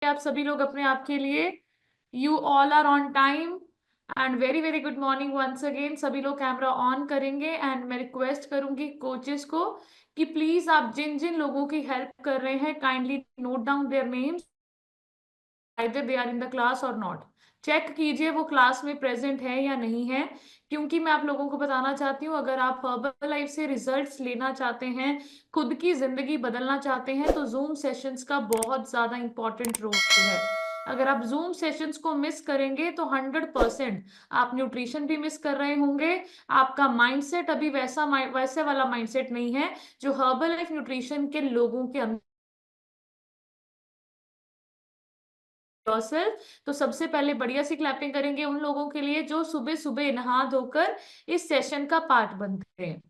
आप सभी लोग अपने आप के लिए। You all are on time and very very good morning once again. सभी लोग कैमरा ऑन करेंगे एंड मैं रिक्वेस्ट करूंगी कोचेस को कि प्लीज आप जिन जिन लोगों की हेल्प कर रहे हैं kindly note down their names, either they are in the class और नॉट। चेक कीजिए वो क्लास में प्रेजेंट है या नहीं है, क्योंकि मैं आप लोगों को बताना चाहती हूँ अगर आप हर्बल लाइफ से रिजल्ट्स लेना चाहते हैं, खुद की जिंदगी बदलना चाहते हैं, तो जूम सेशंस का बहुत ज्यादा इंपॉर्टेंट रोल है। अगर आप जूम सेशंस को मिस करेंगे तो 100% आप न्यूट्रिशन भी मिस कर रहे होंगे। आपका माइंडसेट अभी वैसे वाला माइंडसेट नहीं है जो हर्बल लाइफ न्यूट्रिशन के लोगों के अंदर। योरसेल्फ। तो सबसे पहले बढ़िया सी क्लैपिंग करेंगे उन लोगों के लिए जो सुबह सुबह नहा धोकर इस सेशन का पार्ट बनते हैं।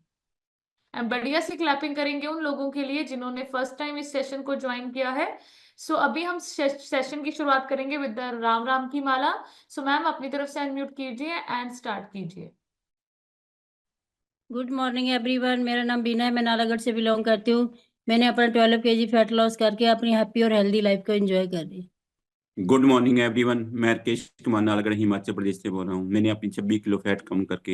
बढ़िया सी क्लैपिंग करेंगे उन लोगों के लिए जिन्होंने फर्स्ट टाइम इस सेशन को ज्वाइन किया है। सो अभी हम सेशन की शुरुआत करेंगे विद द राम राम की माला। सो मैम अपनी तरफ से अनम्यूट कीजिए एंड स्टार्ट कीजिए। Good morning everyone. मेरा नाम बीना है, मैं नालागढ़ से बिलोंग करती हूँ। मैंने अपना 12 kg फैट लॉस करके अपनी हैप्पी और हेल्दी लाइफ को एंजॉय कर रही। गुड मॉर्निंग एवरीवन, मैं राकेश कुमार नालागढ़ हिमाचल प्रदेश से बोल रहा हूँ। मैंने अपनी 26 किलो फैट कम करके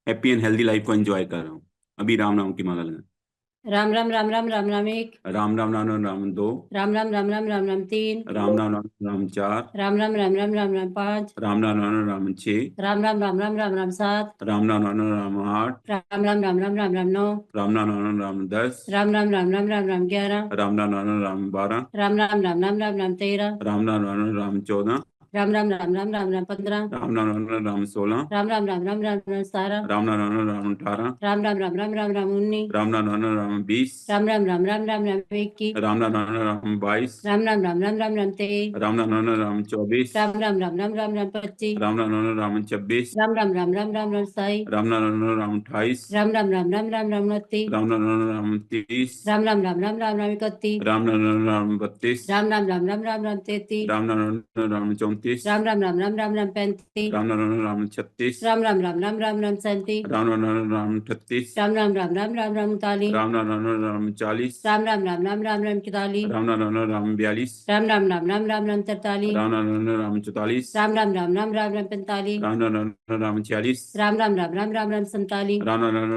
हैप्पी एंड हेल्दी लाइफ को एंजॉय कर रहा हूँ। अभी राम नाम की माला लगा। राम राम राम राम राम राम एक, राम राम राम राम राम दो, राम राम राम राम राम राम तीन, राम राम राम राम चार, राम राम राम राम राम राम पाँच, राम राम राम राम छः, राम राम राम राम राम राम सात, राम राम राम राम आठ, राम राम राम राम राम राम नौ, राम राम राम राम 10, राम राम राम राम राम राम 11, राम राम राम राम 12, राम राम राम राम राम राम 13, राम राम राम राम 14, राम राम राम राम राम राम 15, राम राम राम राम 16, राम राम राम राम राम राम 17, राम राम राम राम 18, राम राम राम राम राम राम 19, राम राम राम राम 20, राम राम राम राम राम राम 21, राम राम राम राम 22, राम राम राम राम राम राम 23, राम राम राम राम 24, राम राम राम राम राम राम 25, राम राम राम राम 26, राम राम राम राम राम राम 27, राम राम राम राम 28, राम राम राम राम राम राम 29, राम राम राम राम 30, राम राम राम राम राम राम 31, राम राम राम राम 32, राम राम राम राम राम राम 33, राम राम राम राम 34, राम राम राम राम राम राम 35, राम राम राम राम 36, राम राम राम राम राम राम 37, राम राम राम राम 38, राम राम राम राम राम राम 39, राम राम राम राम 40, राम राम राम राम राम राम 41, राम राम राम राम 42, राम राम राम राम राम राम 43, राम राम राम राम 44, राम राम राम राम राम राम 45, राम राम राम राम 46, राम राम राम राम राम राम 47, राम राम राम राम 48, राम राम राम राम राम राम 49, राम राम राम राम 50, राम राम राम राम राम राम 51, राम राम राम राम 52, राम राम राम राम राम राम 53, राम राम राम 54, राम राम राम राम राम राम 55, राम राम राम राम 56, राम राम राम राम राम राम 57, राम राम राम राम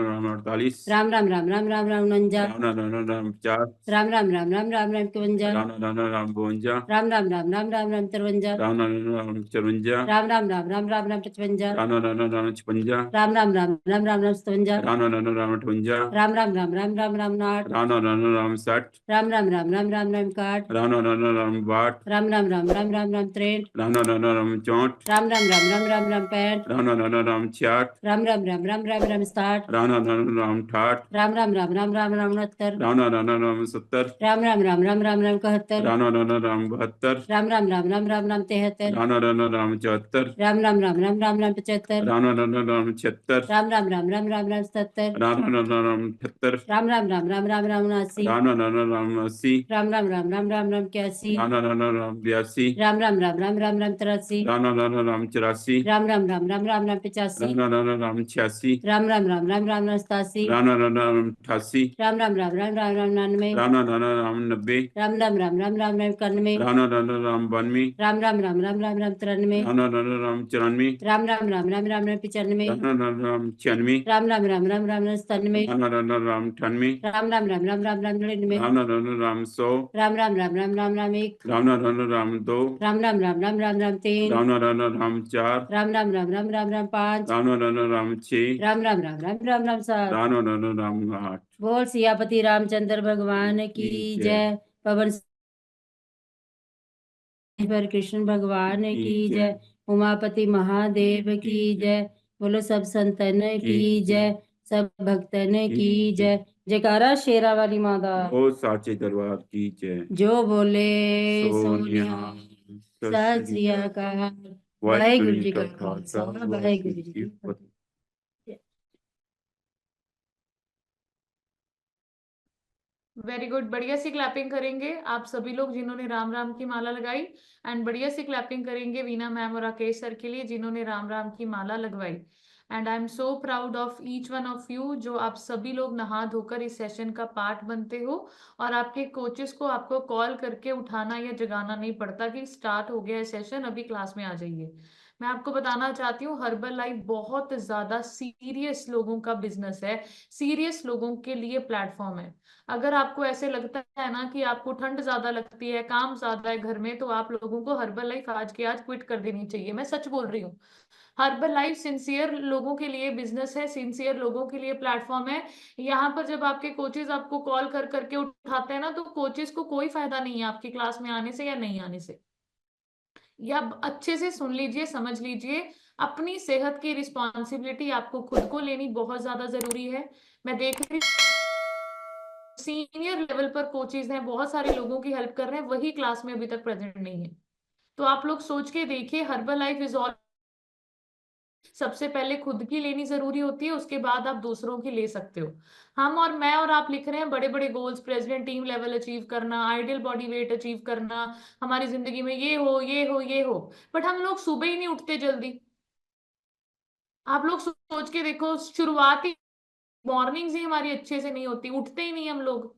58, राम राम राम राम राम राम 8, राम राम राम राम 60, राम राम राम राम राम राम 61, राम राम राम राम 62, राम राम राम राम राम राम 63, राम राम राम राम 64, राम राम राम राम राम राम 65, राम राम राम राम 66, राम राम राम राम राम राम 67, राम राम राम राम 68, राम राम राम राम राम राम 69, राम राम राम राम 70, राम राम राम राम राम राम 71, राम राम राम राम 72, राम राम राम राम राम राम 73, राम राम राम राम 74, राम राम राम राम राम राम 75, राम राम राम राम 76, राम राम राम राम राम राम 77, राम राम राम राम 78, राम राम राम राम राम राम 79, राम राम राम राम 80, राम राम राम राम राम राम 81, राम राम राम राम 82, राम राम राम राम राम राम 83, राम राम राम राम 84, राम राम राम राम राम राम 85, राम राम राम राम 86, राम राम राम राम राम राम 87, राम राम राम राम 88, राम राम राम राम राम राम 99, राम राम राम राम 90, राम राम राम राम राम राम 91, राम राम राम राम 92, राम राम राम राम राम राम 93, राम राम राम 94, राम राम राम राम राम राम 95, राम राम राम 96, राम राम राम राम राम राम 97, राम राम राम 98, राम राम राम राम राम राम 99, राम राम राम 100, राम राम राम राम राम राम 1, राम राम राम 2, राम राम राम राम राम राम 3, राम राम राम 4, राम राम राम राम राम राम 5, राम राम राम 6, राम राम राम राम राम राम 7। राम राम 8। बोल सियापति रामचंद्र भगवान की जय। पवन पर कृष्ण भगवान की जय। उमापति महादेव की जय। बोलो सब संतन की जय, सब भक्तन की जय। जयकारा शेरा वाली माता। ओ साचे दरबार की जय। जो बोले सो निहाल। निहाल। सत श्री अकाल। वाहिगुरु जी का खालसा, वाहिगुरु जी की फतेह। वेरी गुड, बढ़िया सी क्लैपिंग करेंगे आप सभी लोग जिन्होंने राम राम की माला लगाई, एंड बढ़िया सी क्लैपिंग करेंगे वीना मैम और राकेश सर के लिए जिन्होंने राम राम की माला लगवाई। And I am so proud of each one of you, जो आप सभी लोग नहा धोकर इस सेशन का पार्ट बनते हो और आपके कोचेस को आपको कॉल करके उठाना या जगाना नहीं पड़ता कि स्टार्ट हो गया है सेशन, अभी क्लास में आ जाइए। मैं आपको बताना चाहती हूँ, हर्बल लाइफ बहुत ज्यादा सीरियस लोगों का बिजनेस है, सीरियस लोगों के लिए प्लेटफॉर्म है। अगर आपको ऐसे लगता है ना कि आपको ठंड ज्यादा लगती है, काम ज्यादा है घर में, तो आप लोगों को हर्बल लाइफ आज के आज क्विट कर देनी चाहिए। मैं सच बोल रही हूँ। हर्बल लाइफ सिंसियर लोगों के लिए बिजनेस है, सिंसियर लोगों के लिए प्लेटफॉर्म है। यहाँ पर जब आपके कोचेज आपको कॉल कर करके उठाते हैं ना, तो कोचेज को कोई फायदा नहीं है आपकी क्लास में आने से या नहीं आने से। या अच्छे से सुन लीजिए, समझ लीजिए, अपनी सेहत की रिस्पॉन्सिबिलिटी आपको खुद को लेनी बहुत ज्यादा जरूरी है। मैं देख रही सीनियर लेवल पर कोचेज हैं, बहुत सारे लोगों की हेल्प कर रहे हैं, वही क्लास में अभी तक प्रेजेंट नहीं है। तो आप लोग सोच के देखिए, हर्बल लाइफ इज ऑल, सबसे पहले खुद की लेनी जरूरी होती है, उसके बाद आप दूसरों की ले सकते हो। हम और मैं और आप लिख रहे हैं बड़े बड़े goals, president team level achieve करना, आइडियल बॉडी वेट अचीव करना, हमारी जिंदगी में ये हो ये हो ये हो, बट हम लोग सुबह ही नहीं उठते जल्दी। आप लोग सोच के देखो, शुरुआती मॉर्निंग्स ही हमारी अच्छे से नहीं होती, उठते ही नहीं हम लोग।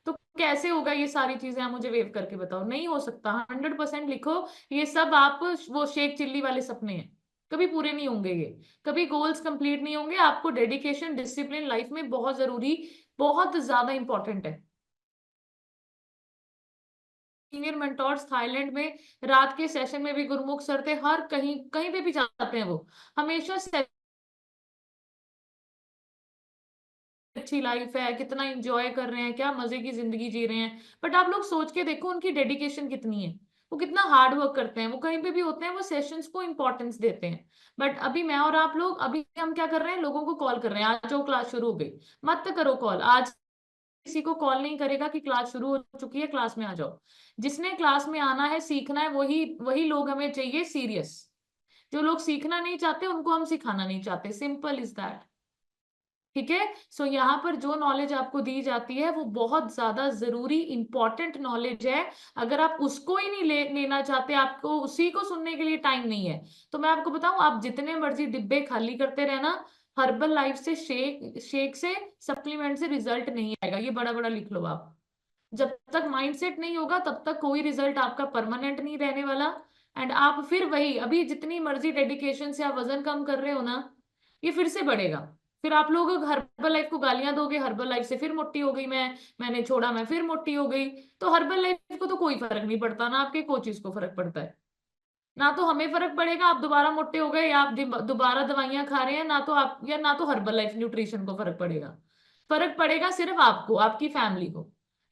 तो कैसे होगा ये सारी चीजें, आप मुझे वेव करके बताओ। नहीं हो सकता। 100% लिखो, ये सब आप वो शेख चिल्ली वाले सपने हैं, कभी पूरे नहीं होंगे ये, कभी गोल्स कंप्लीट नहीं होंगे। आपको डेडिकेशन डिसिप्लिन लाइफ में बहुत जरूरी, बहुत ज्यादा इंपॉर्टेंट है। सीनियर मेंटोर्स थाईलैंड में रात के सेशन में भी गुरमुख सर थे, हर कहीं कहीं पे भी जाते हैं वो हमेशा अच्छी लाइफ है, कितना एंजॉय कर रहे हैं, क्या मजे की जिंदगी जी रहे हैं। बट आप लोग सोच के देखो उनकी डेडिकेशन कितनी है, वो कितना हार्ड वर्क करते हैं, वो कहीं पे भी होते हैं वो सेशंस को इंपॉर्टेंस देते हैं। बट अभी मैं और आप लोग, अभी हम क्या कर रहे हैं, लोगों को कॉल कर रहे हैं, आज जो क्लास शुरू हो गई। मत करो कॉल आज, किसी को कॉल नहीं करेगा कि क्लास शुरू हो चुकी है, क्लास में आ जाओ। जिसने क्लास में आना है, सीखना है, वही वही लोग हमें चाहिए सीरियस। जो लोग सीखना नहीं चाहते उनको हम सिखाना नहीं चाहते, सिंपल इज दैट। ठीक है। सो यहाँ पर जो नॉलेज आपको दी जाती है वो बहुत ज्यादा जरूरी इंपॉर्टेंट नॉलेज है। अगर आप उसको ही नहीं लेना चाहते, आपको उसी को सुनने के लिए टाइम नहीं है, तो मैं आपको बताऊं, आप जितने मर्जी डिब्बे खाली करते रहना, हर्बल लाइफ से शेक से सप्लीमेंट से रिजल्ट नहीं आएगा। ये बड़ा बड़ा लिख लो आप। जब तक माइंडसेट नहीं होगा तब तक कोई रिजल्ट आपका परमानेंट नहीं रहने वाला। एंड आप फिर वही, अभी जितनी मर्जी डेडिकेशन से आप वजन कम कर रहे हो ना, ये फिर से बढ़ेगा। फिर आप लोग हर्बल लाइफ को गालियां दोगे, हर्बल लाइफ से फिर मोटी हो गई मैंने छोड़ा, मैं फिर मोटी हो गई। तो हर्बल लाइफ को तो कोई फर्क नहीं पड़ता, ना आपके कोचेस को फर्क पड़ता है, ना तो हमें फर्क पड़ेगा आप दोबारा मोटे हो गए या आप दोबारा दवाइयां खा रहे हैं, ना तो आप या ना तो हर्बल लाइफ न्यूट्रिशन को फर्क पड़ेगा। फर्क पड़ेगा सिर्फ आपको, आपकी फैमिली को।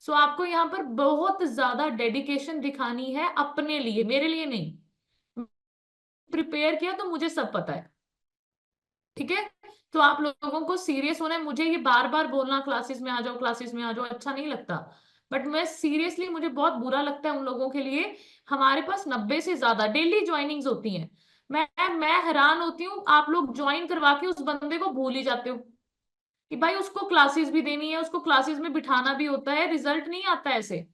सो आपको यहाँ पर बहुत ज्यादा डेडिकेशन दिखानी है अपने लिए, मेरे लिए नहीं। प्रिपेयर किया तो मुझे सब पता है। ठीक है। तो आप लोगों को सीरियस होना है। मुझे ये बार बार बोलना क्लासेस में आ जाओ, क्लासेस में आ जाओ, अच्छा नहीं लगता। बट मैं सीरियसली, मुझे बहुत बुरा लगता है उन लोगों के लिए। हमारे पास 90 से ज्यादा डेली ज्वाइनिंग्स होती हैं। मैं हैरान होती हूँ, आप लोग ज्वाइन करवा के उस बंदे को भूल ही जाते हो कि भाई उसको क्लासेस भी देनी है, उसको क्लासेस में बिठाना भी होता है, रिजल्ट नहीं आता ऐसे।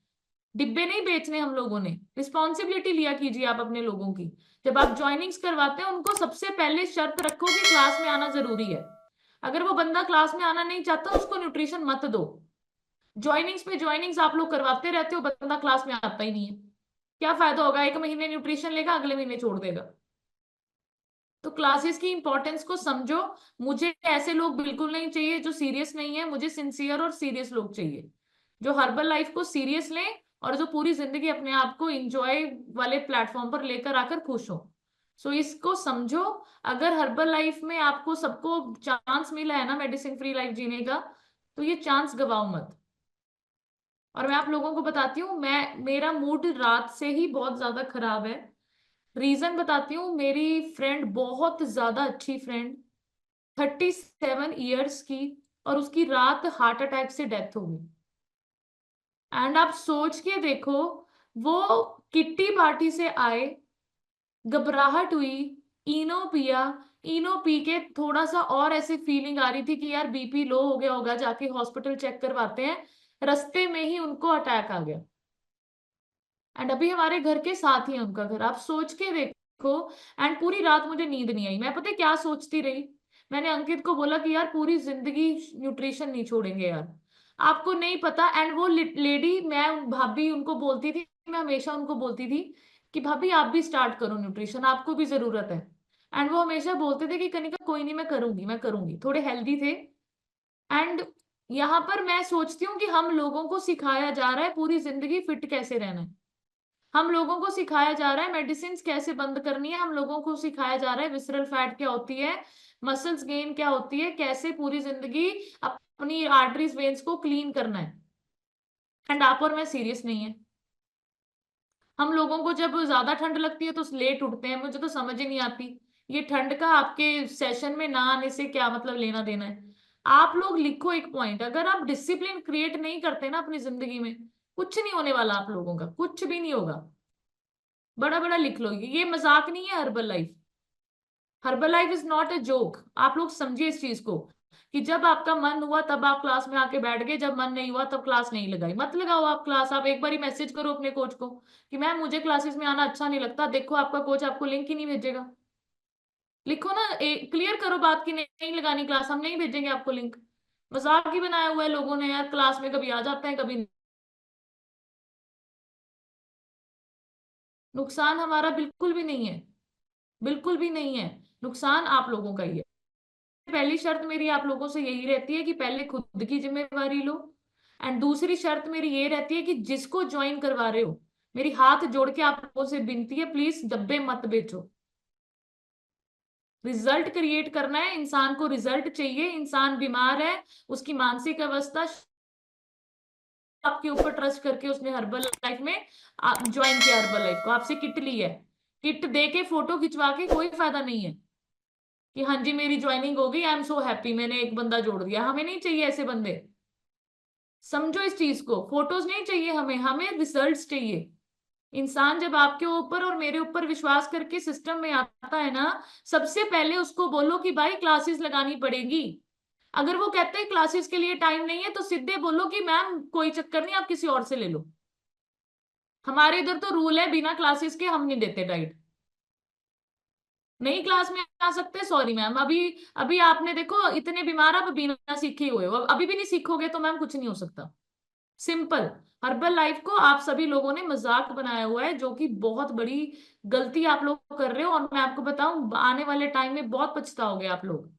डिब्बे नहीं बेचने हम लोगों ने, रिस्पॉन्सिबिलिटी लिया कीजिए आप अपने लोगों की। जब आप ज्वाइनिंग्स करवाते हैं, उनको सबसे पहले शर्त रखो कि क्लास में आना जरूरी है। अगर वो बंदा क्लास में आना नहीं चाहता, उसको न्यूट्रिशन मत दो। ज्वाइनिंग्स पे ज्वाइनिंग्स आप लोग करवाते रहते हो, बंदा क्लास में आता ही नहीं है। क्या फायदा होगा, एक महीने न्यूट्रिशन लेगा, अगले महीने छोड़ देगा। तो क्लासेस की इंपॉर्टेंस को समझो। मुझे ऐसे लोग बिल्कुल नहीं चाहिए जो सीरियस नहीं है, मुझे सिंसियर और सीरियस लोग चाहिए, जो हर्बल लाइफ को सीरियस लें और जो पूरी जिंदगी अपने आप को इंजॉय वाले प्लेटफॉर्म पर लेकर आकर खुश हो। सो इसको समझो। अगर हर्बल लाइफ में आपको सबको चांस मिला है ना मेडिसिन फ्री लाइफ जीने का, तो ये चांस गवाओ मत। और मैं आप लोगों को बताती हूँ, मेरा मूड रात से ही बहुत ज्यादा खराब है। रीजन बताती हूँ। मेरी फ्रेंड, बहुत ज्यादा अच्छी फ्रेंड, 37 ईयर्स की, और उसकी रात हार्ट अटैक से डेथ हो गई। एंड आप सोच के देखो, वो किट्टी पार्टी से आए, घबराहट हुई, इनो पिया, इनो पी के थोड़ा सा और ऐसी फीलिंग आ रही थी कि यार बीपी लो हो गया होगा, जाके हॉस्पिटल चेक करवाते हैं। रास्ते में ही उनको अटैक आ गया। एंड अभी हमारे घर के साथ ही है उनका घर, आप सोच के देखो। एंड पूरी रात मुझे नींद नहीं आई। मैं पता है क्या सोचती रही, मैंने अंकित को बोला कि यार पूरी जिंदगी न्यूट्रिशन नहीं छोड़ेंगे यार, आपको नहीं पता। एंड वो लेडी, मैं भाभी उनको बोलती थी, मैं हमेशा उनको बोलती थी कि भाभी आप भी स्टार्ट करो न्यूट्रिशन, आपको भी जरूरत है। एंड वो हमेशा बोलते थे कि कनिका कोई नहीं, मैं करूंगी। थोड़े हेल्दी थे। एंड यहाँ पर मैं सोचती हूँ कि हम लोगों को सिखाया जा रहा है पूरी जिंदगी फिट कैसे रहना है, हम लोगों को सिखाया जा रहा है मेडिसिन कैसे बंद करनी है, हम लोगों को सिखाया जा रहा है विसरल फैट क्या होती है, मसल्स गेन क्या होती है, कैसे पूरी जिंदगी अपनी आर्टरीज वेन्स को क्लीन करना है। एंड आप और मैं सीरियस नहीं है। हम लोगों को जब ज्यादा ठंड लगती है तो लेट उठते हैं, मुझे तो समझ ही नहीं आती ये ठंड का आपके सेशन में ना आने से क्या मतलब लेना देना है। आप लोग लिखो एक पॉइंट, अगर आप डिसिप्लिन क्रिएट नहीं करते ना अपनी जिंदगी में, कुछ नहीं होने वाला, आप लोगों का कुछ भी नहीं होगा। बड़ा बड़ा लिख लो, ये मजाक नहीं है herbal life. Herbal life is not a joke. आप लोग समझिए इस चीज को कि जब आपका मन हुआ तब आप क्लास में आके बैठ गए, जब मन नहीं हुआ तब क्लास नहीं लगाई। मत लगाओ आप क्लास। आप एक बार ही मैसेज करो अपने कोच को कि मैम मुझे क्लासेस में आना अच्छा नहीं लगता, देखो आपका कोच आपको लिंक ही नहीं भेजेगा। लिखो ना, क्लियर करो बात की नहीं, नहीं लगानी क्लास, हम नहीं भेजेंगे आपको लिंक। मजाक ही बनाया हुआ है लोगों ने यार, क्लास में कभी आ जाते हैं कभी नहीं। नुकसान हमारा बिल्कुल भी नहीं है, बिल्कुल भी नहीं है। नुकसान आप लोगों का ही है। पहली शर्त मेरी आप लोगों से यही रहती है कि पहले खुद की जिम्मेवारी लो। एंड दूसरी शर्त मेरी ये रहती है कि जिसको ज्वाइन करवा रहे हो, मेरी हाथ जोड़ के आप लोगों से विनती है, प्लीज डब्बे मत बेचो। रिजल्ट क्रिएट करना है, इंसान को रिजल्ट चाहिए। इंसान बीमार है, उसकी मानसिक अवस्था, आपके ऊपर ट्रस्ट करके उसने हर्बल लाइफ में ज्वाइन किया, हर्बल लाइफ को आपसे किट ली है। किट दे के फोटो खिंचवा के कोई फायदा नहीं है कि हाँ जी मेरी ज्वाइनिंग हो गई, आई एम सो हैप्पी, मैंने एक बंदा जोड़ दिया। हमें नहीं चाहिए ऐसे बंदे, समझो इस चीज को। फोटोज नहीं चाहिए हमें, हमें रिजल्ट्स चाहिए। इंसान जब आपके ऊपर और मेरे ऊपर विश्वास करके सिस्टम में आता है ना, सबसे पहले उसको बोलो कि भाई क्लासेस लगानी पड़ेगी। अगर वो कहते हैं क्लासेस के लिए टाइम नहीं है, तो सीधे बोलो कि मैम कोई चक्कर नहीं, आप किसी और से ले लो। हमारे इधर तो रूल है बिना क्लासेस के हम नहीं देते डाइट। नई क्लास में आ सकते, सॉरी मैम, अभी अभी आपने देखो इतने बीमार, आप बिना सीखे हुए हो, अभी भी नहीं सीखोगे तो मैम कुछ नहीं हो सकता। सिंपल। हर्बल लाइफ को आप सभी लोगों ने मजाक बनाया हुआ है, जो कि बहुत बड़ी गलती आप लोग कर रहे हो। और मैं आपको बताऊं, आने वाले टाइम में बहुत पछताओगे आप लोग।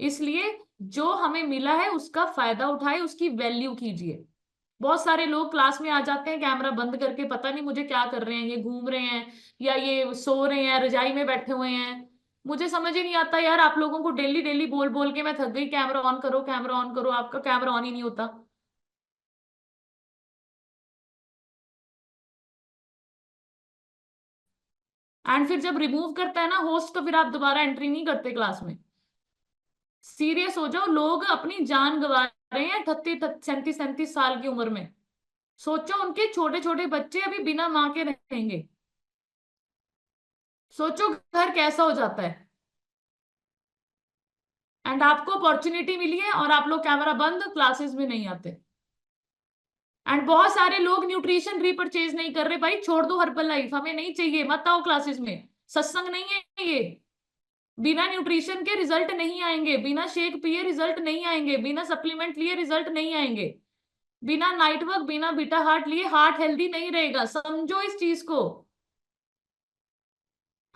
इसलिए जो हमें मिला है उसका फायदा उठाए, उसकी वैल्यू कीजिए। बहुत सारे लोग क्लास में आ जाते हैं कैमरा बंद करके, पता नहीं मुझे क्या कर रहे हैं, ये घूम रहे हैं या ये सो रहे हैं, रजाई में बैठे हुए हैं। मुझे समझ ही नहीं आता यार, आप लोगों को डेली डेली बोल बोल के मैं थक गई, कैमरा ऑन करो कैमरा ऑन करो, आपका कैमरा ऑन ही नहीं होता। एंड फिर जब रिमूव करता है ना होस्ट, तो फिर आप दोबारा एंट्री नहीं करते क्लास में। सीरियस हो जाओ, लोग अपनी जान गंवा रहे हैं 38 37 37 साल की उम्र में। सोचो उनके छोटे छोटे बच्चे अभी बिना माँ के रहेंगे, सोचो घर कैसा हो जाता है। एंड आपको अपॉर्चुनिटी मिली है और आप लोग कैमरा बंद, क्लासेस में नहीं आते। एंड बहुत सारे लोग न्यूट्रिशन रीपरचेज नहीं कर रहे, भाई छोड़ दो हर्बल लाइफ, हमें नहीं चाहिए, मत आओ क्लासेस में। सत्संग नहीं है ये। बिना न्यूट्रिशन के रिजल्ट नहीं आएंगे, बिना शेक पिए रिजल्ट नहीं आएंगे, बिना सप्लीमेंट लिए रिजल्ट नहीं आएंगे, बिना नाइट वर्क बिना बीटा हार्ट लिए हार्ट हेल्दी नहीं रहेगा। समझो इस चीज को।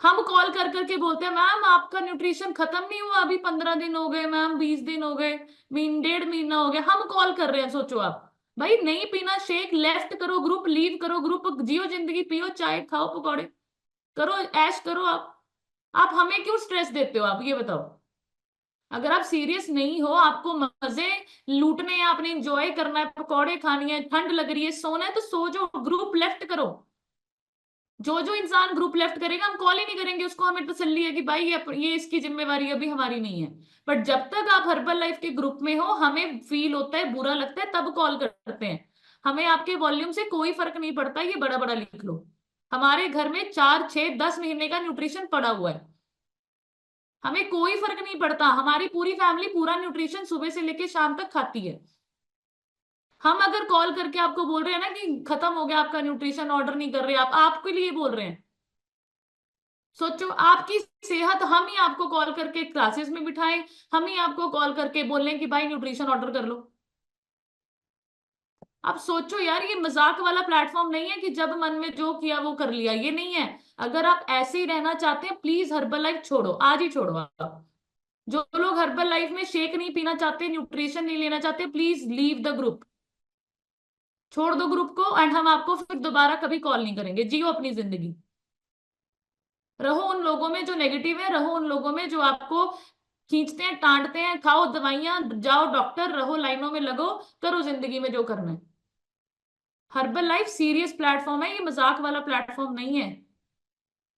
हम कॉल कर करके बोलते हैं मैम आपका न्यूट्रिशन खत्म नहीं हुआ, अभी 15 दिन हो गए मैम, 20 दिन हो गए, 1.5 महीना हो गया, हम कॉल कर रहे हैं। सोचो आप, भाई नहीं पीना शेक, लेफ्ट करो ग्रुप, लीव करो ग्रुप, जियो जिंदगी, पियो चाय, खाओ पकौड़े, करो ऐश करो। आप हमें क्यों स्ट्रेस देते हो, आप ये बताओ। अगर आप सीरियस नहीं हो, आपको मजे लूटने हैं, आपने एंजॉय करना है, पकौड़े खानी है, ठंड लग रही है, सोना है, तो सो जाओ, ग्रुप लेफ्ट करो। जो जो इंसान ग्रुप लेफ्ट करेगा हम कॉल ही नहीं करेंगे उसको, हमें तसल्ली है कि भाई ये इसकी जिम्मेवारी अभी हमारी नहीं है। बट जब तक आप हर्बल लाइफ के ग्रुप में हो, हमें फील होता है, बुरा लगता है, तब कॉल करते हैं। हमें आपके वॉल्यूम से कोई फर्क नहीं पड़ता, ये बड़ा बड़ा लिख लो। हमारे घर में 4 6 10 महीने का न्यूट्रिशन पड़ा हुआ है, हमें कोई फर्क नहीं पड़ता। हमारी पूरी फैमिली पूरा न्यूट्रिशन सुबह से लेकर शाम तक खाती है। हम अगर कॉल करके आपको बोल रहे हैं ना कि खत्म हो गया आपका न्यूट्रिशन, ऑर्डर नहीं कर रहे, आप आपके लिए बोल रहे हैं। सोचो, आपकी सेहत हम ही आपको कॉल करके क्लासेस में बिठाएं, हम ही आपको कॉल करके बोलें कि भाई न्यूट्रिशन ऑर्डर कर लो। आप सोचो यार, ये मजाक वाला प्लेटफॉर्म नहीं है कि जब मन में जो किया वो कर लिया, ये नहीं है। अगर आप ऐसे ही रहना चाहते हैं, प्लीज हर्बल लाइफ छोड़ो, आज ही छोड़ो आप। जो लोग हर्बल लाइफ में शेक नहीं पीना चाहते, न्यूट्रिशन नहीं लेना चाहते, प्लीज लीव द ग्रुप, छोड़ दो ग्रुप को। एंड हम आपको फिर दोबारा कभी कॉल नहीं करेंगे। जियो अपनी जिंदगी, रहो उन लोगों में जो नेगेटिव है, रहो उन लोगों में जो आपको खींचते हैं, टांटते हैं। खाओ दवाइयां, जाओ डॉक्टर, रहो लाइनों में, लगो, करो जिंदगी में जो करना है। हर्बल लाइफ सीरियस प्लेटफॉर्म है, ये मजाक वाला प्लेटफॉर्म नहीं है।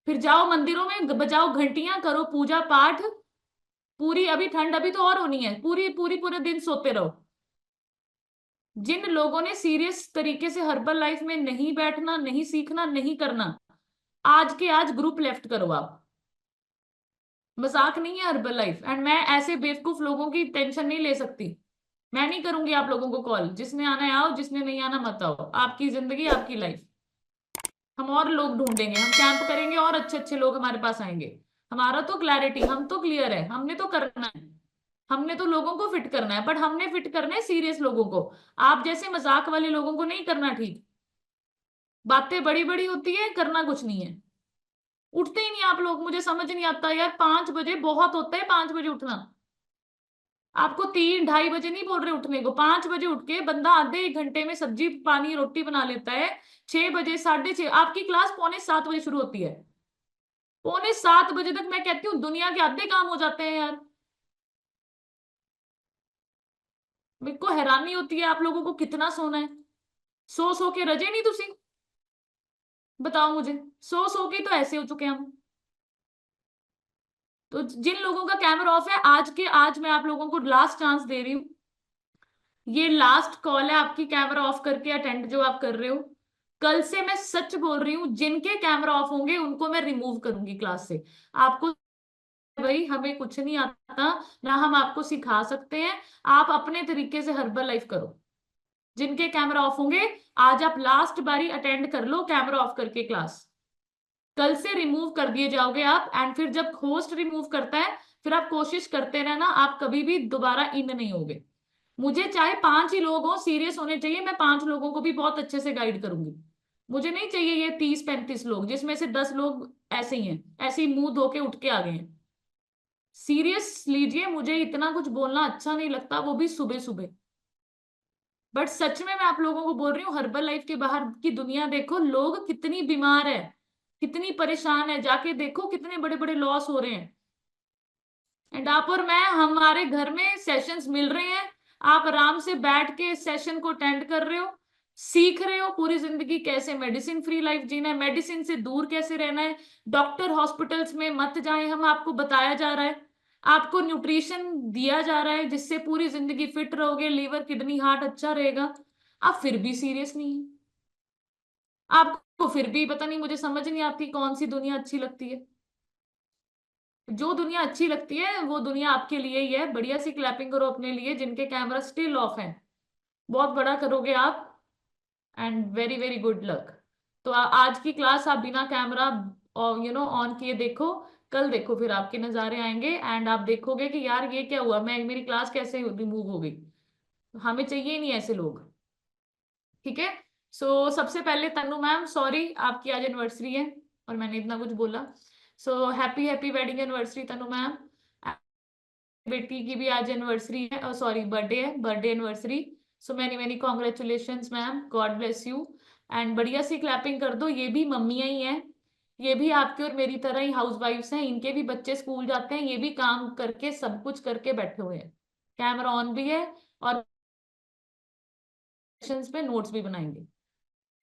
फिर जाओ मंदिरों में, बजाओ घंटियां, करो पूजा पाठ पूरी। अभी ठंड अभी तो और होनी है, पूरी पूरी पूरे दिन सोते रहो। जिन लोगों ने सीरियस तरीके से हर्बल लाइफ में नहीं बैठना, नहीं सीखना, नहीं करना, आज के आज ग्रुप लेफ्ट करो आप। मजाक नहीं है हर्बल लाइफ। एंड मैं ऐसे बेवकूफ लोगों की टेंशन नहीं ले सकती। मैं नहीं करूंगी आप लोगों को कॉल। जिसने आना है आओ, जिसने नहीं आना मत आओ। आपकी जिंदगी, आपकी लाइफ। हम और लोग ढूंढेंगे, हम कैंप करेंगे और अच्छे अच्छे लोग हमारे पास आएंगे। हमारा तो क्लैरिटी, हम तो क्लियर है, हमने तो करना है। हमने तो लोगों को फिट करना है, बट हमने फिट करना है सीरियस लोगों को। आप जैसे मजाक वाले लोगों को नहीं करना। ठीक, बातें बड़ी बड़ी होती है, करना कुछ नहीं है। उठते ही नहीं आप लोग, मुझे समझ नहीं आता यार। 5 बजे बहुत होता है, 5 बजे उठना। आपको 3 ढाई बजे नहीं बोल रहे उठने को, 5 बजे उठ के बंदा आधे एक घंटे में सब्जी पानी रोटी बना लेता है। 6 बजे, 6:30, आपकी क्लास 6:45 शुरू होती है। 6:45 तक मैं कहती हूँ दुनिया के आधे काम हो जाते हैं यार। मेरे को हैरानी होती है आप लोगों को कितना सोना है। सो सो के रजे नहीं तुसी, बताओ मुझे। सो सो के तो ऐसे हो चुके हैं हम। तो जिन लोगों का कैमरा ऑफ है, आज के आज मैं आप लोगों को लास्ट चांस दे रही हूँ। ये लास्ट कॉल है आपकी, कैमरा ऑफ करके अटेंड जो आप कर रहे हो। कल से मैं सच बोल रही हूँ, जिनके कैमरा ऑफ होंगे उनको मैं रिमूव करूंगी क्लास से। आपको, भाई हमें कुछ नहीं आता, ना हम आपको सिखा सकते हैं। आप अपने तरीके से हर्बल लाइफ करो। जिनके कैमरा ऑफ होंगे, आज आप लास्ट बारी अटेंड कर लो कैमरा ऑफ करके क्लास। कल से रिमूव कर दिए जाओगे आप। एंड फिर जब होस्ट रिमूव करता है, फिर आप कोशिश करते रहना, आप कभी भी दोबारा इन नहीं होगे। मुझे चाहे 5 ही लोग हो सीरियस होने चाहिए, मैं 5 लोगों को भी बहुत अच्छे से गाइड करूंगी। मुझे नहीं चाहिए ये 30-35 लोग जिसमें से 10 लोग ऐसे ही हैं, ऐसे ही मुंह धो के उठ के आ गए हैं। सीरियस लीजिए, मुझे इतना कुछ बोलना अच्छा नहीं लगता, वो भी सुबह सुबह। बट सच में मैं आप लोगों को बोल रही हूँ, हर्बल लाइफ के बाहर की दुनिया देखो, लोग कितनी बीमार है, कितनी परेशान है। जाके देखो कितने बड़े बड़े लॉस हो रहे हैं। एंड आप और मैं, हमारे घर में सेशंस मिल रहे हैं। आप आराम से बैठ के सेशन को अटेंड कर रहे हो, सीख रहे हो पूरी जिंदगी कैसे मेडिसिन फ्री लाइफ जीना है, मेडिसिन से दूर कैसे रहना है। डॉक्टर हॉस्पिटल्स में मत जाएं, हम आपको बताया जा रहा है। आपको न्यूट्रिशन दिया जा रहा है जिससे पूरी जिंदगी फिट रहोगे, लीवर किडनी हार्ट अच्छा रहेगा। आप फिर भी सीरियस नहीं है। आपको फिर भी पता नहीं, मुझे समझ नहीं आती कौन सी दुनिया अच्छी लगती है। जो दुनिया अच्छी लगती है वो दुनिया आपके लिए ही है। बढ़िया सी क्लैपिंग करो अपने लिए जिनके कैमरा स्टिल ऑफ है। बहुत बड़ा करोगे आप। And very very good luck. तो आज की क्लास आप बिना कैमरा और ऑन किए देखो। कल देखो फिर आपके नजारे आएंगे एंड आप देखोगे कि यार ये क्या हुआ, मैं मेरी क्लास कैसे रिमूव हो गई। हमें चाहिए ही नहीं ऐसे लोग। ठीक है। सो सबसे पहले तन्नू मैम, सॉरी आपकी आज एनिवर्सरी है और मैंने इतना कुछ बोला। So happy happy wedding anniversary Tannu ma'am. बेटी की भी आज एनिवर्सरी है, सॉरी बर्थडे है, birthday anniversary. So many many congratulations ma'am, God bless you. And बढ़िया सी क्लैपिंग कर दो। ये भी मम्मियाँ ही हैं, ये भी आपके और मेरी तरह ही हाउस वाइफ्स हैं। इनके भी बच्चे स्कूल जाते हैं, ये भी काम करके सब कुछ करके बैठे हुए हैं। कैमरा ऑन भी है और सेशंस पे नोट्स भी बनाएंगे।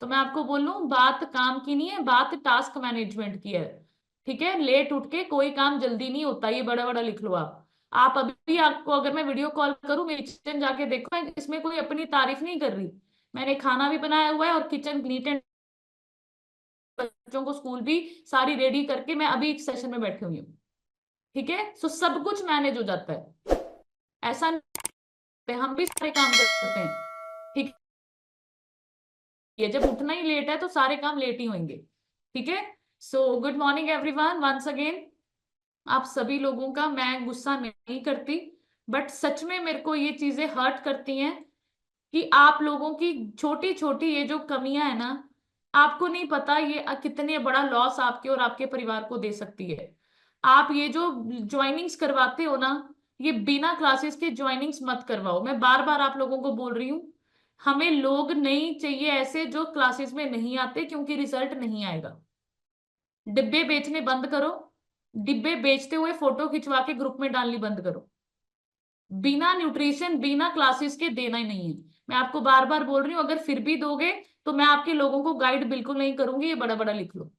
तो मैं आपको बोल लूं, बात काम की नहीं है, बात टास्क मैनेजमेंट की है। ठीक है, लेट उठ के कोई काम जल्दी नहीं होता, ये बड़ा बड़ा लिख लो आप अभी, आपको अगर मैं वीडियो कॉल करूं, मेरी किचन जाके देखो, मैं इसमें कोई अपनी तारीफ नहीं कर रही। मैंने खाना भी बनाया हुआ है और किचन नीट एंड, बच्चों को स्कूल भी सारी रेडी करके मैं अभी एक सेशन में बैठी हुई हूँ। ठीक है, सो सब कुछ मैनेज हो जाता है। ऐसा नहीं, हम भी सारे काम कर सकते हैं। ठीक है, जब उठना ही लेट है तो सारे काम लेट ही होंगे। ठीक है, so good morning everyone once again. आप सभी लोगों का मैं गुस्सा नहीं करती, बट सच में मेरे को ये चीजें हर्ट करती हैं कि आप लोगों की छोटी छोटी ये जो कमियां है ना, आपको नहीं पता ये कितने बड़ा लॉस आपके और आपके परिवार को दे सकती है। आप ये जो ज्वाइनिंग्स करवाते हो ना, ये बिना क्लासेस के ज्वाइनिंग्स मत करवाओ। मैं बार बार आप लोगों को बोल रही हूँ, हमें लोग नहीं चाहिए ऐसे जो क्लासेस में नहीं आते, क्योंकि रिजल्ट नहीं आएगा। डिब्बे बेचने बंद करो। डिब्बे बेचते हुए फोटो खिंचवा के ग्रुप में डालनी बंद करो। बिना न्यूट्रिशन बिना क्लासेस के देना ही नहीं है। मैं आपको बार बार बोल रही हूँ, अगर फिर भी दोगे तो मैं आपके लोगों को गाइड बिल्कुल नहीं करूंगी। ये बड़ा बड़ा लिख लो,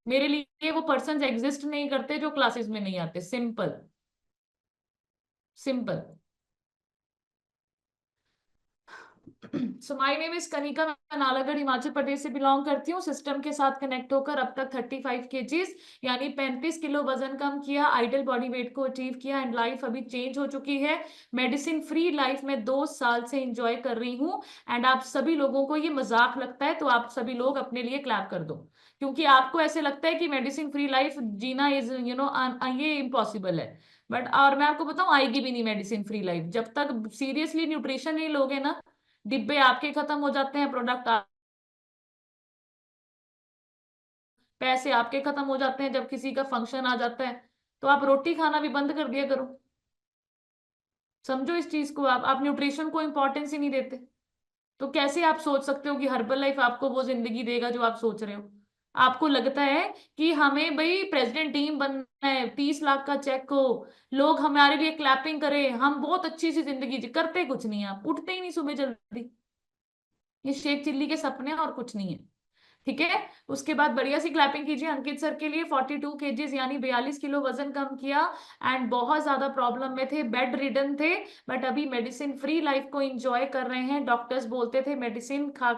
मेरे लिए वो पर्सन एग्जिस्ट नहीं करते जो क्लासेस में नहीं आते। Simple simple. So my name is Kanika. मैं नालागढ़ हिमाचल प्रदेश से बिलोंग करती हूँ। सिस्टम के साथ कनेक्ट होकर अब तक 35 केजीज यानी 35 किलो वजन कम किया, आइडियल बॉडी वेट को अचीव किया एंड लाइफ अभी चेंज हो चुकी है। मेडिसिन फ्री लाइफ में 2 साल से एंजॉय कर रही हूँ। एंड आप सभी लोगों को ये मजाक लगता है तो आप सभी लोग अपने लिए क्लैप कर दो, क्योंकि आपको ऐसे लगता है कि मेडिसिन फ्री लाइफ जीना इज ये इम्पॉसिबल है। बट और मैं आपको बताऊं, आएगी भी नहीं मेडिसिन फ्री लाइफ जब तक सीरियसली न्यूट्रिशन नहीं लोगे ना। डिब्बे आपके खत्म हो जाते हैं, प्रोडक्ट पैसे आपके खत्म हो जाते हैं। जब किसी का फंक्शन आ जाता है तो आप रोटी खाना भी बंद कर दिया करो। समझो इस चीज को। आप न्यूट्रिशन को इंपॉर्टेंस ही नहीं देते, तो कैसे आप सोच सकते हो कि हर्बल लाइफ आपको वो जिंदगी देगा जो आप सोच रहे हो। आपको लगता है कि हमें भाई प्रेसिडेंट टीम बनना है, 30 लाख का चेक हो, लोग हमारे लिए क्लैपिंग करें, हम बहुत अच्छी सी जिंदगी करते कुछ नहीं। आप उठते ही नहीं सुबह जल्दी। ये शेख चिल्ली के सपने हैं और कुछ नहीं है। ठीक है। उसके बाद बढ़िया सी क्लैपिंग कीजिए अंकित सर के लिए। 42 केजीज यानी 42 किलो वजन कम किया एंड बहुत ज्यादा प्रॉब्लम में थे, बेड रिडन थे, बट अभी मेडिसिन फ्री लाइफ को एंजॉय कर रहे हैं। डॉक्टर्स बोलते थे मेडिसिन खा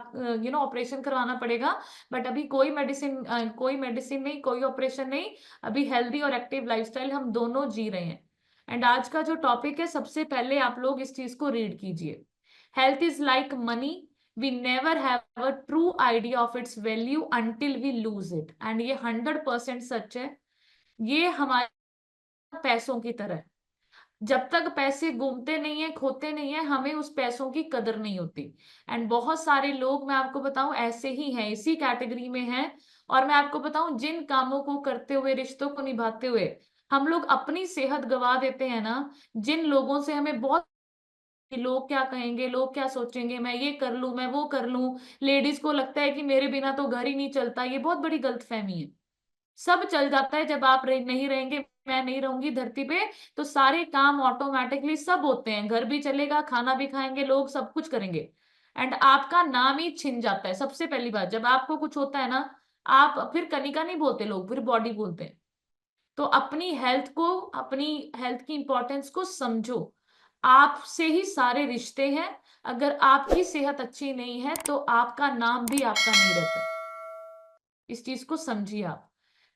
ऑपरेशन करवाना पड़ेगा, बट अभी कोई मेडिसिन नहीं, कोई ऑपरेशन नहीं। अभी हेल्दी और एक्टिव लाइफस्टाइल हम दोनों जी रहे हैं। एंड आज का जो टॉपिक है, सबसे पहले आप लोग इस चीज को रीड कीजिए। Health is like money, we never have a true idea of its value until we lose it। and ये 100% सच है। ये हमारे पैसों की तरह है। जब तक पैसे घूमते नहीं है, खोते नहीं है, हमें उस पैसों की कदर नहीं होती। एंड बहुत सारे लोग, मैं आपको बताऊं, ऐसे ही हैं, इसी कैटेगरी में हैं। और मैं आपको बताऊं, जिन कामों को करते हुए, रिश्तों को निभाते हुए हम लोग अपनी सेहत गवा देते हैं ना, जिन लोगों से हमें बहुत कि लोग क्या कहेंगे, लोग क्या सोचेंगे, मैं ये कर लूं, मैं वो कर लूं, लेडीज को लगता है कि मेरे बिना तो घर ही नहीं चलता, ये बहुत बड़ी गलतफहमी है। सब चल जाता है जब आप नहीं रहेंगे, मैं नहीं रहूंगी धरती पे, तो सारे काम ऑटोमेटिकली सब होते हैं। घर भी चलेगा, खाना भी खाएंगे लोग, सब कुछ करेंगे। एंड आपका नाम ही छिन जाता है। सबसे पहली बात, जब आपको कुछ होता है ना, आप फिर कनिका नहीं बोलते लोग, फिर बॉडी बोलते हैं। तो अपनी हेल्थ की इंपॉर्टेंस को समझो। आपसे ही सारे रिश्ते हैं। अगर आपकी सेहत अच्छी नहीं है तो आपका नाम भी आपका नहीं रहता। इस चीज को समझिए आप।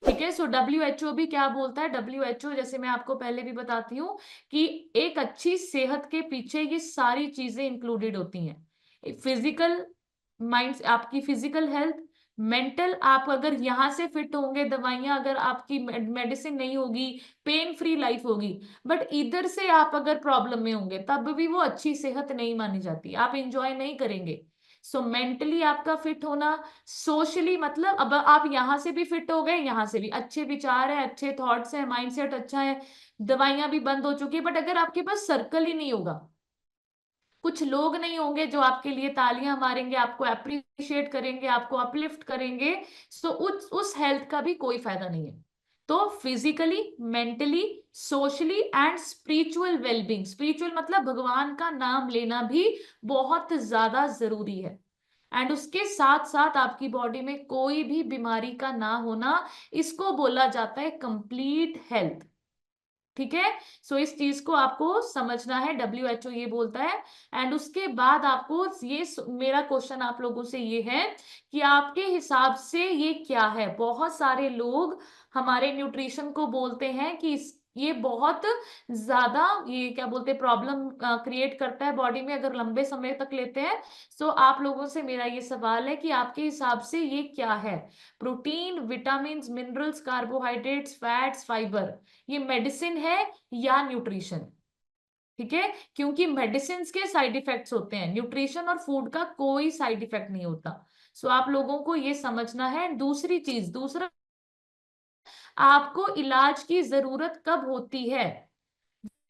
ठीक है। सो WHO भी क्या बोलता है? WHO, जैसे मैं आपको पहले भी बताती हूँ, कि एक अच्छी सेहत के पीछे ये सारी चीजें इंक्लूडेड होती हैं। फिजिकल माइंड, आपकी फिजिकल हेल्थ, मेंटल, आप अगर यहाँ से फिट होंगे, दवाइयां अगर आपकी मेडिसिन नहीं होगी, पेन फ्री लाइफ होगी, बट इधर से आप अगर प्रॉब्लम में होंगे तब भी वो अच्छी सेहत नहीं मानी जाती, आप इंजॉय नहीं करेंगे। सो मेंटली आपका फिट होना, सोशली मतलब अब आप यहाँ से भी फिट हो गए, यहाँ से भी अच्छे विचार है, अच्छे थॉट्स है, माइंडसेट अच्छा है, दवाइयां भी बंद हो चुकी है, बट अगर आपके पास सर्कल ही नहीं होगा, कुछ लोग नहीं होंगे जो आपके लिए तालियां मारेंगे, आपको अप्रिशिएट करेंगे, आपको अपलिफ्ट करेंगे, सो उस हेल्थ का भी कोई फायदा नहीं है। तो physically, mentally, socially and spiritual wellbeing, spiritual मतलब भगवान का नाम लेना भी बहुत ज्यादा जरूरी है। एंड उसके साथ साथ आपकी बॉडी में कोई भी बीमारी का ना होना, इसको बोला जाता है कंप्लीट हेल्थ। ठीक है। सो इस चीज को आपको समझना है, WHO ये बोलता है। एंड उसके बाद आपको ये मेरा क्वेश्चन आप लोगों से ये है कि आपके हिसाब से ये क्या है? बहुत सारे लोग हमारे न्यूट्रिशन को बोलते हैं कि ये बहुत ज्यादा ये क्या बोलते हैं प्रॉब्लम क्रिएट करता है बॉडी में अगर लंबे समय तक लेते हैं। सो आप लोगों से मेरा ये सवाल है कि आपके हिसाब से ये क्या है? Protein, vitamin, minerals, carbohydrates, fats, fibre, ये मेडिसिन है या न्यूट्रिशन? ठीक है, क्योंकि मेडिसिन के साइड इफेक्ट्स होते हैं, न्यूट्रिशन और फूड का कोई साइड इफेक्ट नहीं होता। सो आप लोगों को ये समझना है। दूसरी चीज, दूसरा, आपको इलाज की जरूरत कब होती है?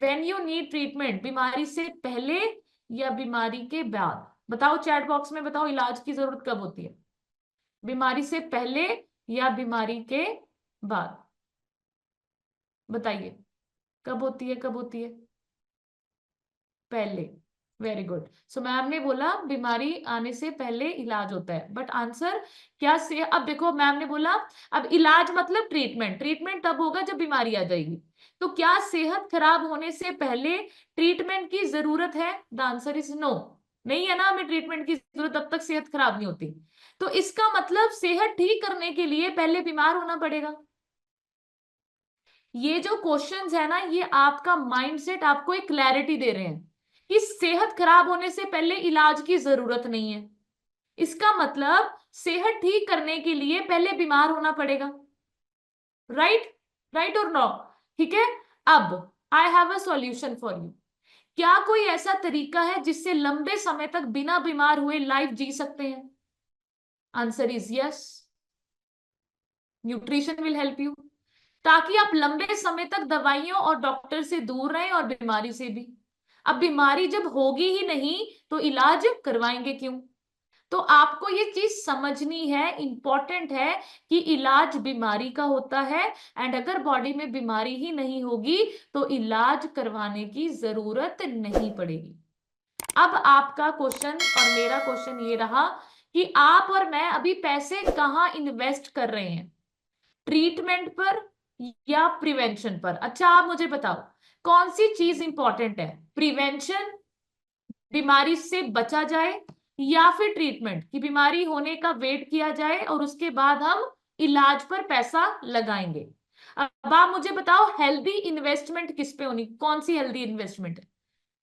व्हेन यू नीड ट्रीटमेंट, बीमारी से पहले या बीमारी के बाद? बताओ चैट बॉक्स में, बताओ इलाज की जरूरत कब होती है? बीमारी से पहले या बीमारी के बाद? बताइए कब होती है, कब होती है? पहले। Very good. सो मैम ने बोला बीमारी आने से पहले इलाज होता है, बट आंसर क्या से? अब देखो मैम ने बोला अब इलाज मतलब ट्रीटमेंट, ट्रीटमेंट तब होगा जब बीमारी आ जाएगी। तो क्या सेहत खराब होने से पहले ट्रीटमेंट की जरूरत है? The answer is no. नहीं है ना, हमें ट्रीटमेंट की जरूरत तब तक सेहत खराब नहीं होती। तो इसका मतलब सेहत ठीक करने के लिए पहले बीमार होना पड़ेगा। ये जो क्वेश्चंस है ना, ये आपका माइंडसेट आपको एक क्लैरिटी दे रहे हैं कि सेहत खराब होने से पहले इलाज की जरूरत नहीं है। इसका मतलब सेहत ठीक करने के लिए पहले बीमार होना पड़ेगा। राइट? राइट और नो? ठीक है। अब I have a solution for you. क्या कोई ऐसा तरीका है जिससे लंबे समय तक बिना बीमार हुए लाइफ जी सकते हैं? Answer is yes. Nutrition will help you, ताकि आप लंबे समय तक दवाइयों और डॉक्टर से दूर रहें और बीमारी से भी। अब बीमारी जब होगी ही नहीं तो इलाज करवाएंगे क्यों? तो आपको ये चीज समझनी है, इंपॉर्टेंट है कि इलाज बीमारी का होता है, एंड अगर बॉडी में बीमारी ही नहीं होगी तो इलाज करवाने की जरूरत नहीं पड़ेगी। अब आपका क्वेश्चन और मेरा क्वेश्चन ये रहा कि आप और मैं अभी पैसे कहाँ इन्वेस्ट कर रहे हैं, ट्रीटमेंट पर या प्रिवेंशन पर? अच्छा आप मुझे बताओ कौन सी चीज इंपॉर्टेंट है, प्रिवेंशन, बीमारी से बचा जाए, या फिर ट्रीटमेंट की बीमारी होने का वेट किया जाए और उसके बाद हम इलाज पर पैसा लगाएंगे? अब आप मुझे बताओ हेल्दी इन्वेस्टमेंट किस पे होनी, कौन सी हेल्दी इन्वेस्टमेंट है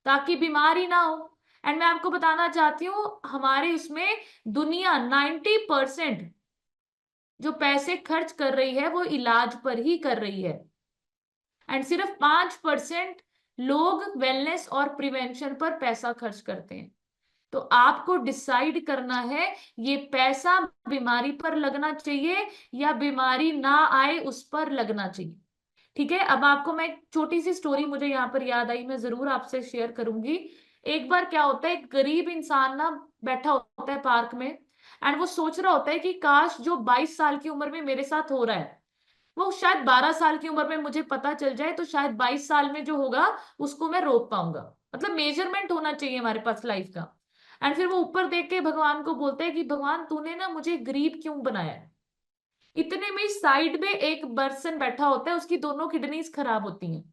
ताकि बीमारी ना हो? एंड मैं आपको बताना चाहती हूँ हमारे उसमें दुनिया 90% जो पैसे खर्च कर रही है वो इलाज पर ही कर रही है, एंड सिर्फ 5% लोग वेलनेस और प्रिवेंशन पर पैसा खर्च करते हैं। तो आपको डिसाइड करना है ये पैसा बीमारी पर लगना चाहिए या बीमारी ना आए उस पर लगना चाहिए। ठीक है। अब आपको मैं एक छोटी सी स्टोरी मुझे यहाँ पर याद आई, मैं जरूर आपसे शेयर करूंगी। एक बार क्या होता है, एक गरीब इंसान ना बैठा होता है पार्क में, एंड वो सोच रहा होता है कि काश जो 22 साल की उम्र में मेरे साथ हो रहा है वो शायद 12 साल की उम्र में मुझे पता चल जाए, तो शायद 22 साल में जो होगा उसको मैं रोक पाऊंगा। मतलब मेजरमेंट होना चाहिए हमारे पास लाइफ का। एंड फिर वो ऊपर देख के भगवान को बोलता है कि भगवान तूने ना मुझे गरीब क्यों बनाया है? इतने में साइड में एक पर्सन बैठा होता है, उसकी दोनों किडनीज खराब होती हैं,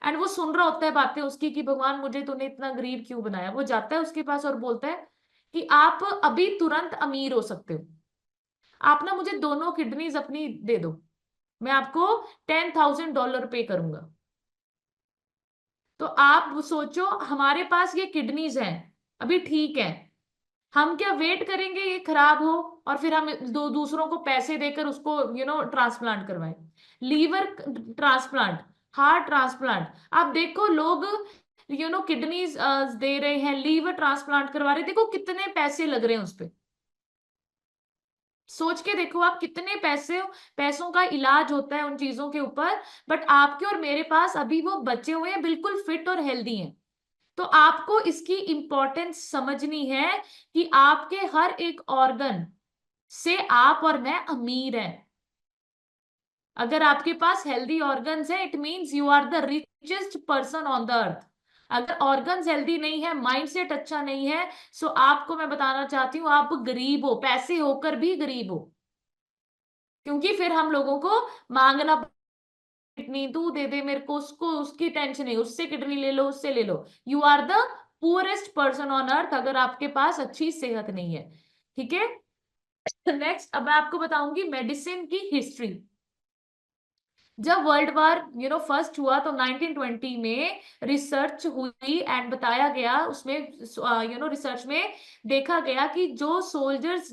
एंड वो सुन रहा होता है बातें उसकी कि भगवान मुझे तूने इतना गरीब क्यों बनाया। वो जाता है उसके पास और बोलता है कि आप अभी तुरंत अमीर हो सकते हो, आप ना मुझे दोनों किडनीज अपनी दे दो, मैं आपको $10,000 पे करूंगा। तो आप सोचो हमारे पास ये किडनीज हैं अभी ठीक है, हम क्या वेट करेंगे ये खराब हो और फिर हम दूसरों को पैसे देकर उसको ट्रांसप्लांट करवाएं? लीवर ट्रांसप्लांट, हार्ट ट्रांसप्लांट, आप देखो लोग किडनीज दे रहे हैं, लीवर ट्रांसप्लांट करवा रहे हैं, देखो कितने पैसे लग रहे हैं उस पर। सोच के देखो आप कितने पैसों का इलाज होता है उन चीजों के ऊपर, बट आपके और मेरे पास अभी वो बचे हुए हैं, बिल्कुल फिट और हेल्दी हैं। तो आपको इसकी इंपॉर्टेंस समझनी है कि आपके हर एक ऑर्गन से आप और मैं अमीर हैं। अगर आपके पास हेल्दी ऑर्गन्स है it means you are the richest person on the earth. अगर ऑर्गन्स हेल्दी नहीं है, माइंडसेट अच्छा नहीं है, सो आपको मैं बताना चाहती हूँ आप गरीब हो, पैसे होकर भी गरीब हो। क्योंकि फिर हम लोगों को मांगना, किडनी तू दे दे मेरे को, उसको उसकी टेंशन है, उससे किडनी ले लो, उससे ले लो। You are the poorest person on earth अगर आपके पास अच्छी सेहत नहीं है। ठीक है। नेक्स्ट अब मैं आपको बताऊंगी मेडिसिन की हिस्ट्री। जब वर्ल्ड वार फर्स्ट हुआ तो 1920 में रिसर्च हुई एंड बताया गया उसमें रिसर्च में देखा गया कि जो सोल्जर्स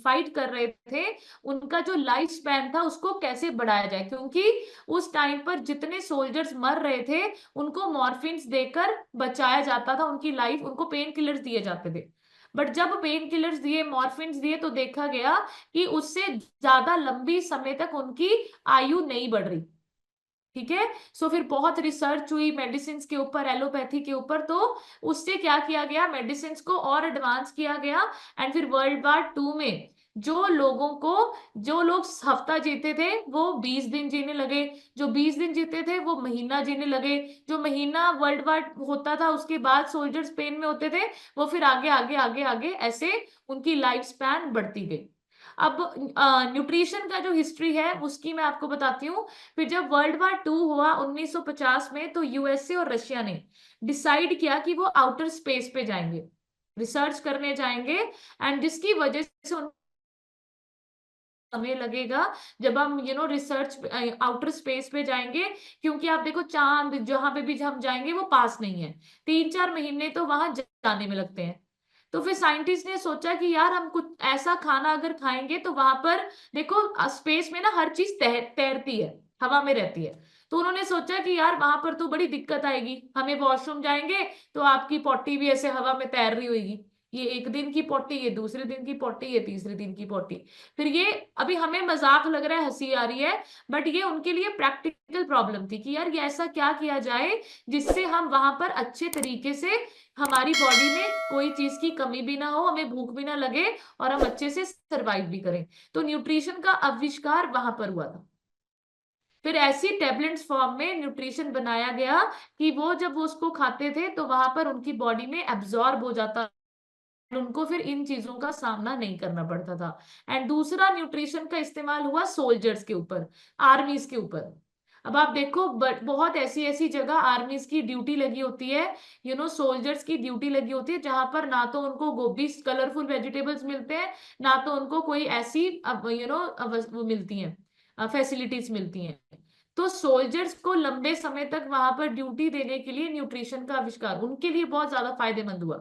फाइट कर रहे थे उनका जो लाइफ स्पैन था उसको कैसे बढ़ाया जाए, क्योंकि उस टाइम पर जितने सोल्जर्स मर रहे थे उनको मॉर्फिन्स देकर बचाया जाता था, उनकी लाइफ, उनको पेन किलर्स दिए जाते थे। बट जब पेन किलर्स दिए, मॉर्फिन्स दिए, तो देखा गया कि उससे ज्यादा लंबी समय तक उनकी आयु नहीं बढ़ रही। ठीक है, सो फिर बहुत रिसर्च हुई मेडिसिन के ऊपर, एलोपैथी के ऊपर, तो उससे क्या किया गया, मेडिसिन को और एडवांस किया गया। एंड फिर वर्ल्ड वार 2 में जो लोग हफ्ता जीते थे वो 20 दिन जीने लगे, जो 20 दिन जीते थे वो महीना जीने लगे, जो महीना वर्ल्ड वार होता था उसके बाद सोल्जर्स पेन में होते थे वो फिर आगे आगे आगे आगे ऐसे उनकी लाइफ स्पैन बढ़ती गई। अब न्यूट्रिशन का जो हिस्ट्री है उसकी मैं आपको बताती हूँ। फिर जब वर्ल्ड वार 2 हुआ 1950 में, तो यूएसए और रशिया ने डिसाइड किया कि वो आउटर स्पेस पे जाएंगे, रिसर्च करने जाएंगे, एंड जिसकी वजह से समय लगेगा जब हम रिसर्च आउटर स्पेस पे जाएंगे, क्योंकि आप देखो चांद जहां पे भी हम जाएंगे वो पास नहीं है, 3-4 महीने तो वहां जाने में लगते हैं। तो फिर साइंटिस्ट ने सोचा कि यार हम कुछ ऐसा खाना अगर खाएंगे तो वहां पर देखो स्पेस में ना हर चीज तैरती है, हवा में रहती है, तो उन्होंने सोचा कि यार वहां पर तो बड़ी दिक्कत आएगी, हमें वॉशरूम जाएंगे तो आपकी पॉटी भी ऐसे हवा में तैर रही होगी, ये एक दिन की पॉटी, ये दूसरे दिन की पॉटी, ये तीसरे दिन की पॉटी। फिर ये अभी हमें मजाक लग रहा है, हंसी आ रही है, बट ये उनके लिए प्रैक्टिकल प्रॉब्लम थी कि यार ये ऐसा क्या किया जाए जिससे हम वहां पर अच्छे तरीके से, हमारी बॉडी में कोई चीज की कमी भी ना हो, हमें भूख भी ना लगे और हम अच्छे से सरवाइव भी करें। तो न्यूट्रिशन का आविष्कार वहां पर हुआ था। फिर ऐसी टेबलेट्स फॉर्म में न्यूट्रिशन बनाया गया कि वो जब वो उसको खाते थे तो वहां पर उनकी बॉडी में एब्जॉर्ब हो जाता, उनको फिर इन चीजों का सामना नहीं करना पड़ता था। एंड दूसरा न्यूट्रिशन का इस्तेमाल हुआ सोल्जर्स के ऊपर, आर्मीज के ऊपर। अब आप देखो बहुत ऐसी ऐसी जगह आर्मीज की ड्यूटी लगी होती है, सोल्जर्स की ड्यूटी लगी होती है, जहां पर ना तो उनको गोभी कलरफुल वेजिटेबल्स मिलते हैं, ना तो उनको कोई ऐसी वो मिलती है, फैसिलिटीज मिलती हैं। तो सोल्जर्स को लंबे समय तक वहां पर ड्यूटी देने के लिए न्यूट्रिशन का आविष्कार उनके लिए बहुत ज्यादा फायदेमंद हुआ।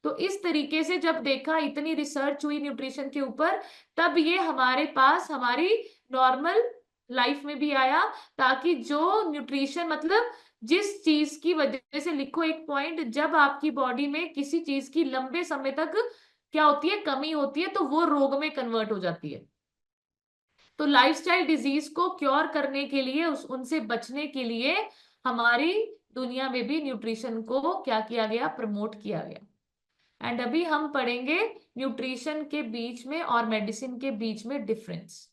तो इस तरीके से जब देखा, इतनी रिसर्च हुई न्यूट्रिशन के ऊपर, तब ये हमारे पास हमारी नॉर्मल लाइफ में भी आया, ताकि जो न्यूट्रिशन मतलब जिस चीज की वजह से, लिखो एक पॉइंट, जब आपकी बॉडी में किसी चीज की लंबे समय तक क्या होती है, कमी होती है, तो वो रोग में कन्वर्ट हो जाती है। तो लाइफस्टाइल डिजीज को क्योर करने के लिए, उनसे बचने के लिए हमारी दुनिया में भी न्यूट्रिशन को क्या किया गया, प्रमोट किया गया। एंड अभी हम पढ़ेंगे न्यूट्रिशन के बीच में और मेडिसिन के बीच में डिफरेंस।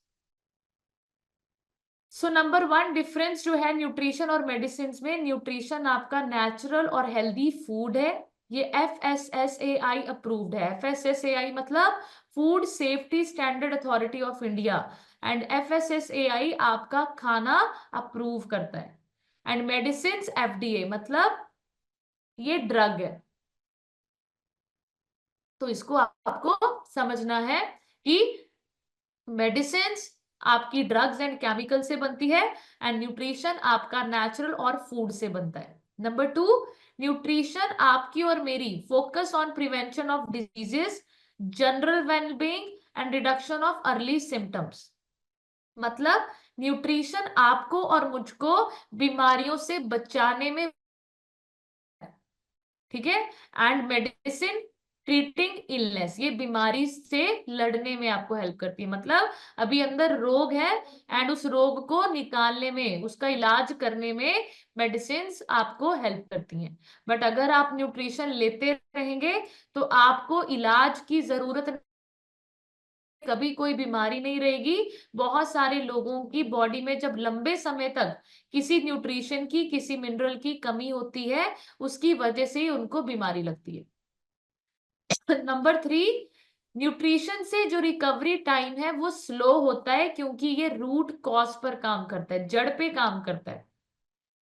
सो नंबर 1 डिफरेंस जो है न्यूट्रिशन और मेडिसिन में, न्यूट्रिशन आपका नेचुरल और हेल्दी फूड है, ये FSSAI अप्रूव्ड है। FSSAI मतलब food safety standard authority of India, and FSSAI आपका खाना अप्रूव करता है। एंड मेडिसिन FDA मतलब ये ड्रग है। तो इसको आपको समझना है कि मेडिसिन आपकी ड्रग्स एंड केमिकल से बनती है, एंड न्यूट्रिशन आपका नेचुरल और फूड से बनता है। नंबर 2, न्यूट्रिशन आपकी और मेरी focus on prevention of diseases, general wellbeing and reduction of early symptoms. मतलब न्यूट्रिशन आपको और मुझको बीमारियों से बचाने में, ठीक है, एंड मेडिसिन ट्रीटिंग इलनेस, ये बीमारी से लड़ने में आपको हेल्प करती है। मतलब अभी अंदर रोग है एंड उस रोग को निकालने में, उसका इलाज करने में मेडिसिन आपको हेल्प करती हैं। बट अगर आप न्यूट्रिशन लेते रहेंगे तो आपको इलाज की जरूरत, कभी कोई बीमारी नहीं रहेगी। बहुत सारे लोगों की बॉडी में जब लंबे समय तक किसी न्यूट्रिशन की, किसी मिनरल की कमी होती है, उसकी वजह से ही उनको बीमारी लगती है। नंबर 3, न्यूट्रिशन से जो रिकवरी टाइम है वो स्लो होता है, क्योंकि ये रूट कॉज पर काम करता है, जड़ पे काम करता है।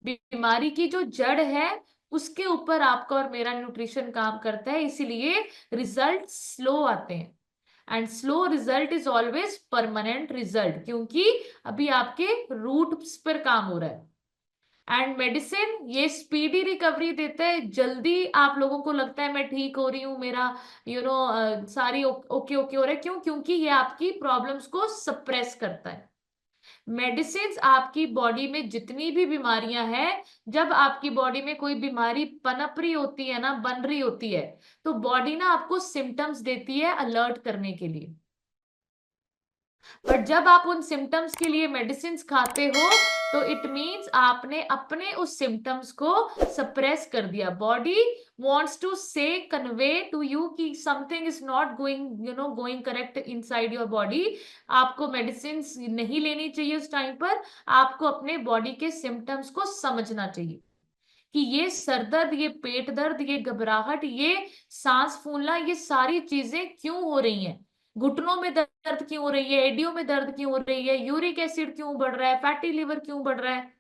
बीमारी की जो जड़ है उसके ऊपर आपका और मेरा न्यूट्रिशन काम करता है, इसीलिए रिजल्ट स्लो आते हैं। And slow result is always permanent result, क्योंकि अभी आपके रूट्स पर काम हो रहा है। एंड मेडिसिन ये स्पीडी रिकवरी देता है, जल्दी आप लोगों को लगता है मैं ठीक हो रही हूँ, मेरा सारी ओके ओके हो रहा है। क्यों? क्योंकि ये आपकी प्रॉब्लम्स को सप्रेस करता है। मेडिसिन आपकी बॉडी में जितनी भी बीमारियां हैं, जब आपकी बॉडी में कोई बीमारी पनप रही होती है ना, बन रही होती है, तो बॉडी ना आपको सिम्टम्स देती है अलर्ट करने के लिए। पर जब आप उन सिम्टम्स के लिए मेडिसिन खाते हो तो इट मीन्स आपने अपने उस सिम्टम्स को सप्रेस कर दिया। Body wants to say, convey to you कि something is not going correct inside your body। आपको मेडिसिन नहीं लेनी चाहिए उस टाइम पर, आपको अपने बॉडी के सिम्टम्स को समझना चाहिए कि ये सरदर्द, ये पेट दर्द, ये घबराहट, ये सांस फूलना, ये सारी चीजें क्यों हो रही हैं। घुटनों में दर्द क्यों हो रही है, एडियो में दर्द क्यों हो रही है, यूरिक एसिड क्यों बढ़ रहा है, फैटी लिवर क्यों बढ़ रहा है,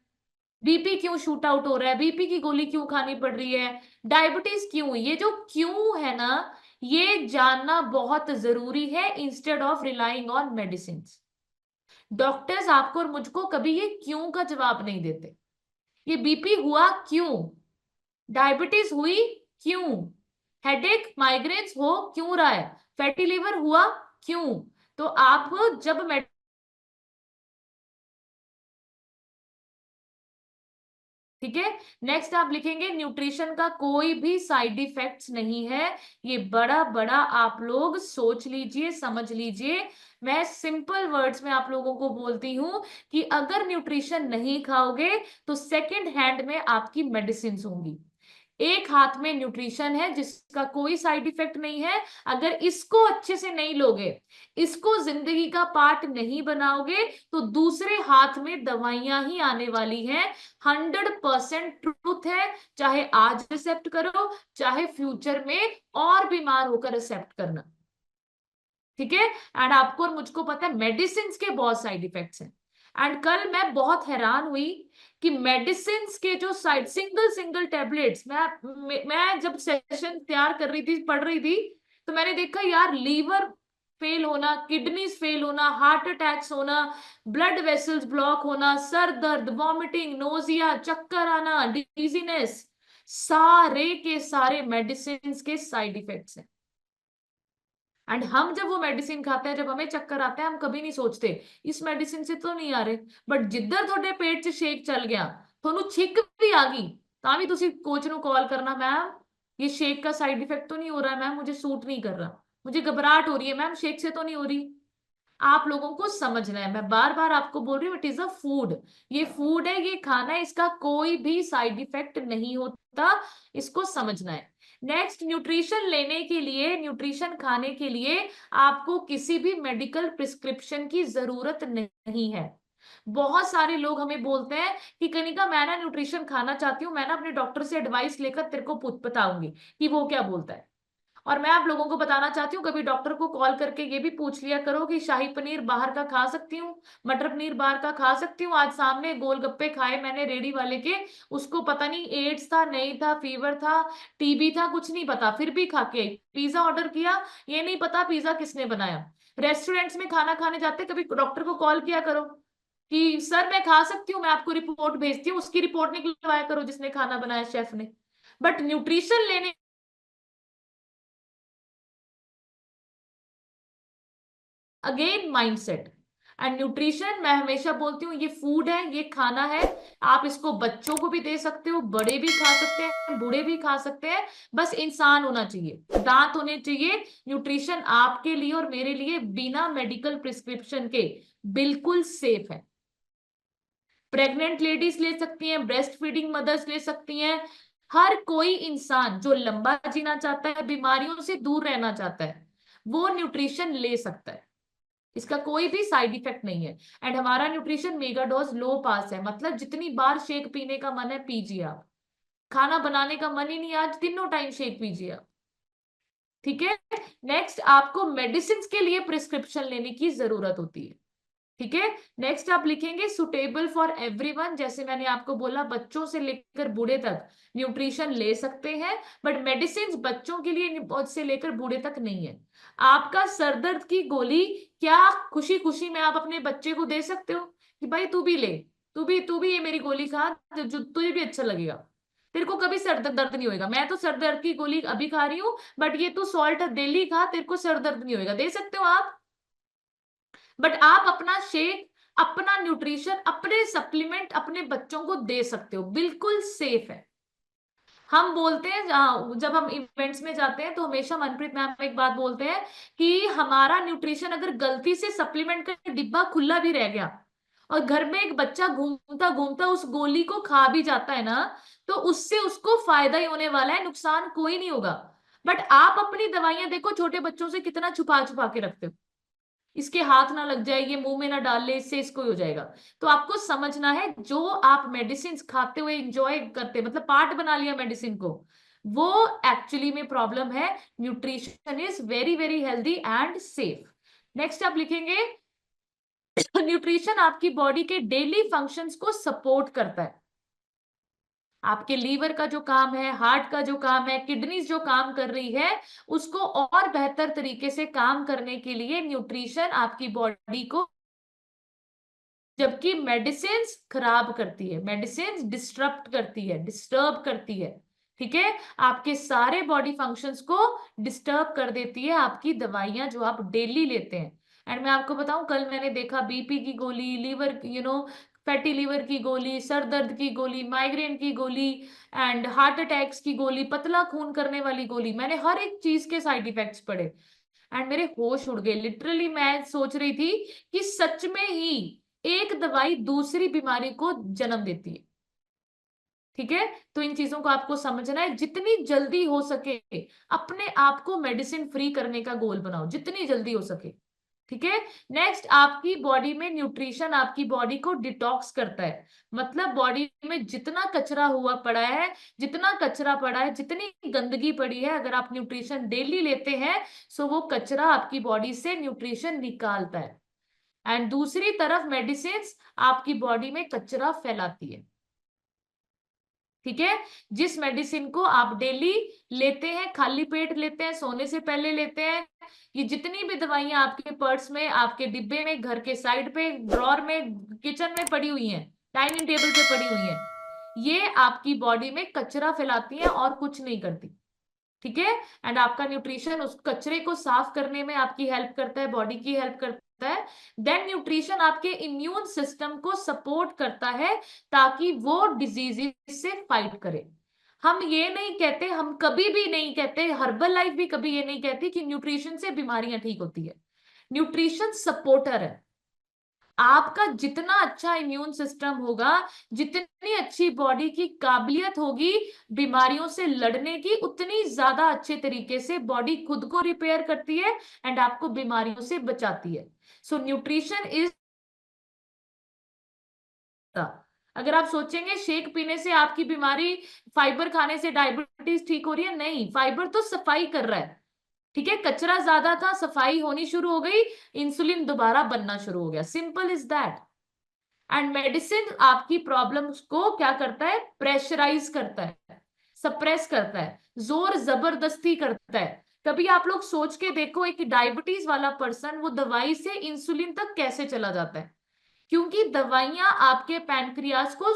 बीपी क्यों शूट आउट हो रहा है, बीपी की गोली क्यों खानी पड़ रही है, डायबिटीज क्यों। ये जो क्यों है ना, ये जानना बहुत जरूरी है instead of relying on medicine. Doctors आपको और मुझको कभी ये क्यों का जवाब नहीं देते। ये बीपी हुआ क्यों, डायबिटीज हुई क्यों, हेडेक माइग्रेन्स हो क्यों रहा है, फैटी लिवर हुआ क्यों। तो आप जब ठीक है, नेक्स्ट आप लिखेंगे न्यूट्रिशन का कोई भी साइड इफेक्ट्स नहीं है। ये बड़ा बड़ा आप लोग सोच लीजिए, समझ लीजिए। मैं सिंपल वर्ड्स में आप लोगों को बोलती हूं कि अगर न्यूट्रिशन नहीं खाओगे तो सेकंड हैंड में आपकी मेडिसिन होंगी। एक हाथ में न्यूट्रिशन है जिसका कोई साइड इफेक्ट नहीं है, अगर इसको अच्छे से नहीं लोगे, इसको जिंदगी का पार्ट नहीं बनाओगे, तो दूसरे हाथ में दवाइयां ही आने वाली हैं। 100% ट्रूथ है, चाहे आज एक्सेप्ट करो, चाहे फ्यूचर में और बीमार होकर एक्सेप्ट करना। ठीक है, एंड आपको और मुझको पता है मेडिसिन के बहुत साइड इफेक्ट्स हैं। एंड कल मैं बहुत हैरान हुई कि मेडिसिन के जो साइड सिंगल टैबलेट्स, मैं जब सेशन तैयार कर रही थी, पढ़ रही थी, तो मैंने देखा यार लीवर फेल होना, किडनीज फेल होना, हार्ट अटैक्स होना, ब्लड वेसल्स ब्लॉक होना, सर दर्द, वॉमिटिंग, नोजिया, चक्कर आना, डिजीनेस, सारे के सारे मेडिसिन के साइड इफेक्ट्स हैं। एंड हम जब वो मेडिसिन खाते हैं, जब हमें चक्कर आता है, हम कभी नहीं सोचते इस मेडिसिन से तो नहीं आ रहे, बट जिधर थोड़े पेट च शेक चल गया, थोनू छिक भी आ गई, तावी तुसी कोच नु कॉल करना, मैम ये शेक का साइड इफेक्ट तो नहीं हो रहा है, मैम मुझे सूट नहीं कर रहा, मुझे घबराहट हो रही है, मैम शेक से तो नहीं हो रही। आप लोगों को समझना है, मैं बार बार आपको बोल रही हूँ, इट इज अ फूड, ये फूड है, ये खाना है, इसका कोई भी साइड इफेक्ट नहीं होता, इसको समझना है। नेक्स्ट, न्यूट्रिशन लेने के लिए, न्यूट्रिशन खाने के लिए आपको किसी भी मेडिकल प्रिस्क्रिप्शन की जरूरत नहीं है। बहुत सारे लोग हमें बोलते हैं कि कनिका मैं ना न्यूट्रिशन खाना चाहती हूँ, मैं ना अपने डॉक्टर से एडवाइस लेकर तेरे को बताऊंगी कि वो क्या बोलता है। और मैं आप लोगों को बताना चाहती हूँ, कभी डॉक्टर को कॉल करके ये भी पूछ लिया करो कि शाही पनीर बाहर का खा सकती हूँ, मटर पनीर बाहर का खा सकती हूँ। आज सामने गोलगप्पे खाए मैंने रेडी वाले के, उसको पता नहीं एड्स था, नहीं था, फीवर था, टीबी था, कुछ नहीं पता, फिर भी खा के आई। पिज्जा ऑर्डर किया, ये नहीं पता पिज्जा किसने बनाया। रेस्टोरेंट्स में खाना खाने जाते, कभी डॉक्टर को कॉल किया करो कि सर मैं खा सकती हूँ, मैं आपको रिपोर्ट भेजती हूँ, उसकी रिपोर्ट निकलवाया करो जिसने खाना बनाया, शेफ ने। बट न्यूट्रिशन लेने अगेन माइंडसेट एंड न्यूट्रिशन, मैं हमेशा बोलती हूँ ये फूड है, ये खाना है। आप इसको बच्चों को भी दे सकते हो, बड़े भी खा सकते हैं, बूढ़े भी खा सकते हैं, बस इंसान होना चाहिए, दांत होने चाहिए। न्यूट्रिशन आपके लिए और मेरे लिए बिना मेडिकल प्रिस्क्रिप्शन के बिल्कुल सेफ है। प्रेग्नेंट लेडीज ले सकती हैं, ब्रेस्ट फीडिंग मदर्स ले सकती हैं, हर कोई इंसान जो लंबा जीना चाहता है, बीमारियों से दूर रहना चाहता है, वो न्यूट्रिशन ले सकता है। इसका कोई भी साइड इफेक्ट नहीं है। एंड हमारा न्यूट्रिशन मेगा डोज लो पास है, मतलब जितनी बार शेक पीने का मन है पीजिए आप, खाना बनाने का मन ही नहीं आज, तीनों टाइम शेक पीजिए आप। ठीक है, नेक्स्ट, आपको मेडिसिन के लिए प्रिस्क्रिप्शन लेने की जरूरत होती है। ठीक है। नेक्स्ट आप लिखेंगे सुटेबल फॉर एवरीवन। जैसे मैंने आपको बोला बच्चों से लेकर बूढ़े तक न्यूट्रिशन ले सकते हैं, बट मेडिसिन बच्चों के लिए से लेकर बूढ़े तक नहीं है। आपका सर दर्द की गोली क्या खुशी खुशी में आप अपने बच्चे को दे सकते हो कि भाई तू भी ले, तू भी ये मेरी गोली खा, जो तुझे भी अच्छा लगेगा, तेरे को कभी सर दर्द नहीं होएगा। मैं तो सर दर्द की गोली अभी खा रही हूँ, बट ये तू सॉल्ट डेली खा, तेरे को सर दर्द नहीं होएगा। दे सकते हो आप? बट आप अपना शेक, अपना न्यूट्रिशन, अपने सप्लीमेंट अपने बच्चों को दे सकते हो, बिल्कुल सेफ है। हम बोलते हैं जब हम इवेंट्स में जाते हैं तो हमेशा मनप्रीत मैम एक बात बोलते हैं कि हमारा न्यूट्रिशन अगर गलती से सप्लीमेंट का डिब्बा खुला भी रह गया और घर में एक बच्चा घूमता घूमता उस गोली को खा भी जाता है ना, तो उससे उसको फायदा ही होने वाला है, नुकसान कोई नहीं होगा। बट आप अपनी दवाइयां देखो छोटे बच्चों से कितना छुपा छुपा के रखते हो, इसके हाथ ना लग जाए, ये मुंह में ना डाल ले, इससे इसको हो जाएगा। तो आपको समझना है जो आप मेडिसिन खाते हुए इंजॉय करते, मतलब पार्ट बना लिया मेडिसिन को, वो एक्चुअली में प्रॉब्लम है। Nutrition is very very healthy and safe. Next आप लिखेंगे न्यूट्रिशन आपकी बॉडी के डेली फंक्शंस को सपोर्ट करता है। आपके लीवर का जो काम है, हार्ट का जो काम है, किडनीज जो काम कर रही है, उसको और बेहतर तरीके से काम करने के लिए न्यूट्रिशन आपकी बॉडी को, जबकि मेडिसिन खराब करती है, मेडिसिन डिस्टर्ब करती है। ठीक है, आपके सारे बॉडी फंक्शंस को डिस्टर्ब कर देती है आपकी दवाइयां जो आप डेली लेते हैं। एंड मैं आपको बताऊं, कल मैंने देखा बीपी की गोली, लीवर फैटी लीवर की गोली, सर दर्द की गोली, माइग्रेन की गोली एंड हार्ट अटैक्स की गोली, पतला खून करने वाली गोली, मैंने हर एक चीज के साइड इफेक्ट्स पढ़े एंड मेरे होश उड़ गए। लिटरली मैं सोच रही थी कि सच में ही एक दवाई दूसरी बीमारी को जन्म देती है। ठीक है, तो इन चीजों को आपको समझना है। जितनी जल्दी हो सके अपने आप को मेडिसिन फ्री करने का गोल बनाओ, जितनी जल्दी हो सके। ठीक है। नेक्स्ट, आपकी बॉडी में न्यूट्रिशन आपकी बॉडी को डिटॉक्स करता है। मतलब बॉडी में जितना कचरा हुआ पड़ा है, जितना कचरा पड़ा है, जितनी गंदगी पड़ी है, अगर आप न्यूट्रिशन डेली लेते हैं सो वो कचरा आपकी बॉडी से न्यूट्रिशन निकालता है। एंड दूसरी तरफ मेडिसिन आपकी बॉडी में कचरा फैलाती है। ठीक है, जिस मेडिसिन को आप डेली लेते हैं, खाली पेट लेते हैं, सोने से पहले लेते हैं, ये जितनी भी दवाइयां आपके पर्स में, आपके डिब्बे में, घर के साइड पे, ड्रॉर में, किचन में पड़ी हुई हैं, डाइनिंग टेबल पे पड़ी हुई हैं, ये आपकी बॉडी में कचरा फैलाती हैं और कुछ नहीं करती। ठीक है, एंड आपका न्यूट्रिशन उस कचरे को साफ करने में आपकी हेल्प करता है, बॉडी की हेल्प करता है। देन न्यूट्रिशन आपके इम्यून सिस्टम को सपोर्ट करता है ताकि वो डिजीजेस से फाइट करे। हम ये नहीं कहते, हम कभी भी नहीं कहते, हर्बल लाइफ भी कभी ये नहीं कहती कि न्यूट्रिशन से बीमारियां ठीक होती है। न्यूट्रिशन सपोर्टर है। आपका जितना अच्छा इम्यून सिस्टम होगा, जितनी अच्छी बॉडी की काबिलियत होगी बीमारियों से लड़ने की, उतनी ज्यादा अच्छे तरीके से बॉडी खुद को रिपेयर करती है एंड आपको बीमारियों से बचाती है। सो न्यूट्रिशन इज, अगर आप सोचेंगे शेक पीने से आपकी बीमारी, फाइबर खाने से डायबिटीज ठीक हो रही है, नहीं, फाइबर तो सफाई कर रहा है। ठीक है, कचरा ज्यादा था, सफाई होनी शुरू हो गई, इंसुलिन दोबारा बनना शुरू हो गया, simple is that. And medicine आपकी प्रॉब्लम्स को क्या करता है, प्रेशराइज करता है, सप्रेस करता है, जोर जबरदस्ती करता है। कभी आप लोग सोच के देखो, एक डायबिटीज वाला पर्सन वो दवाई से इंसुलिन तक कैसे चला जाता है? क्योंकि दवाइयां आपके पैनक्रियाज को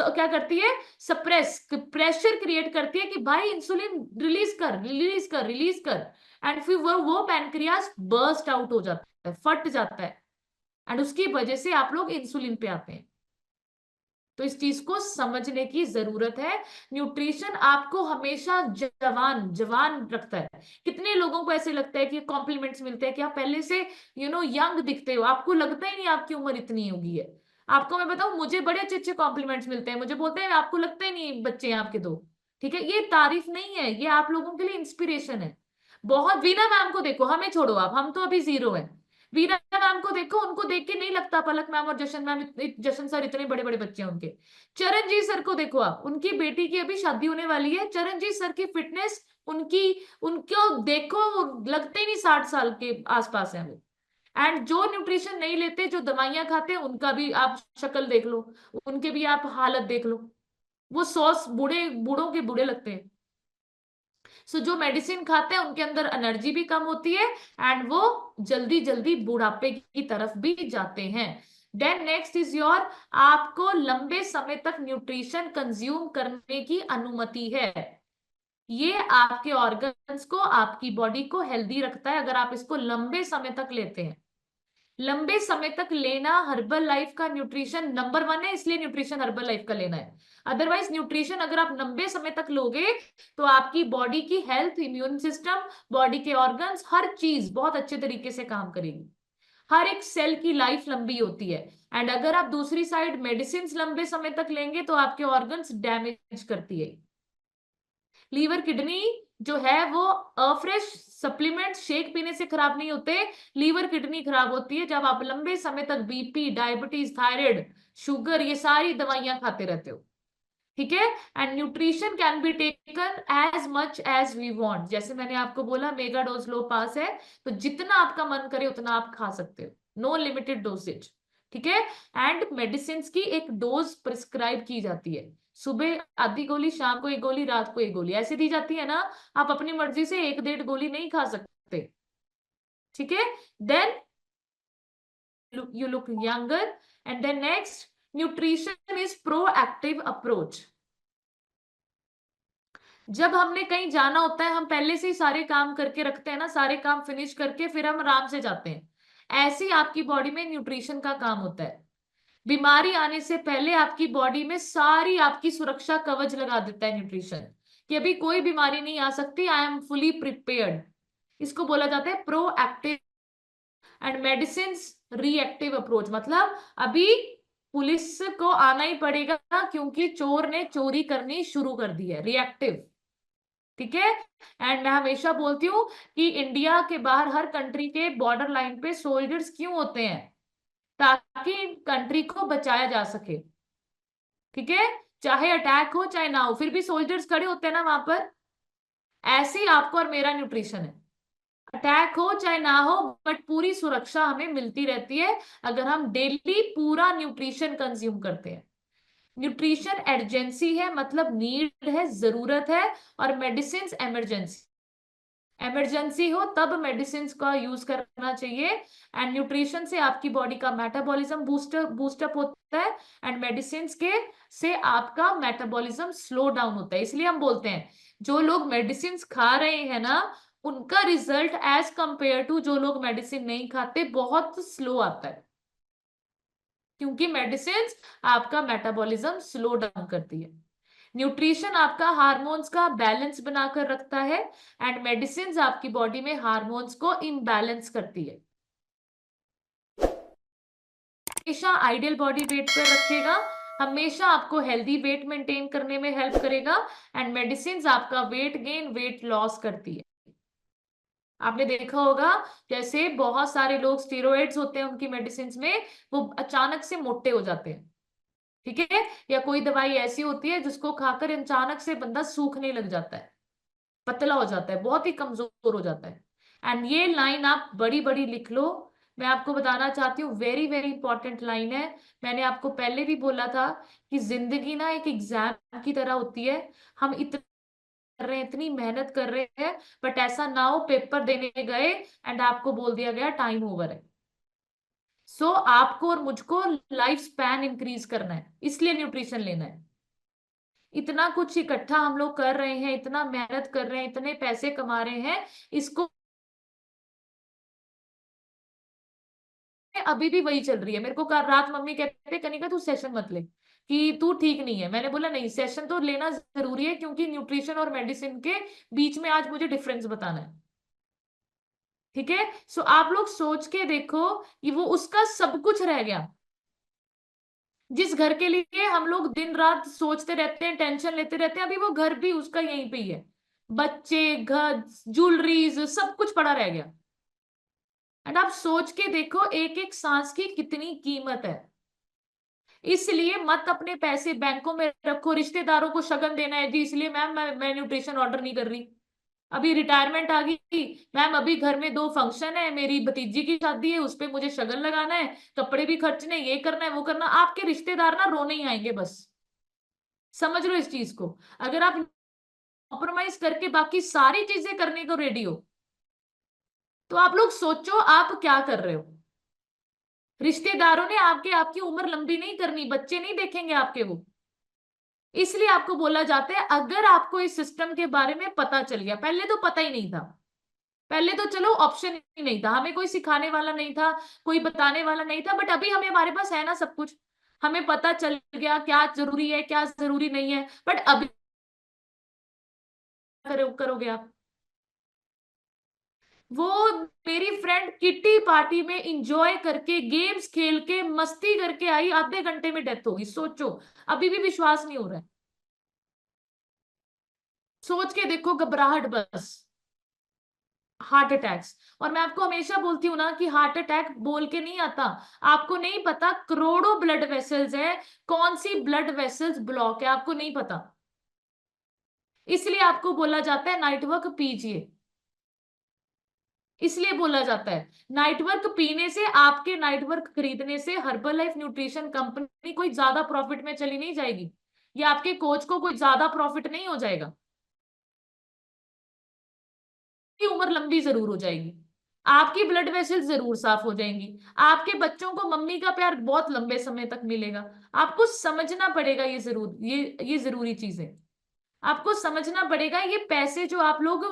क्या करती है, सप्रेस, प्रेशर क्रिएट करती है कि भाई इंसुलिन रिलीज कर, रिलीज कर, रिलीज कर। एंड फिर वो पैनक्रियाज बर्स्ट आउट हो जाता है, फट जाता है, एंड उसकी वजह से आप लोग इंसुलिन पे आते हैं। तो इस चीज को समझने की जरूरत है। न्यूट्रिशन आपको हमेशा जवान जवान रखता है। कितने लोगों को ऐसे लगता है कि कॉम्प्लीमेंट्स मिलते हैं कि आप पहले से यंग दिखते हो, आपको लगता ही नहीं आपकी उम्र इतनी होगी है। आपको मैं बताऊं, मुझे बड़े अच्छे अच्छे कॉम्प्लीमेंट्स मिलते हैं, मुझे बोलते हैं आपको लगता ही नहीं बच्चे हैं आपके दो। ठीक है, ये तारीफ नहीं है, ये आप लोगों के लिए इंस्पिरेशन है। बहुत, वीना मैम को देखो, हमें छोड़ो आप, हम तो अभी जीरो है। वीना मैम को देखो, उनको देख के नहीं लगता पलक मैम और जशन मैम, जशन सर इतने बड़े बड़े बच्चे हैं उनके। चरणजीत सर को देखो आप, उनकी बेटी की अभी शादी होने वाली है, चरणजीत सर की फिटनेस, उनको देखो, लगते ही नहीं 60 साल के आसपास है वो। एंड जो न्यूट्रिशन नहीं लेते, जो दवाइयां खाते हैं, उनका भी आप शक्ल देख लो, उनके भी आप हालत देख लो, वो सॉस बूढ़ों के बूढ़े लगते हैं। सो जो मेडिसिन खाते हैं उनके अंदर एनर्जी भी कम होती है एंड वो जल्दी जल्दी बुढ़ापे की तरफ भी जाते हैं। देन नेक्स्ट इज योर, आपको लंबे समय तक न्यूट्रिशन कंज्यूम करने की अनुमति है। ये आपके ऑर्गन्स को, आपकी बॉडी को हेल्दी रखता है अगर आप इसको लंबे समय तक लेते हैं। लंबे समय तक लेना हर्बल लाइफ का न्यूट्रिशन नंबर 1 है, इसलिए न्यूट्रिशन हर्बल लाइफ का लेना है। अदरवाइज न्यूट्रिशन अगर आप लंबे समय तक लोगे तो आपकी बॉडी की हेल्थ, इम्यून सिस्टम, बॉडी के ऑर्गन्स, हर चीज बहुत अच्छे तरीके से काम करेगी। हर एक सेल की लाइफ लंबी होती है। एंड अगर आप दूसरी साइड मेडिसिन लंबे समय तक लेंगे तो आपके ऑर्गन्स डैमेज करती है। लीवर, किडनी जो है वो अफ्रेश सप्लीमेंट शेक पीने से खराब नहीं होते, लीवर किडनी खराब होती है जब आप लंबे समय तक बीपी, डायबिटीज, थायराइड, शुगर, ये सारी दवाइयां खाते रहते हो। ठीक है। And nutrition can be taken as much as we want. जैसे मैंने आपको बोला मेगा डोज लो पास है, तो जितना आपका मन करे उतना आप खा सकते हो, नो लिमिटेड डोसेज। ठीक है। एंड मेडिसिन की एक डोज प्रिस्क्राइब की जाती है, सुबह आधी गोली, शाम को 1 गोली, रात को 1 गोली, ऐसे दी जाती है ना। आप अपनी मर्जी से 1-1.5 गोली नहीं खा सकते। ठीक है। Then you look younger. And then next, nutrition is proactive approach. जब हमने कहीं जाना होता है हम पहले से ही सारे काम करके रखते हैं ना, सारे काम फिनिश करके फिर हम आराम से जाते हैं। ऐसे ही आपकी बॉडी में न्यूट्रिशन का काम होता है। बीमारी आने से पहले आपकी बॉडी में सारी आपकी सुरक्षा कवच लगा देता है न्यूट्रिशन, कि अभी कोई बीमारी नहीं आ सकती, आई एम फुली प्रिपेयर्ड। इसको बोला जाता है proactive. And medicine reactive approach, मतलब अभी पुलिस को आना ही पड़ेगा क्योंकि चोर ने चोरी करनी शुरू कर दी है, रिएक्टिव। ठीक है। एंड मैं हमेशा बोलती हूँ कि इंडिया के बाहर हर कंट्री के बॉर्डर लाइन पे सोल्जर्स क्यों होते हैं, ताकि कंट्री को बचाया जा सके। ठीक है। चाहे अटैक हो चाहे ना हो, फिर भी सोल्जर्स खड़े होते हैं ना वहां पर। ऐसे ही आपको और मेरा न्यूट्रिशन है, अटैक हो चाहे ना हो, बट पूरी सुरक्षा हमें मिलती रहती है अगर हम डेली पूरा न्यूट्रिशन कंज्यूम करते हैं। न्यूट्रिशन एमरजेंसी है, मतलब नीड है, जरूरत है, और मेडिसिन इमरजेंसी। इमरजेंसी हो तब मेडिसिन का यूज करना चाहिए। एंड न्यूट्रिशन से आपकी बॉडी का मेटाबॉलिज्म बूस्टअप होता है, एंड मेडिसिन के से आपका मेटाबॉलिज्म स्लो डाउन होता है। इसलिए हम बोलते हैं जो लोग मेडिसिन खा रहे हैं ना, उनका रिजल्ट एज कंपेयर टू जो लोग मेडिसिन नहीं खाते बहुत स्लो आता है, क्योंकि मेडिसिन आपका मेटाबॉलिज्म स्लो डाउन करती है। न्यूट्रिशन आपका हार्मोन्स का बैलेंस बनाकर रखता है, एंड मेडिसिन आपकी बॉडी में हार्मोन्स को इम्बैलेंस करती है। हमेशा आइडियल बॉडी वेट पर रखेगा, हमेशा आपको हेल्दी वेट मेंटेन करने में हेल्प करेगा, एंड मेडिसिन आपका वेट गेन, वेट लॉस करती है। आपने देखा होगा जैसे बहुत सारे लोग स्टेरॉइड्स होते हैं उनकी मेडिसिन में, वो अचानक से मोटे हो जाते हैं। ठीक है। या कोई दवाई ऐसी होती है जिसको खाकर अचानक से बंदा सूखने लग जाता है, पतला हो जाता है, बहुत ही कमजोर हो जाता है। एंड ये लाइन आप बड़ी बड़ी लिख लो, मैं आपको बताना चाहती हूँ, वेरी वेरी इंपॉर्टेंट लाइन है। मैंने आपको पहले भी बोला था कि जिंदगी ना एक एग्जाम की तरह होती है। हम इतना कर रहे हैं, इतनी मेहनत कर रहे हैं, बट ऐसा ना हो पेपर देने गए एंड आपको बोल दिया गया टाइम ओवर है। सो आपको और मुझको लाइफ स्पैन इंक्रीज करना है, इसलिए न्यूट्रिशन लेना है। इतना कुछ इकट्ठा हम लोग कर रहे हैं, इतना मेहनत कर रहे हैं, इतने पैसे कमा रहे हैं, इसको अभी भी वही चल रही है। मेरे को कल रात मम्मी कहते कनिका तू सेशन मत ले, कि तू ठीक नहीं है। मैंने बोला नहीं, सेशन तो लेना जरूरी है, क्योंकि न्यूट्रिशन और मेडिसिन के बीच में आज मुझे डिफरेंस बताना है। ठीक है। सो आप लोग सोच के देखो कि वो उसका सब कुछ रह गया, जिस घर के लिए हम लोग दिन रात सोचते रहते हैं, टेंशन लेते रहते हैं, अभी वो घर भी उसका यहीं पे ही है, बच्चे, घर, ज्वेलरीज, सब कुछ पड़ा रह गया। एंड आप सोच के देखो एक एक सांस की कितनी कीमत है। इसलिए मत अपने पैसे बैंकों में रखो, रिश्तेदारों को शगन देना है जी इसलिए मैम मैं न्यूट्रिशन ऑर्डर नहीं कर रही। अभी रिटायरमेंट आ गई मैम, अभी घर में 2 फंक्शन है, मेरी भतीजी की शादी है, उस पे मुझे शगन लगाना है, कपड़े भी खर्चने, ये करना है वो करना। आपके रिश्तेदार ना रोने ही आएंगे बस, समझ लो इस चीज को। अगर आप कॉम्प्रोमाइज करके बाकी सारी चीजें करने को रेडी हो, तो आप लोग सोचो आप क्या कर रहे हो। रिश्तेदारों ने आपकी उम्र लंबी नहीं करनी, बच्चे नहीं देखेंगे आपके वो। इसलिए आपको बोला जाता है, अगर आपको इस सिस्टम के बारे में पता चल गया, पहले तो पता ही नहीं था, पहले तो चलो ऑप्शन ही नहीं था, हमें कोई सिखाने वाला नहीं था, कोई बताने वाला नहीं था, बट अभी हमें, हमारे पास है ना सब कुछ, हमें पता चल गया क्या जरूरी है क्या जरूरी नहीं है। बट अभी करोगे आप? वो मेरी फ्रेंड किटी पार्टी में इंजॉय करके, गेम्स खेल के, मस्ती करके आई, आधे घंटे में डेथ हो गई। सोचो, अभी भी विश्वास नहीं हो रहा है। सोच के देखो, घबराहट बस, हार्ट अटैक्स। और मैं आपको हमेशा बोलती हूँ ना कि हार्ट अटैक बोल के नहीं आता। आपको नहीं पता करोड़ों ब्लड वेसल्स है, कौन सी ब्लड वेसल्स ब्लॉक है आपको नहीं पता। इसलिए आपको बोला जाता है नाइट वर्क पीजिए, इसलिए बोला जाता है नाइट वर्क पीने से, आपके नाइट वर्क खरीदने से हर्बल लाइफ न्यूट्रिशन कंपनी कोई ज्यादा प्रॉफिट में चली नहीं जाएगी, या आपके कोच को कोई ज्यादा प्रॉफिट नहीं हो जाएगा। आपकी उम्र लंबी जरूर हो जाएगी, आपकी ब्लड वेसल्स जरूर साफ हो जाएंगी, आपके बच्चों को मम्मी का प्यार बहुत लंबे समय तक मिलेगा। आपको समझना पड़ेगा ये जरूर, ये जरूरी चीज है। आपको समझना पड़ेगा ये पैसे जो आप लोग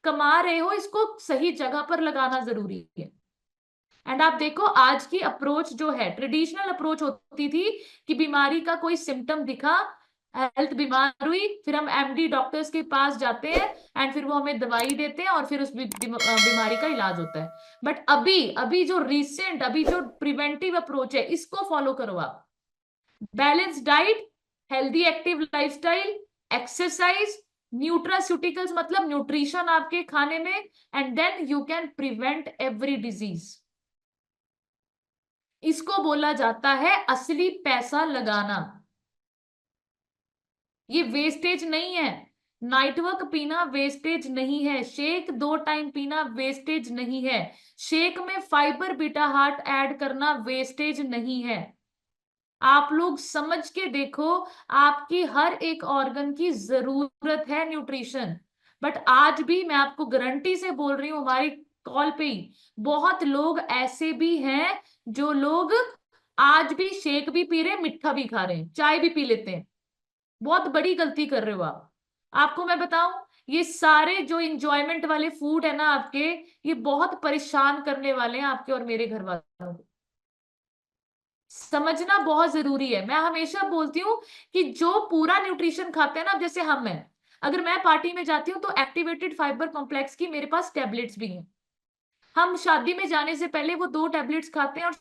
कमा रहे हो, इसको सही जगह पर लगाना जरूरी है। एंड आप देखो, आज की अप्रोच जो है, ट्रेडिशनल अप्रोच होती थी कि बीमारी का कोई सिम्टम दिखा, हेल्थ बीमार हुई, फिर हम एमडी डॉक्टर्स के पास जाते हैं एंड फिर वो हमें दवाई देते हैं और फिर उस बीमारी का इलाज होता है। बट अभी अभी जो रिसेंट, अभी जो प्रिवेंटिव अप्रोच है, इसको फॉलो करो आप। Balance diet, healthy active lifestyle, exercise, nutraceuticals मतलब न्यूट्रिशन आपके खाने में, and then you can prevent every disease. इसको बोला जाता है असली पैसा लगाना। ये वेस्टेज नहीं है, नाइट वर्क पीना वेस्टेज नहीं है, शेक 2 टाइम पीना वेस्टेज नहीं है, शेक में फाइबर बीटा हार्ट ऐड करना वेस्टेज नहीं है। आप लोग समझ के देखो, आपकी हर एक ऑर्गन की जरूरत है न्यूट्रिशन। बट आज भी मैं आपको गारंटी से बोल रही हूँ, हमारी कॉल पे ही बहुत लोग ऐसे भी हैं जो लोग आज भी शेक भी पी रहे हैं, मिठा भी खा रहे हैं, चाय भी पी लेते हैं। बहुत बड़ी गलती कर रहे हो आप। आपको मैं बताऊं, ये सारे जो इंजॉयमेंट वाले फूड है ना आपके, ये बहुत परेशान करने वाले हैं आपके और मेरे घर वालों को। समझना बहुत जरूरी है। मैं हमेशा बोलती हूँ कि जो पूरा न्यूट्रिशन खाते हैं ना, जैसे हम हैं, अगर मैं पार्टी में जाती हूँ तो एक्टिवेटेड फाइबर कॉम्प्लेक्स की मेरे पास टेबलेट्स भी हैं। हम शादी में जाने से पहले वो 2 टेबलेट्स खाते हैं। और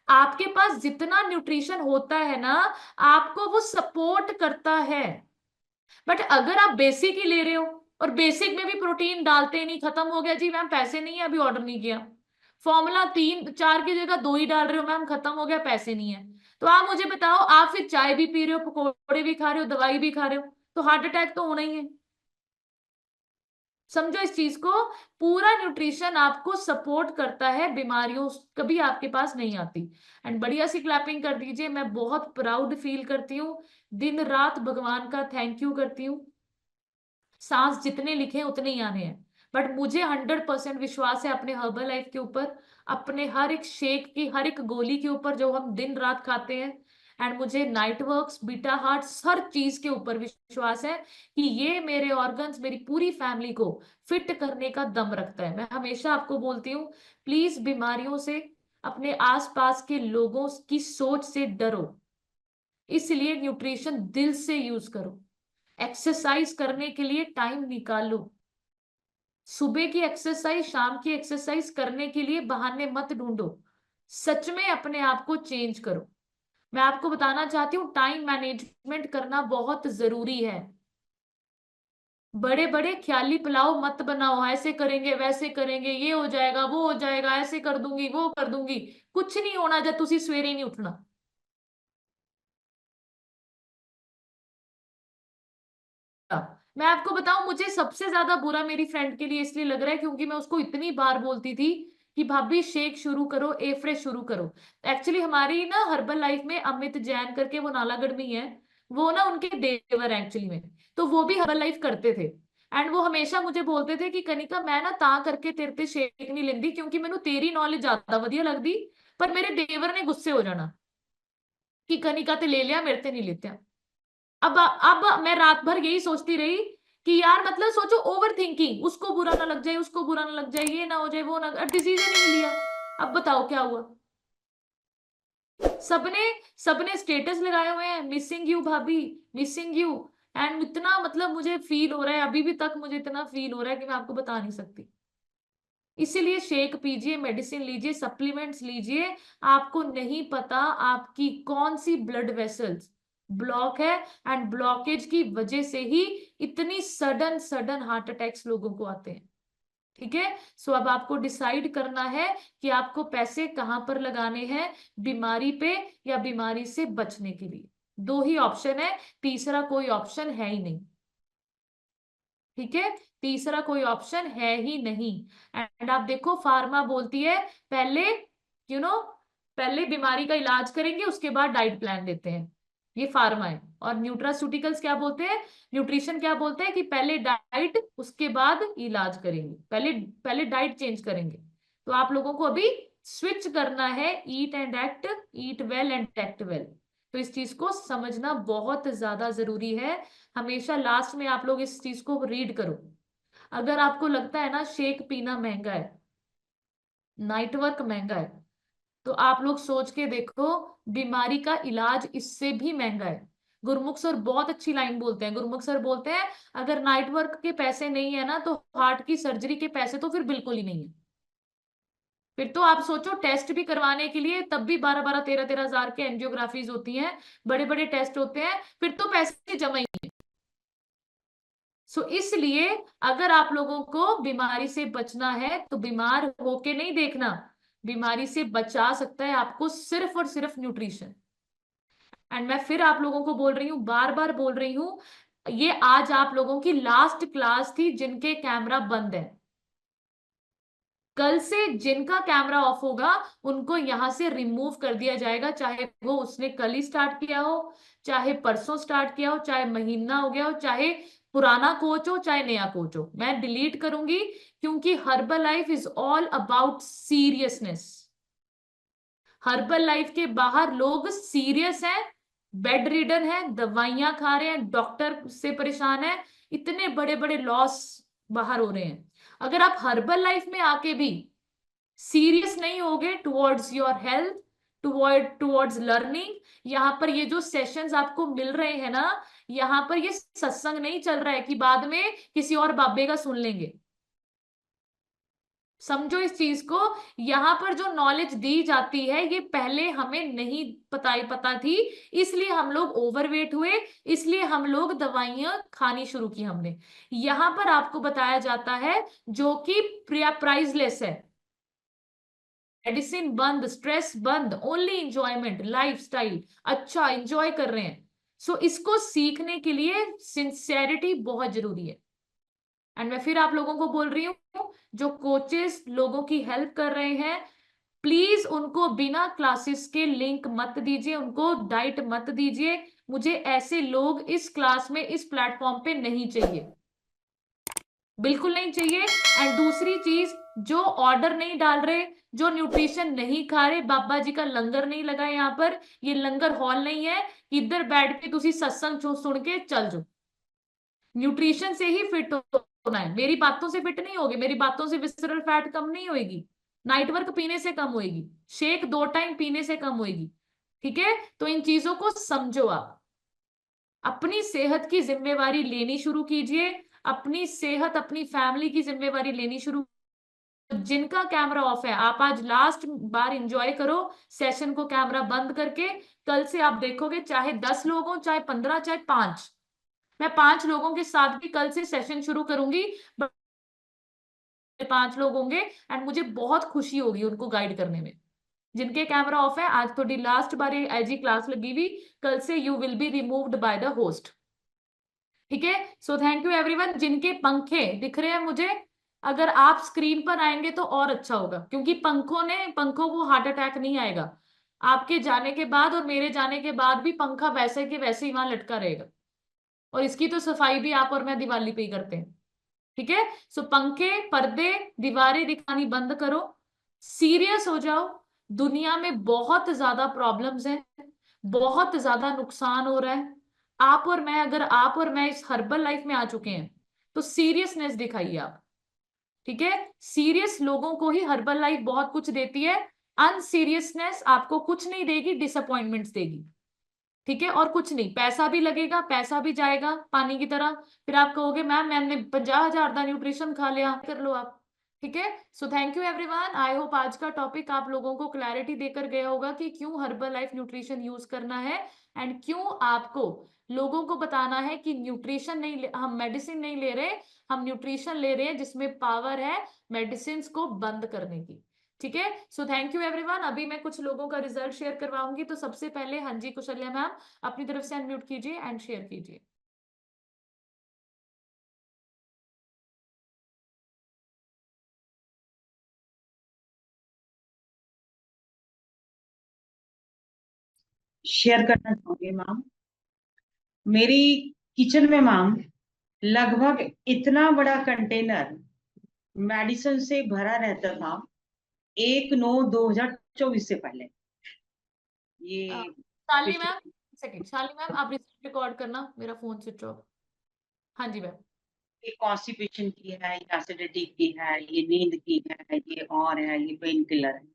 आपके पास जितना न्यूट्रिशन होता है ना, आपको वो सपोर्ट करता है। बट अगर आप बेसिक ही ले रहे हो, और बेसिक में भी प्रोटीन डालते नहीं, खत्म हो गया जी मैम, पैसे नहीं है अभी ऑर्डर नहीं किया, फॉर्मूला 3 4 की जगह 2 ही डाल रहे हो मैम, खत्म हो गया, पैसे नहीं है, तो आप मुझे बताओ, आप फिर चाय भी पी रहे हो, पकौड़े भी खा रहे हो, दवाई भी खा रहे हो, तो हार्ट अटैक तो होना ही है। समझो इस चीज को, पूरा न्यूट्रिशन आपको सपोर्ट करता है, बीमारियों कभी आपके पास नहीं आती। एंड बढ़िया सी क्लैपिंग कर दीजिए, मैं बहुत प्राउड फील करती हूँ, दिन रात भगवान का थैंक यू करती हूँ। सांस जितने लिखे उतने ही आने हैं, बट मुझे 100% विश्वास है अपने हर्बल लाइफ के ऊपर, अपने हर एक शेक की, हर एक गोली के ऊपर जो हम दिन रात खाते हैं। एंड मुझे नाइट वर्क्स, बीटा हार्ट्स, हर चीज के ऊपर विश्वास है कि ये मेरे ऑर्गन्स, मेरी पूरी फैमिली को फिट करने का दम रखता है। मैं हमेशा आपको बोलती हूँ, प्लीज बीमारियों से, अपने आसपास के लोगों की सोच से डरो, इसलिए न्यूट्रिशन दिल से यूज करो। एक्सरसाइज करने के लिए टाइम निकालो, सुबह की एक्सरसाइज, शाम की एक्सरसाइज करने के लिए बहाने मत ढूंढो, सच में अपने आप को चेंज करो। मैं आपको बताना चाहती हूँ, टाइम मैनेजमेंट करना बहुत जरूरी है। बड़े बड़े ख्याली पुलाव मत बनाओ, ऐसे करेंगे वैसे करेंगे, ये हो जाएगा वो हो जाएगा, ऐसे कर दूंगी वो कर दूंगी, कुछ नहीं होना जब तुसी सवेरे नहीं उठना। मैं आपको बताऊं, मुझे सबसे ज्यादा बुरा मेरी फ्रेंड के लिए इसलिए लग रहा है क्योंकि मैं उसको इतनी बार बोलती थी कि भाभी शेक शुरू करो, ए फ्रेश शुरू करो। एक्चुअली हमारी ना हर्बल लाइफ में अमित जैन करके, वो नालागढ़ में ही है, वो ना उनके देवर एक्चुअली में, तो वो भी हर्बल लाइफ करते थे। एंड वो हमेशा मुझे बोलते थे कि कनिका मैं ना ता करके तेरे ते शेक नहीं लेंदी क्योंकि मैनू तेरी नॉलेज ज्यादा वधिया लगदी, पर मेरे देवर ने गुस्से हो जाना कि कनिका ते ले लिया, मेरे ते नहीं लेते। अब मैं रात भर यही सोचती रही कि यार मतलब सोचो, ओवर थिंकिंग, उसको बुरा ना लग जाए, उसको बुरा ना लग जाए, ये ना हो जाए, वो ना, डिसीजन ही नहीं लिया। अब बताओ क्या हुआ। सबने सबने स्टेटस लगाए हुए हैं, मिसिंग यू भाभी, मिसिंग यू। एंड इतना मतलब मुझे फील हो रहा है, अभी भी तक मुझे इतना फील हो रहा है कि मैं आपको बता नहीं सकती। इसीलिए शेक पीजिए, मेडिसिन लीजिए, सप्लीमेंट्स लीजिए। आपको नहीं पता आपकी कौन सी ब्लड वेसल्स ब्लॉक है, एंड ब्लॉकेज की वजह से ही इतनी सडन सडन हार्ट अटैक्स लोगों को आते हैं। ठीक है, सो अब आपको डिसाइड करना है कि आपको पैसे कहां पर लगाने हैं, बीमारी पे या बीमारी से बचने के लिए। दो ही ऑप्शन है, तीसरा कोई ऑप्शन है ही नहीं। ठीक है, तीसरा कोई ऑप्शन है ही नहीं। एंड आप देखो, फार्मा बोलती है पहले पहले बीमारी का इलाज करेंगे, उसके बाद डाइट प्लान देते हैं, ये फार्मा है। और न्यूट्रास्यूटिकल्स क्या बोलते हैं, न्यूट्रिशन क्या बोलते हैं कि पहले डाइट उसके बाद इलाज करेंगे, पहले पहले डाइट चेंज करेंगे। तो आप लोगों को अभी स्विच करना है, eat and act, eat well and act well. तो इस चीज को समझना बहुत ज्यादा जरूरी है। हमेशा लास्ट में आप लोग इस चीज को रीड करो। अगर आपको लगता है ना शेक पीना महंगा है, नाइट वर्क महंगा है, तो आप लोग सोच के देखो, बीमारी का इलाज इससे भी महंगा है। गुरमुख सर बहुत अच्छी लाइन बोलते हैं, गुरमुख सर बोलते हैं अगर नाइट वर्क के पैसे नहीं है ना, तो हार्ट की सर्जरी के पैसे तो फिर बिल्कुल ही नहीं है। फिर तो आप सोचो, टेस्ट भी करवाने के लिए तब भी 12-12, 13-13 हजार के एंजियोग्राफीज होती हैं, बड़े बड़े टेस्ट होते हैं, फिर तो पैसे जमा ही नहीं। सो इसलिए अगर आप लोगों को बीमारी से बचना है तो बीमार होके नहीं देखना, बीमारी से बचा सकता है आपको सिर्फ और सिर्फ न्यूट्रिशन। एंड मैं फिर आप लोगों को बोल रही हूँ, बार बार बोल रही हूँ, ये आज आप लोगों की लास्ट क्लास थी जिनके कैमरा बंद है। कल से जिनका कैमरा ऑफ होगा उनको यहां से रिमूव कर दिया जाएगा, चाहे वो उसने कल ही स्टार्ट किया हो, चाहे परसों स्टार्ट किया हो, चाहे महीना हो गया हो, चाहे पुराना कोच हो, चाहे नया कोच हो, मैं डिलीट करूंगी। क्योंकि herbal life is all about seriousness. Herbal life के बाहर लोग सीरियस हैं, बेड रिडन है, दवाइयां खा रहे हैं, डॉक्टर से परेशान है, इतने बड़े बड़े लॉस बाहर हो रहे हैं। अगर आप हर्बल लाइफ में आके भी सीरियस नहीं होगे towards your health, towards learning, यहाँ पर ये जो सेशंस आपको मिल रहे हैं ना, यहाँ पर ये सत्संग नहीं चल रहा है कि बाद में किसी और बाबे का सुन लेंगे। समझो इस चीज को, यहाँ पर जो नॉलेज दी जाती है ये पहले हमें नहीं पता थी, इसलिए हम लोग ओवरवेट हुए, इसलिए हम लोग दवाइयां खानी शुरू की हमने। यहाँ पर आपको बताया जाता है जो कि प्राइसलेस है, मेडिसिन बंद, स्ट्रेस बंद, ओनली इंजॉयमेंट, लाइफस्टाइल अच्छा इंजॉय कर रहे हैं। सो इसको सीखने के लिए सिंसेरिटी बहुत जरूरी है। एंड मैं फिर आप लोगों को बोल रही हूँ, जो कोचेस लोगों की हेल्प कर रहे हैं, प्लीज उनको बिना क्लासेस के लिंक मत दीजिए, उनको डाइट मत दीजिए। मुझे ऐसे लोग इस क्लास में, इस प्लेटफॉर्म पे नहीं चाहिए, बिल्कुल नहीं चाहिए। एंड दूसरी चीज, जो ऑर्डर नहीं डाल रहे, जो न्यूट्रिशन नहीं खा रहे, बाबा जी का लंगर नहीं लगा यहाँ पर, ये लंगर हॉल नहीं है इधर बैठ के तुसी सत्संग सुन के चल जाओ। न्यूट्रिशन से ही फिट होना है, मेरी बातों से फिट नहीं होगी, मेरी बातों से विसरल फैट कम नहीं होगी, नाइट वर्क पीने से कम होगी, शेक 2 टाइम पीने से कम होगी। ठीक है, तो इन चीजों को समझो। आप अपनी सेहत की जिम्मेवारी लेनी शुरू कीजिए, अपनी सेहत, अपनी फैमिली की जिम्मेवारी लेनी शुरू। जिनका कैमरा ऑफ है, आप आज लास्ट बार एंजॉय करो सेशन को कैमरा बंद करके। कल से आप देखोगे, चाहे 10 लोग हो, चाहे 15, चाहे 5, मैं 5 लोगों के साथ भी कल से सेशन शुरू करूंगी, 5 लोग होंगे, एंड मुझे बहुत खुशी होगी उनको गाइड करने में। जिनके कैमरा ऑफ है, आज थोड़ी लास्ट बार एजी क्लास लगी हुई, कल से you will be removed by the host. ठीक है। So thank you everyone. जिनके पंखे दिख रहे हैं मुझे, अगर आप स्क्रीन पर आएंगे तो और अच्छा होगा, क्योंकि पंखों को हार्ट अटैक नहीं आएगा। आपके जाने के बाद और मेरे जाने के बाद भी पंखा वैसे के वैसे ही वहां लटका रहेगा, और इसकी तो सफाई भी आप और मैं दिवाली पे ही करते हैं। ठीक है। सो पंखे, पर्दे, दीवारें दिखानी बंद करो, सीरियस हो जाओ। दुनिया में बहुत ज्यादा प्रॉब्लम्स हैं, बहुत ज्यादा नुकसान हो रहा है। अगर आप और मैं इस हर्बल लाइफ में आ चुके हैं तो सीरियसनेस दिखाइए आप। ठीक है। सीरियस लोगों को ही हर्बल लाइफ बहुत कुछ देती है। अनसीरियसनेस आपको कुछ नहीं देगी, डिसअपॉइंटमेंट्स देगी। ठीक है। और कुछ नहीं, पैसा भी लगेगा, पैसा भी जाएगा पानी की तरह। फिर आप कहोगे मैम मैंने 50,000 का न्यूट्रिशन खा लिया, कर लो आप। ठीक है। So thank you everyone. I hope आज का टॉपिक आप लोगों को क्लैरिटी देकर गया होगा कि क्यों हर्बल लाइफ न्यूट्रिशन यूज करना है, एंड क्यों आपको लोगों को बताना है कि न्यूट्रिशन हम मेडिसिन नहीं ले रहे, हम न्यूट्रिशन ले रहे हैं जिसमें पावर है मेडिसिन को बंद करने की। ठीक है। So thank you everyone. अभी मैं कुछ लोगों का रिजल्ट शेयर करवाऊंगी, तो सबसे पहले हाँ जी कुशल्या मैम, अपनी तरफ से अनम्यूट कीजिए एंड शेयर कीजिए। शेयर करना चाहूंगी मैम। मेरी किचन में मैम लगभग इतना बड़ा कंटेनर मेडिसिन से भरा रहता था 1/9/2024 से पहले। ये Shalini ma'am, second, Shalini ma'am आप रिजल्ट रिकॉर्ड करना, मेरा फोन स्विच ऑफ। हाँ जी मैम। ये कॉन्स्टिपेशन की है, ये एसिडिटी की है, ये नींद की है, ये और है, ये पेन किलर है,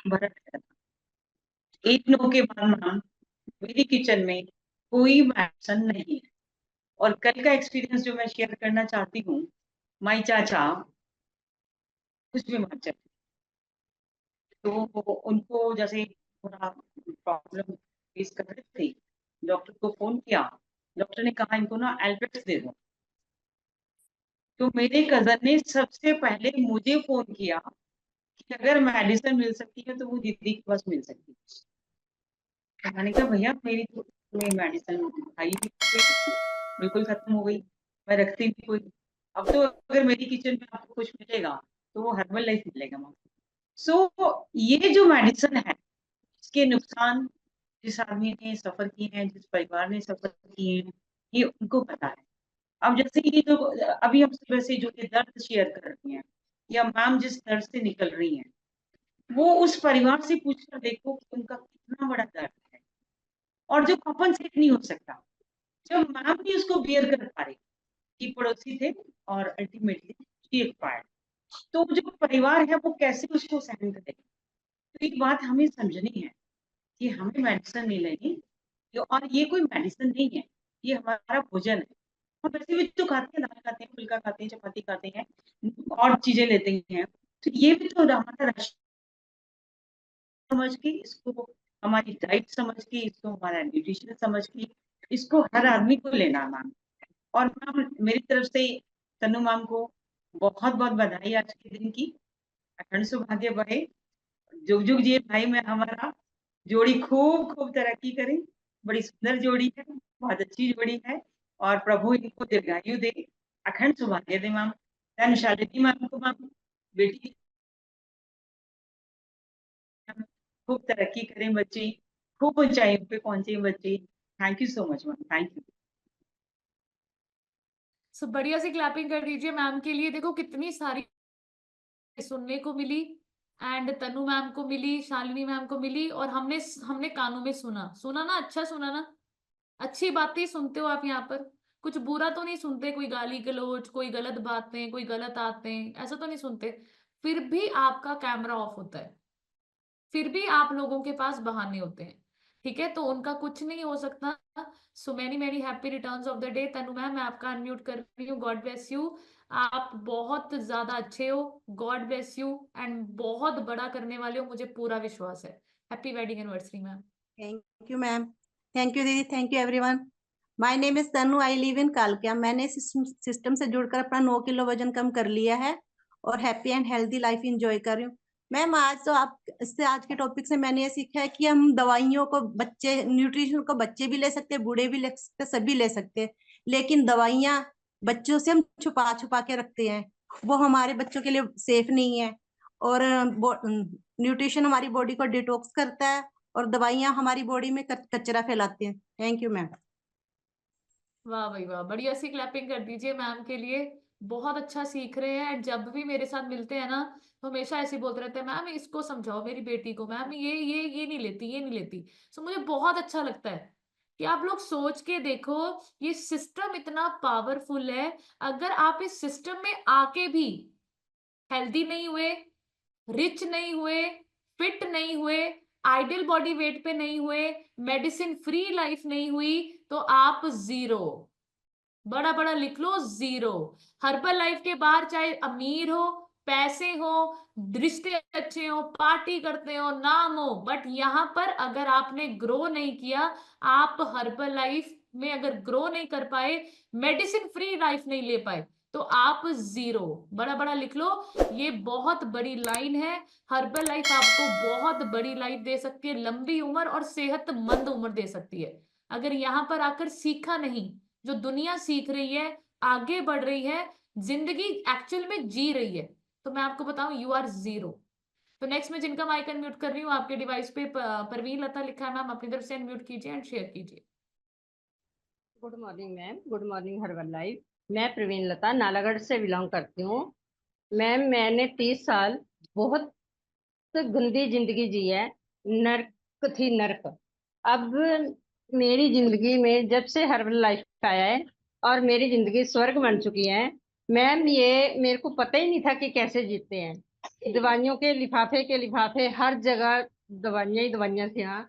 भरा रहता था। 1/9 के बाद मैम मेरी किचन में कोई मेडिसिन नहीं है। और कल का एक्सपीरियंस जो मैं शेयर करना चाहती हूँ, माई चाचा कुछ बीमार चल, तो उनको जैसे थोड़ा प्रॉब्लम फेस कर रहे थे, डॉक्टर को फोन किया, डॉक्टर ने कहा इनको ना एल्पेक्स दे दो। तो मेरे कजन ने सबसे पहले मुझे फोन किया कि अगर मेडिसिन मिल सकती है तो वो दीदी के पास मिल सकती है। तो मैंने कहा भैया मेरी तो मेडिसिन खाई भी बिल्कुल खत्म हो गई, मैं रखती भी कोई। अब तो अगर मेरी किचन में आपको कुछ मिलेगा तो वो हर्बल लाइफ मिलेगा। सो ये जो मेडिसिन है, इसके नुकसान जिस आदमी ने सफर किए हैं, जिस परिवार ने सफर किए हैं, ये उनको पता है। अब जैसे ये जो अभी हम सुबह से जो ये दर्द शेयर कर रही हैं, या मैम जिस दर्द से निकल रही हैं, वो उस परिवार से पूछकर देखो कि उनका कितना बड़ा दर्द है, और जो कॉम्पनसेट नहीं हो सकता, जब मैम भी उसको बियर कर पा रही, कि पड़ोसी थे और अल्टीमेटली शी एक्सपायर्ड, तो जो परिवार है वो कैसे उसको सहन करेगा। तो एक बात हमें समझनी है कि हमें मेडिसिन नहीं लेनी, और ये कोई मेडिसिन नहीं है, ये हमारा भोजन है। हम वैसे भी तो खाते हैं, दाल खाते हैं, फुल्का खाते हैं, चपाती खाते हैं, और चीजें लेते हैं, तो ये भी तो हमारा राशन समझ के, इसको हमारी डाइट समझ के, इसको हमारा न्यूट्रिशन समझ के, इसको हर आदमी को लेना मैम। और मैम मेरी तरफ से तनु मैम को बहुत बहुत बधाई आज के दिन की। अखंड सौभाग्य बढ़े, जुग जुग जिए भाई में हमारा, जोड़ी खूब खूब तरक्की करें। बड़ी सुंदर जोड़ी है, बहुत अच्छी जोड़ी है, और प्रभु इनको दीर्घायु दे, अखंड सौभाग्य दे मैम। धन शालिनी मैम को मैम, बेटी खूब तरक्की करें बच्चे, खूब ऊंचाइयों पे पहुंचे बच्चे। Thank you so much ma'am, thank you. So बढ़िया सी क्लैपिंग कर दीजिए मैम के लिए। देखो कितनी सारी सुनने को मिली, एंड तनु मैम को मिली, शालिनी मैम को मिली, और हमने हमने कानों में सुना सुना ना, अच्छा सुना ना। अच्छी बातें सुनते हो आप यहाँ पर, कुछ बुरा तो नहीं सुनते, कोई गाली गलौज, कोई गलत बातें, कोई गलत आतें, ऐसा तो नहीं सुनते। फिर भी आपका कैमरा ऑफ होता है, फिर भी आप लोगों के पास बहाने होते हैं। ठीक है। तो उनका कुछ नहीं हो सकता। So many many happy returns of the day. Tanu ma'am मैं आपका अनम्यूट कर रही हूँ। God bless you. आप बहुत ज्यादा अच्छे हो, गॉड ब्लेस यू, एंड बहुत बड़ा करने वाले हो, मुझे पूरा विश्वास है। Happy wedding anniversary ma'am. Thank you ma'am. Thank you दीदी। Thank you everyone. My name is Tanu, I live in कालकिया। मैंने सिस्टम से जुड़कर अपना 9 किलो वजन कम कर लिया है और happy and healthy life enjoy कर रही हूँ। मैम आज तो आप इससे आज के टॉपिक से मैंने ये सीखा है कि हम दवाइयों को बच्चे न्यूट्रिशन को बच्चे भी ले सकते हैं, बूढ़े भी ले सकते हैं, सभी ले सकते हैं, लेकिन दवाइयाँ बच्चों से हम छुपा छुपा के रखते हैं, वो हमारे बच्चों के लिए सेफ नहीं है। और न्यूट्रिशन हमारी बॉडी को डिटॉक्स करता है और दवाइयाँ हमारी बॉडी में कचरा फैलाती हैं। Thank you ma'am. वाह भाई वाह, बढ़िया सी क्लैपिंग कर दीजिए मैम के लिए। बहुत अच्छा सीख रहे हैं। एंड जब भी मेरे साथ मिलते हैं ना तो हमेशा ऐसे ही बोलते रहते हैं, मैम इसको समझाओ मेरी बेटी को, मैम ये नहीं लेती, ये नहीं लेती। सो मुझे बहुत अच्छा लगता है कि आप लोग सोच के देखो, ये सिस्टम इतना पावरफुल है। अगर आप इस सिस्टम में आके भी हेल्दी नहीं हुए, रिच नहीं हुए, फिट नहीं हुए, आइडियल बॉडी वेट पे नहीं हुए, मेडिसिन फ्री लाइफ नहीं हुई, तो आप जीरो, बड़ा बड़ा लिख लो, जीरो। हर्बल लाइफ के बाहर चाहे अमीर हो, पैसे हो, रिश्ते अच्छे हो, पार्टी करते हो, नाम हो, बट यहाँ पर अगर आपने ग्रो नहीं किया, आप हर्बल लाइफ में अगर ग्रो नहीं कर पाए, मेडिसिन फ्री लाइफ नहीं ले पाए, तो आप जीरो, बड़ा बड़ा लिख लो। ये बहुत बड़ी लाइन है। हर्बल लाइफ आपको बहुत बड़ी लाइफ दे सकती है, लंबी उम्र और सेहतमंद उम्र दे सकती है। अगर यहाँ पर आकर सीखा नहीं, जो दुनिया सीख रही है, आगे बढ़ रही है, जिंदगी एक्चुअल में जी रही है, तो मैं आपको बताऊं, यू आर जीरो। तो नेक्स्ट में जिनका माइक अनम्यूट कर रही हूँ, आपके डिवाइस पे परवीन लता लिखा है, मैम अपनी तरफ से अनम्यूट कीजिए एंड शेयर कीजिए। Good morning ma'am, good morning herbal life. मैं प्रवीण लता नालागढ़ से बिलोंग करती हूँ। मैम मैंने 30 साल बहुत गंदी जिंदगी जी है, नर्क थी नर्क। अब मेरी जिंदगी में जब से हर्बल लाइफ आया है और मेरी जिंदगी स्वर्ग बन चुकी है। मैम ये मेरे को पता ही नहीं था कि कैसे जीते हैं। दवाइयों के लिफाफे हर जगह, दवाइयाँ ही दवाइयाँ थी। यहाँ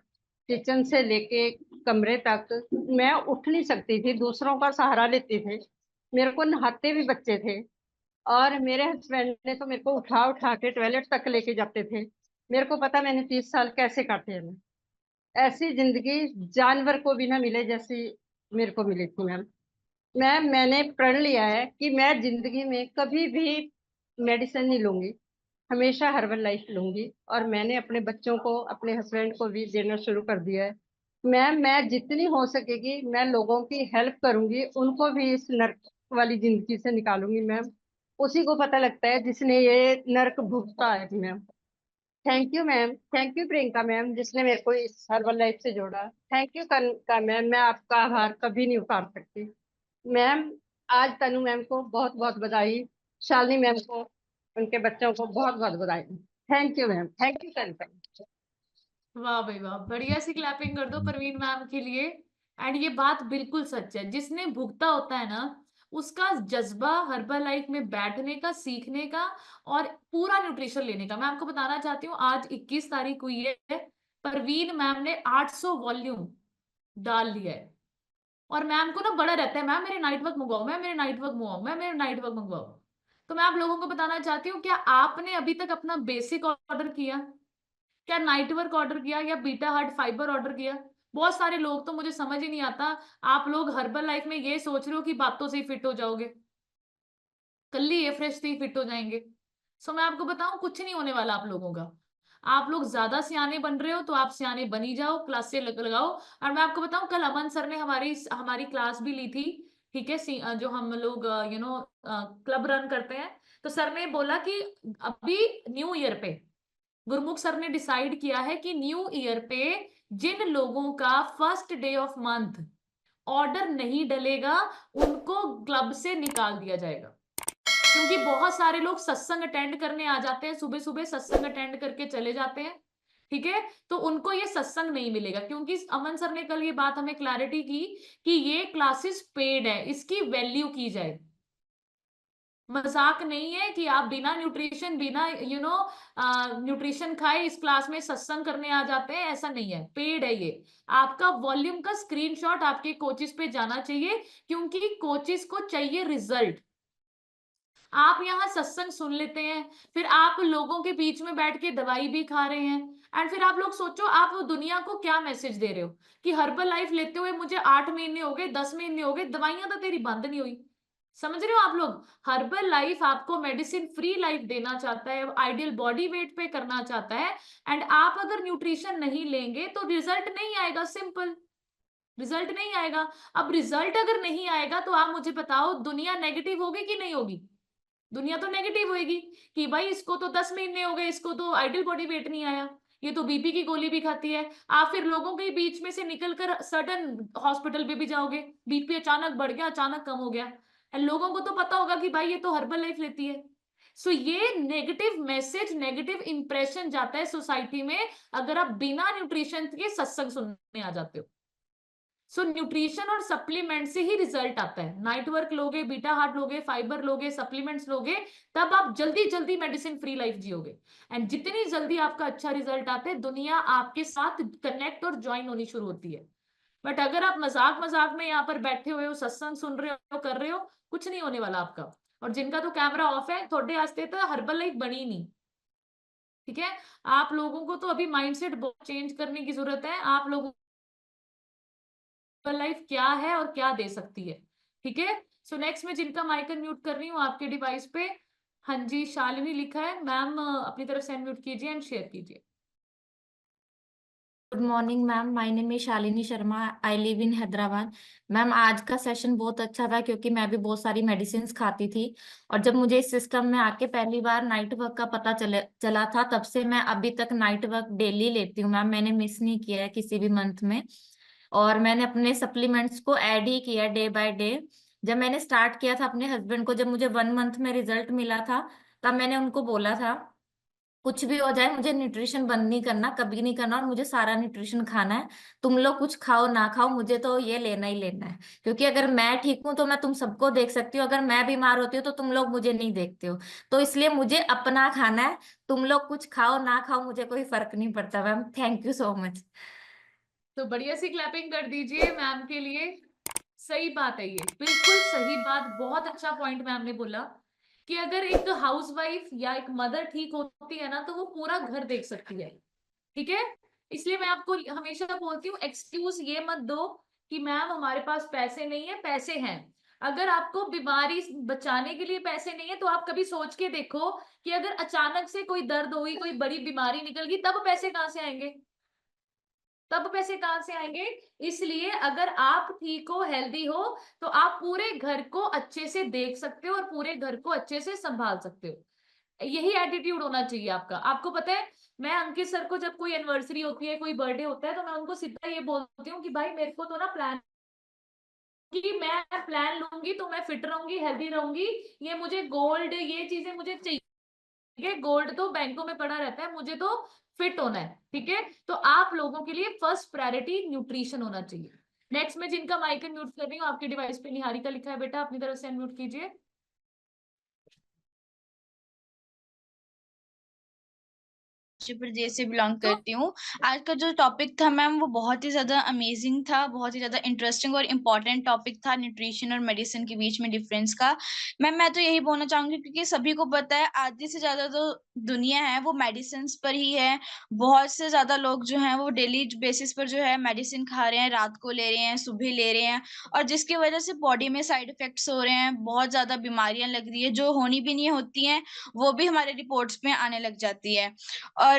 किचन से लेके कमरे तक मैं उठ नहीं सकती थी, दूसरों का सहारा लेती थी। मेरे को नहाते भी बच्चे थे और मेरे हस्बैंड ने तो मेरे को उठा उठा के टॉयलेट तक लेके जाते थे। मेरे को पता मैंने 30 साल कैसे काटे हैं। ऐसी जिंदगी जानवर को भी ना मिले जैसी मेरे को मिली थी मैम। मैंने प्रण लिया है कि मैं जिंदगी में कभी भी मेडिसिन नहीं लूंगी, हमेशा हर्बल लाइफ लूंगी। और मैंने अपने बच्चों को, अपने हस्बैंड को भी देना शुरू कर दिया है। मैं जितनी हो सकेगी मैं लोगों की हेल्प करूंगी, उनको भी इस नर्क वाली जिंदगी से निकालूंगी मैम। उसी को पता लगता है जिसने ये नर्क भुगता है ma'am. Thank you ma'am, thank you Priyanka ma'am जिसने मेरे को इस हर्बल लाइफ से जोड़ा। थैंक यू कनका मैम, मैं आपका आभार कभी नहीं उतार सकती मैम। आज तनु मैम को बहुत बहुत बधाई, शालिनी मैम को, उनके बच्चों को बहुत बहुत बधाई। Thank you ma'am, thank you कनका। वाह भाई वाह, बढ़िया सी क्लैपिंग कर दो परवीन मैम के लिए। एंड ये बात बिल्कुल सच है, जिसने भुगता होता है ना, उसका जज्बा हर्बल लाइफ में बैठने का, सीखने का और पूरा न्यूट्रिशन लेने का। मैं आपको बताना चाहती हूँ, आज 21 तारीख हुई है, परवीन मैम ने 800 वॉल्यूम डाल लिया है। और मैम को ना बड़ा रहता है, मैम मेरे नाइट वर्क मंगवाओ, मैम मेरे नाइट वर्क मंगवाओ, मैम मेरे नाइट वर्क मंगवाओ। तो मैं आप लोगों को बताना चाहती हूँ, क्या आपने अभी तक अपना बेसिक ऑर्डर किया? क्या नाइट वर्क ऑर्डर किया या बीटा हार्ट फाइबर ऑर्डर किया? बहुत सारे लोग, तो मुझे समझ ही नहीं आता, आप लोग हर्बल लाइफ में ये सोच रहे हो कि बातों से ही फिट हो जाओगे, कल ही ये फ्रेश से ही फिट हो जाएंगे। सो मैं आपको बताऊं, कुछ नहीं होने वाला आप लोगों का। आप लोग ज्यादा सियाने बन रहे हो तो आप सियाने बनी जाओ, क्लास से लगाओ। और मैं आपको बताऊं, कल अमन सर ने हमारी हमारी क्लास भी ली थी, ठीक है, जो हम लोग क्लब रन करते हैं। तो सर ने बोला कि अभी न्यू ईयर पे गुरमुख सर ने डिसाइड किया है कि न्यू ईयर पे जिन लोगों का first day of month order नहीं डलेगा, उनको क्लब से निकाल दिया जाएगा। क्योंकि बहुत सारे लोग सत्संग अटेंड करने आ जाते हैं, सुबह सुबह सत्संग अटेंड करके चले जाते हैं, ठीक है, तो उनको ये सत्संग नहीं मिलेगा। क्योंकि अमन सर ने कल ये बात हमें क्लैरिटी की कि ये क्लासेस पेड है, इसकी वैल्यू की जाए। मजाक नहीं है कि आप बिना न्यूट्रिशन, बिना न्यूट्रिशन खाए इस क्लास में सत्संग करने आ जाते हैं, ऐसा नहीं है, पेड है ये। आपका वॉल्यूम का स्क्रीनशॉट आपके कोचिस पे जाना चाहिए, क्योंकि कोचिस को चाहिए रिजल्ट। आप यहाँ सत्संग सुन लेते हैं, फिर आप लोगों के बीच में बैठ के दवाई भी खा रहे हैं, एंड फिर आप लोग सोचो आप दुनिया को क्या मैसेज दे रहे हो कि हर्बल लाइफ लेते हुए मुझे 8 महीने हो गए, 10 महीने हो गए, दवाइयां तो तेरी बंद नहीं हुई। समझ रहे हो आप लोग? हर्बल लाइफ आपको मेडिसिन फ्री लाइफ देना चाहता है, आइडियल बॉडी वेट पे करना चाहता है, एंड आप अगर न्यूट्रिशन नहीं लेंगे तो रिजल्ट नहीं आएगा, सिंपल, रिजल्ट नहीं आएगा। अब रिजल्ट अगर नहीं आएगा तो आप मुझे बताओ दुनिया नेगेटिव होगी कि नहीं होगी? दुनिया तो नेगेटिव होगी कि भाई इसको तो 10 महीने हो गए, इसको तो आइडियल बॉडी वेट नहीं आया, ये तो बीपी की गोली भी खाती है। आप फिर लोगों के बीच में से निकलकर सडन हॉस्पिटल पे भी जाओगे, बीपी अचानक बढ़ गया, अचानक कम हो गया, एंड लोगों को तो पता होगा कि भाई ये तो हर्बल लाइफ लेती है। सो ये नेगेटिव मैसेज, नेगेटिव इंप्रेशन जाता है सोसाइटी में अगर आप बिना न्यूट्रिशन के सत्संग सुनने आ जाते हो। सो न्यूट्रिशन और सप्लीमेंट से ही रिजल्ट आता है। नाइट वर्क लोगे, बीटा हार्ट लोगे, फाइबर लोगे, सप्लीमेंट्स लोगे, तब आप जल्दी जल्दी मेडिसिन फ्री लाइफ जियोगे, एंड जितनी जल्दी आपका अच्छा रिजल्ट आता है दुनिया आपके साथ कनेक्ट और ज्वाइन होनी शुरू होती है। बट अगर आप मजाक मजाक में यहाँ पर बैठे हुए हो, सत्संग सुन रहे हो, कर रहे हो, कुछ नहीं होने वाला आपका। और जिनका तो कैमरा ऑफ है, थोड़े आस्ते तो हर्बल लाइफ बनी नहीं, ठीक है? आप लोगों को तो अभी माइंडसेट बहुत चेंज करने की जरूरत है। आप लोगों लाइफ क्या है और क्या दे सकती है, ठीक है? सो नेक्स्ट में जिनका माइक म्यूट कर रही हूँ आपके डिवाइस पे, हाँ जी शालिनी लिखा है, मैम अपनी तरफ से अनम्यूट कीजिए एंड शेयर कीजिए। Good morning ma'am, my name is Shalini Sharma, I live in Hyderabad. Ma'am आज का सेशन बहुत अच्छा था क्योंकि मैं भी बहुत सारी मेडिसिन खाती थी, और जब मुझे इस सिस्टम में आके पहली बार नाइट वर्क का पता चला था, तब से मैं अभी तक नाइट वर्क डेली लेती हूँ मैम। मैंने मिस नहीं किया है किसी भी मंथ में, और मैंने अपने सप्लीमेंट्स को ऐड ही किया डे बाय डे। जब मैंने स्टार्ट किया था अपने हस्बैंड को, जब मुझे 1 मंथ में रिजल्ट मिला था, तब मैंने उनको बोला था कुछ भी हो जाए मुझे न्यूट्रिशन बंद नहीं करना, कभी नहीं करना, और मुझे सारा न्यूट्रिशन खाना है। तुम लोग कुछ खाओ ना खाओ, मुझे तो ये लेना ही लेना है, क्योंकि अगर मैं ठीक हूं तो मैं तुम सबको देख सकती हूँ, अगर मैं बीमार होती हूँ तो तुम लोग मुझे नहीं देखते हो। तो इसलिए मुझे अपना खाना है, तुम लोग कुछ खाओ ना खाओ मुझे कोई फर्क नहीं पड़ता ma'am. Thank you so much. तो बढ़िया सी क्लैपिंग कर दीजिए मैम के लिए। सही बात है, ये बिल्कुल सही बात, बहुत अच्छा पॉइंट मैम ने बोला कि अगर एक हाउसवाइफ या एक मदर ठीक होती है ना तो वो पूरा घर देख सकती है, ठीक है? इसलिए मैं आपको हमेशा बोलती हूँ एक्सक्यूज ये मत दो कि मैम हमारे पास पैसे नहीं है, पैसे हैं। अगर आपको बीमारी बचाने के लिए पैसे नहीं है तो आप कभी सोच के देखो कि अगर अचानक से कोई दर्द हुई, कोई बड़ी बीमारी निकल गई, तब पैसे कहाँ से आएंगे? तब पैसे कहाँ से आएंगे? इसलिए अगर आप ठीक हो, हेल्दी हो, तो आप पूरे घर को अच्छे से देख सकते हो और पूरे घर को अच्छे से संभाल सकते हो। यही एटीट्यूड होना चाहिए आपका। आपको पता है, मैं अंकित सर को जब कोई एनिवर्सरी होती है, कोई बर्थडे होता है, तो मैं उनको सीधा ये बोलती हूँ कि भाई मेरे को तो ना प्लान, कि मैं प्लान लूंगी तो मैं फिट रहूंगी, हेल्दी रहूंगी, ये मुझे गोल्ड, ये चीजें मुझे चाहिए, ठीक है? गोल्ड तो बैंकों में पड़ा रहता है, मुझे तो फिट होना है, ठीक है? तो आप लोगों के लिए फर्स्ट प्रायोरिटी न्यूट्रिशन होना चाहिए। नेक्स्ट में जिनका माइक म्यूट कर रही हूँ आपके डिवाइस पे निहारिका लिखा है, बेटा अपनी तरफ से अनम्यूट कीजिए। प्रदेश से बिलोंग करती हूँ। आज का जो टॉपिक था मैम वो बहुत ही ज़्यादा अमेजिंग था, बहुत ही ज़्यादा इंटरेस्टिंग और इम्पॉर्टेंट टॉपिक था, न्यूट्रिशन और मेडिसिन के बीच में डिफरेंस का। मैम मैं तो यही बोलना चाहूँगी क्योंकि सभी को पता है आधी से ज़्यादा जो दुनिया है वो मेडिसिन पर ही है। बहुत से ज़्यादा लोग जो हैं वो डेली बेसिस पर जो है मेडिसिन खा रहे हैं, रात को ले रहे हैं, सुबह ले रहे हैं, और जिसकी वजह से बॉडी में साइड इफेक्ट्स हो रहे हैं, बहुत ज़्यादा बीमारियां लग रही है जो होनी भी नहीं होती हैं, वो भी हमारे रिपोर्ट्स में आने लग जाती है। और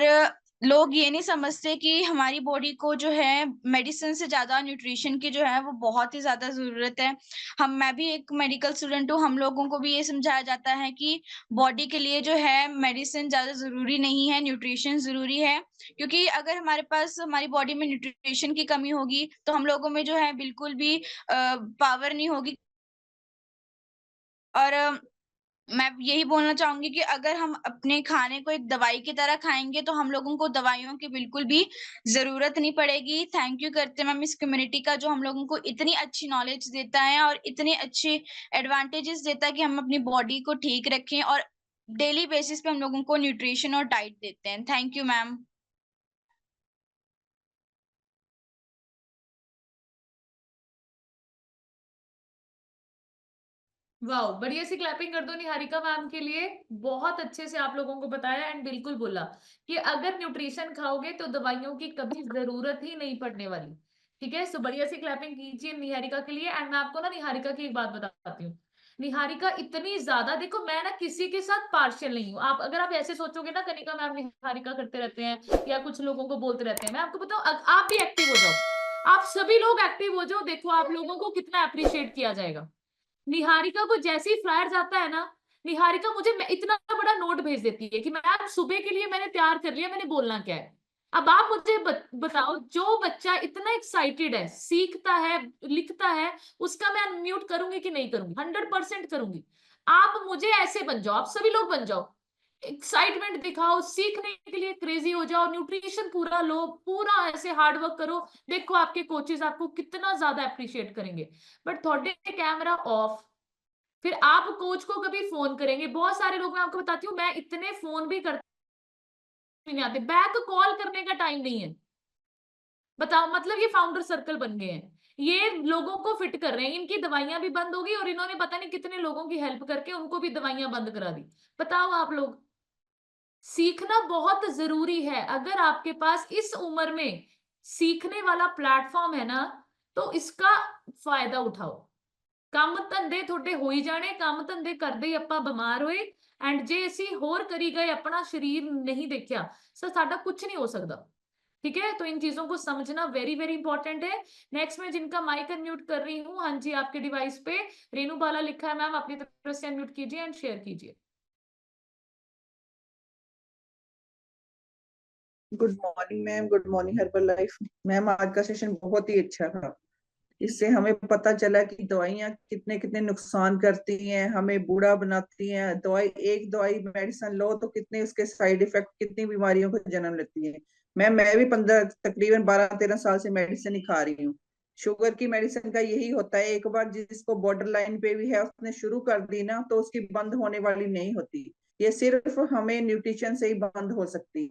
लोग ये नहीं समझते कि हमारी बॉडी को जो है मेडिसिन से ज़्यादा न्यूट्रिशन की जो है वो बहुत ही ज़्यादा ज़रूरत है। मैं भी एक मेडिकल स्टूडेंट हूँ, हम लोगों को भी ये समझाया जाता है कि बॉडी के लिए जो है मेडिसिन ज़्यादा ज़रूरी नहीं है, न्यूट्रिशन ज़रूरी है। क्योंकि अगर हमारे पास हमारी बॉडी में न्यूट्रिशन की कमी होगी तो हम लोगों में जो है बिल्कुल भी पावर नहीं होगी। और मैं यही बोलना चाहूँगी कि अगर हम अपने खाने को एक दवाई की तरह खाएँगे तो हम लोगों को दवाइयों की बिल्कुल भी ज़रूरत नहीं पड़ेगी। थैंक यू करते हैं मैम इस कम्युनिटी का जो हम लोगों को इतनी अच्छी नॉलेज देता है और इतने अच्छे एडवांटेजेस देता है कि हम अपनी बॉडी को ठीक रखें, और डेली बेसिस पे हम लोगों को न्यूट्रिशन और डाइट देते हैं। Thank you ma'am. वाह, बढ़िया सी क्लैपिंग कर दो निहारिका मैम के लिए। बहुत अच्छे से आप लोगों को बताया एंड बिल्कुल बोला कि अगर न्यूट्रिशन खाओगे तो दवाइयों की कभी जरूरत ही नहीं पड़ने वाली, ठीक है? सो बढ़िया सी क्लैपिंग कीजिए निहारिका के लिए। एंड मैं आपको ना निहारिका की एक बात बताती हूँ। निहारिका इतनी ज्यादा, देखो मैं ना किसी के साथ पार्शियल नहीं हूँ। आप अगर आप ऐसे सोचोगे ना कनिका मैम निहारिका करते रहते हैं या कुछ लोगों को बोलते रहते हैं, मैं आपको बताऊं आप भी एक्टिव हो जाओ, आप सभी लोग एक्टिव हो जाओ, देखो आप लोगों को कितना अप्रिशिएट किया जाएगा। निहारिका को जैसे ही फ्लायर जाता है ना, निहारिका मुझे इतना बड़ा नोट भेज देती है कि मैम सुबह के लिए मैंने तैयार कर लिया, मैंने बोलना क्या है। अब आप मुझे बताओ, जो बच्चा इतना एक्साइटेड है, सीखता है, लिखता है, उसका मैं अनम्यूट करूंगी कि नहीं करूंगी? 100% करूंगी। आप मुझे ऐसे बन जाओ, आप सभी लोग बन जाओ, एक्साइटमेंट दिखाओ, सीखने के लिए क्रेजी हो जाओ, न्यूट्रिशन पूरा लो, पूरा ऐसे हार्ड वर्क करो, देखो आपके कोचेस आपको कितना ज्यादा अप्रिशिएट करेंगे। बट थोड़े कैमरा ऑफ, फिर आप कोच को कभी फोन करेंगे, बहुत सारे लोग, मैं आपको बताती हूँ, मैं इतने फोन भी करते नहीं आते, बैक कॉल करने का टाइम नहीं है। बताओ, मतलब ये फाउंडर सर्कल बन गए हैं, ये लोगों को फिट कर रहे हैं, इनकी दवाइयां भी बंद हो गई और इन्होंने पता नहीं कितने लोगों की हेल्प करके उनको भी दवाइयां बंद करा दी। बताओ आप लोग, सीखना बहुत जरूरी है। अगर आपके पास इस उम्र में सीखने वाला प्लेटफॉर्म है ना, तो इसका फायदा उठाओ। ਕੰਮ ਧੰਦੇ ਤੁਹਾਡੇ ਹੋਈ ਜਾਣੇ, ਕੰਮ ਧੰਦੇ ਕਰਦੇ ਹੀ ਆਪਾਂ ਬਿਮਾਰ ਹੋਏ, ਐਂਡ ਜੇ ਅਸੀਂ ਹੋਰ ਕਰੀ ਗਏ, अपना शरीर नहीं देखा, सर साडा कुछ नहीं हो सकता। ठीक है, तो इन चीजों को समझना वेरी वेरी इंपॉर्टेंट है। नेक्स्ट में जिनका माइक अनम्यूट कर रही हूँ, हाँ जी, आपके डिवाइस पे रेनू बाला लिखा है, मैम अपनी तरफ से अनम्यूट कीजिए एंड शेयर कीजिए। Good morning ma'am, good morning herbal life ma'am. आज का सेशन बहुत ही अच्छा था। इससे हमें पता चला कि दवाइयाँ कितने कितने नुकसान करती हैं, हमें बूढ़ा बनाती हैं। एक दवाई मेडिसिन लो तो कितने उसके साइड इफेक्ट, कितनी बीमारियों को जन्म लेती है। मैं भी 15 तकरीबन 12-13 साल से मेडिसिन ही खा रही हूँ। शुगर की मेडिसिन का यही होता है, एक बार जिसको बॉर्डर लाइन पे भी है उसने शुरू कर दी ना, तो उसकी बंद होने वाली नहीं होती। ये सिर्फ हमें न्यूट्रिशन से ही बंद हो सकती है।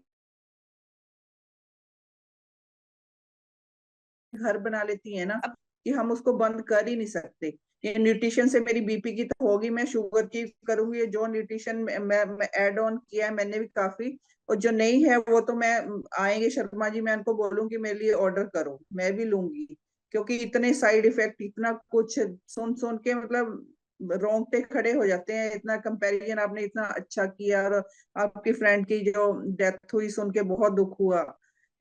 घर बना लेती है ना कि हम उसको बंद कर ही नहीं सकते। ये न्यूट्रिशन से मेरी बीपी की तो होगी, मैं शुगर की करूंगी। जो न्यूट्रिशन मैं ऐड ऑन किया है मैंने भी काफी, और जो नहीं है वो तो मैं आएंगे शर्मा जी, मैं उनको बोलूंगी मेरे लिए ऑर्डर करो, मैं भी लूंगी। क्योंकि इतने साइड इफेक्ट, इतना कुछ सुन सुन के मतलब रोंगटे खड़े हो जाते हैं। इतना कंपैरिजन आपने इतना अच्छा किया, और आपकी फ्रेंड की जो डेथ हुई सुन के बहुत दुख हुआ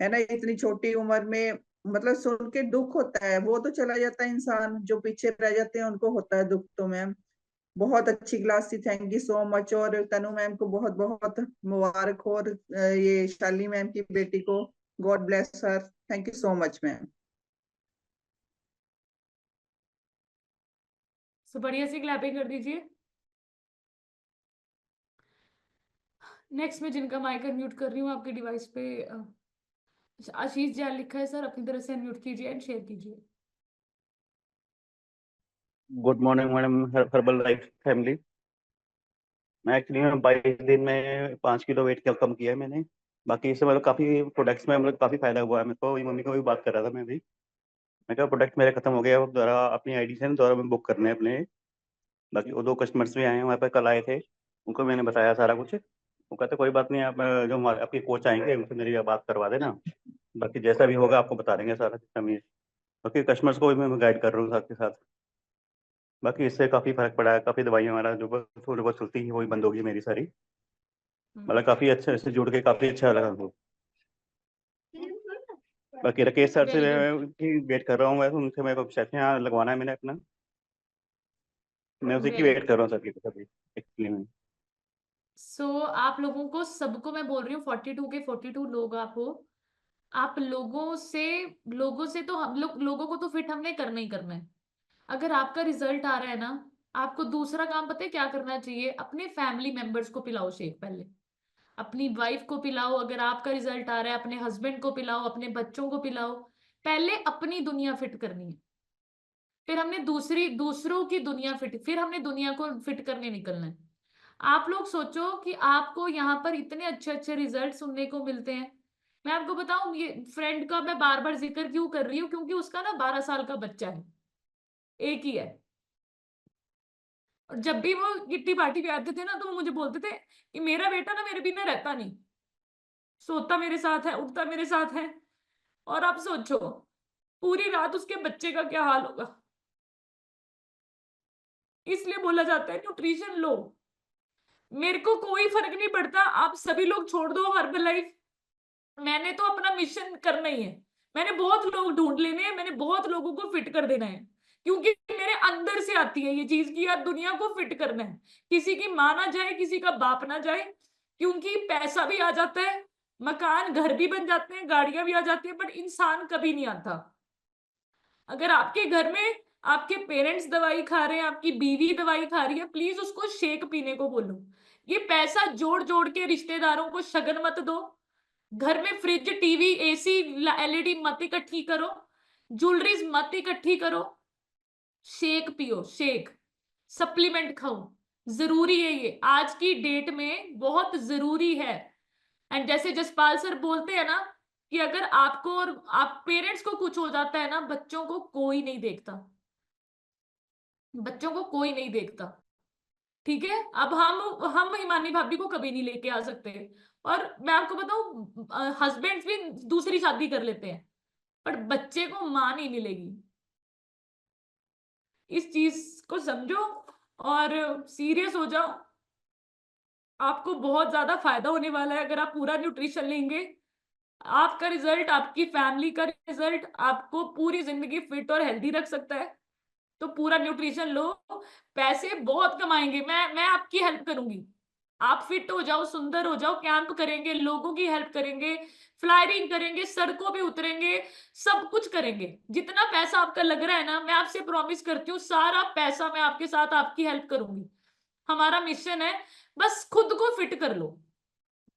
है ना, इतनी छोटी उम्र में। मतलब सुन के दुख होता है, वो तो चला जाता है इंसान, जो पीछे रह जाते हैं उनको होता है दुख। तो मैम बहुत अच्छी क्लास थी, थैंक यू सो मच। और तनु मैम को बहुत बहुत मुबारक हो, और ये शाली मैम की बेटी को God bless her. Thank you so much ma'am. So बढ़िया सी क्लैपिंग कर दीजिए। नेक्स्ट में जिनका माइक अनम्यूट कर रही हूँ, आपके डिवाइस पे आशीष जैन लिखा है, सर अपनी तरफ से अनम्यूट कीजिए एंड शेयर कीजिए। Good morning madam herbal life family. मैं एक्चुअली 22 दिन में 5 किलो वेट कम किया है मैंने। बाकी इससे मतलब काफ़ी प्रोडक्ट्स में मतलब काफ़ी फायदा हुआ है। मेरे को मम्मी को भी बात कर रहा था मैं भी, मैं कहा प्रोडक्ट मेरे खत्म हो गया, अब दोबारा अपनी आईडी से दोबारा में बुक करने हैं अपने। बाकी वो 2 कस्टमर्स भी आए हैं वहाँ पर, कल आए थे, उनको मैंने बताया सारा कुछ। वो कहते कोई बात नहीं, आप जो हमारे आपके कोच आएंगे उनसे मेरी बात करवा देना, बाकी जैसा भी होगा आपको बता देंगे सारा सिस्टम ये। बाकी कस्टमर्स को भी मैं गाइड कर रहा हूँ साथ के साथ। बाकी इससे काफ़ी फर्क पड़ा है, काफ़ी दवाइयाँ हमारा जो थोड़ी बहुत चलती थी वही बंद होगी मेरी सारी। मतलब काफ़ी अच्छा, इससे जुड़ के काफ़ी अच्छा लगा हमको। बाकी राकेश सर से वेरी गुड। वेट कर रहा हूँ, वैसे उनसे मेरे को सेशन लगवाना है मैंने अपना, मैं उसी की वेरी वेट कर रहा हूँ सर की सभी एक्चुअली में। सो आप लोगों को सबको मैं बोल रही हूँ, 42 के 42 लोग आप हो। आप लोगों से तो हम लोगों को तो फिट हमने करना ही करना है। अगर आपका रिजल्ट आ रहा है ना, आपको दूसरा काम पता है क्या करना चाहिए? अपने फैमिली मेंबर्स को पिलाओ शेक, पहले अपनी वाइफ को पिलाओ। अगर आपका रिजल्ट आ रहा है, अपने हस्बैंड को पिलाओ, अपने बच्चों को पिलाओ। पहले अपनी दुनिया फिट करनी है, फिर हमने दूसरों की दुनिया फिट, फिर हमने दुनिया को फिट करने निकलना है। आप लोग सोचो कि आपको यहाँ पर इतने अच्छे अच्छे रिजल्ट सुनने को मिलते हैं। मैं आपको बताऊं, ये फ्रेंड का मैं बार बार जिक्र क्यों कर रही हूँ, क्योंकि उसका ना 12 साल का बच्चा है, एक ही है। और जब भी वो किट्टी पार्टी पे आते थे ना, तो वो मुझे बोलते थे कि मेरा बेटा ना मेरे बिना रहता नहीं, सोता मेरे साथ है, उठता मेरे साथ है। और आप सोचो पूरी रात उसके बच्चे का क्या हाल होगा। इसलिए बोला जाता है न्यूट्रिशन लो। मेरे को कोई फर्क नहीं पड़ता, आप सभी लोग छोड़ दो हर्बल लाइफ, मैंने तो अपना मिशन करना ही है। मैंने बहुत लोग ढूंढ लेने हैं, मैंने बहुत लोगों को फिट कर देना है, क्योंकि मेरे अंदर से आती है ये चीज कि यार दुनिया को फिट करना है। किसी की माँ ना जाए, किसी का बाप ना जाए, क्योंकि पैसा भी आ जाता है, मकान घर भी बन जाते हैं, गाड़ियां भी आ जाती है, बट इंसान कभी नहीं आता। अगर आपके घर में आपके पेरेंट्स दवाई खा रहे हैं, आपकी बीवी दवाई खा रही है, प्लीज उसको शेक पीने को बोलो। ये पैसा जोड़ जोड़ के रिश्तेदारों को शगन मत दो। घर में फ्रिज, टीवी, एसी, एलईडी मत इकट्ठी करो, ज्वेलरीज मत इकट्ठी करो, शेक पियो, शेक, सप्लीमेंट खाओ। जरूरी है, ये आज की डेट में बहुत जरूरी है। एंड जैसे जसपाल सर बोलते हैं ना कि अगर आपको और आप पेरेंट्स को कुछ हो जाता है ना, बच्चों को कोई नहीं देखता, बच्चों को कोई नहीं देखता। ठीक है, अब हम हिमानी भाभी को कभी नहीं लेके आ सकते, और मैं आपको बताऊं हस्बैंड्स भी दूसरी शादी कर लेते हैं, पर बच्चे को मां नहीं मिलेगी। इस चीज को समझो और सीरियस हो जाओ। आपको बहुत ज्यादा फायदा होने वाला है अगर आप पूरा न्यूट्रिशन लेंगे। आपका रिजल्ट, आपकी फैमिली का रिजल्ट आपको पूरी जिंदगी फिट और हेल्दी रख सकता है। तो पूरा न्यूट्रिशन लो, पैसे बहुत कमाएंगे, मैं आपकी हेल्प करूंगी। आप फिट हो जाओ, सुंदर हो जाओ, कैंप करेंगे, लोगों की हेल्प करेंगे, फ्लायरिंग करेंगे, सड़कों पे उतरेंगे, सब कुछ करेंगे। जितना पैसा आपका लग रहा है ना, मैं आपसे प्रॉमिस करती हूँ सारा पैसा मैं आपके साथ आपकी हेल्प करूंगी। हमारा मिशन है, बस खुद को फिट कर लो।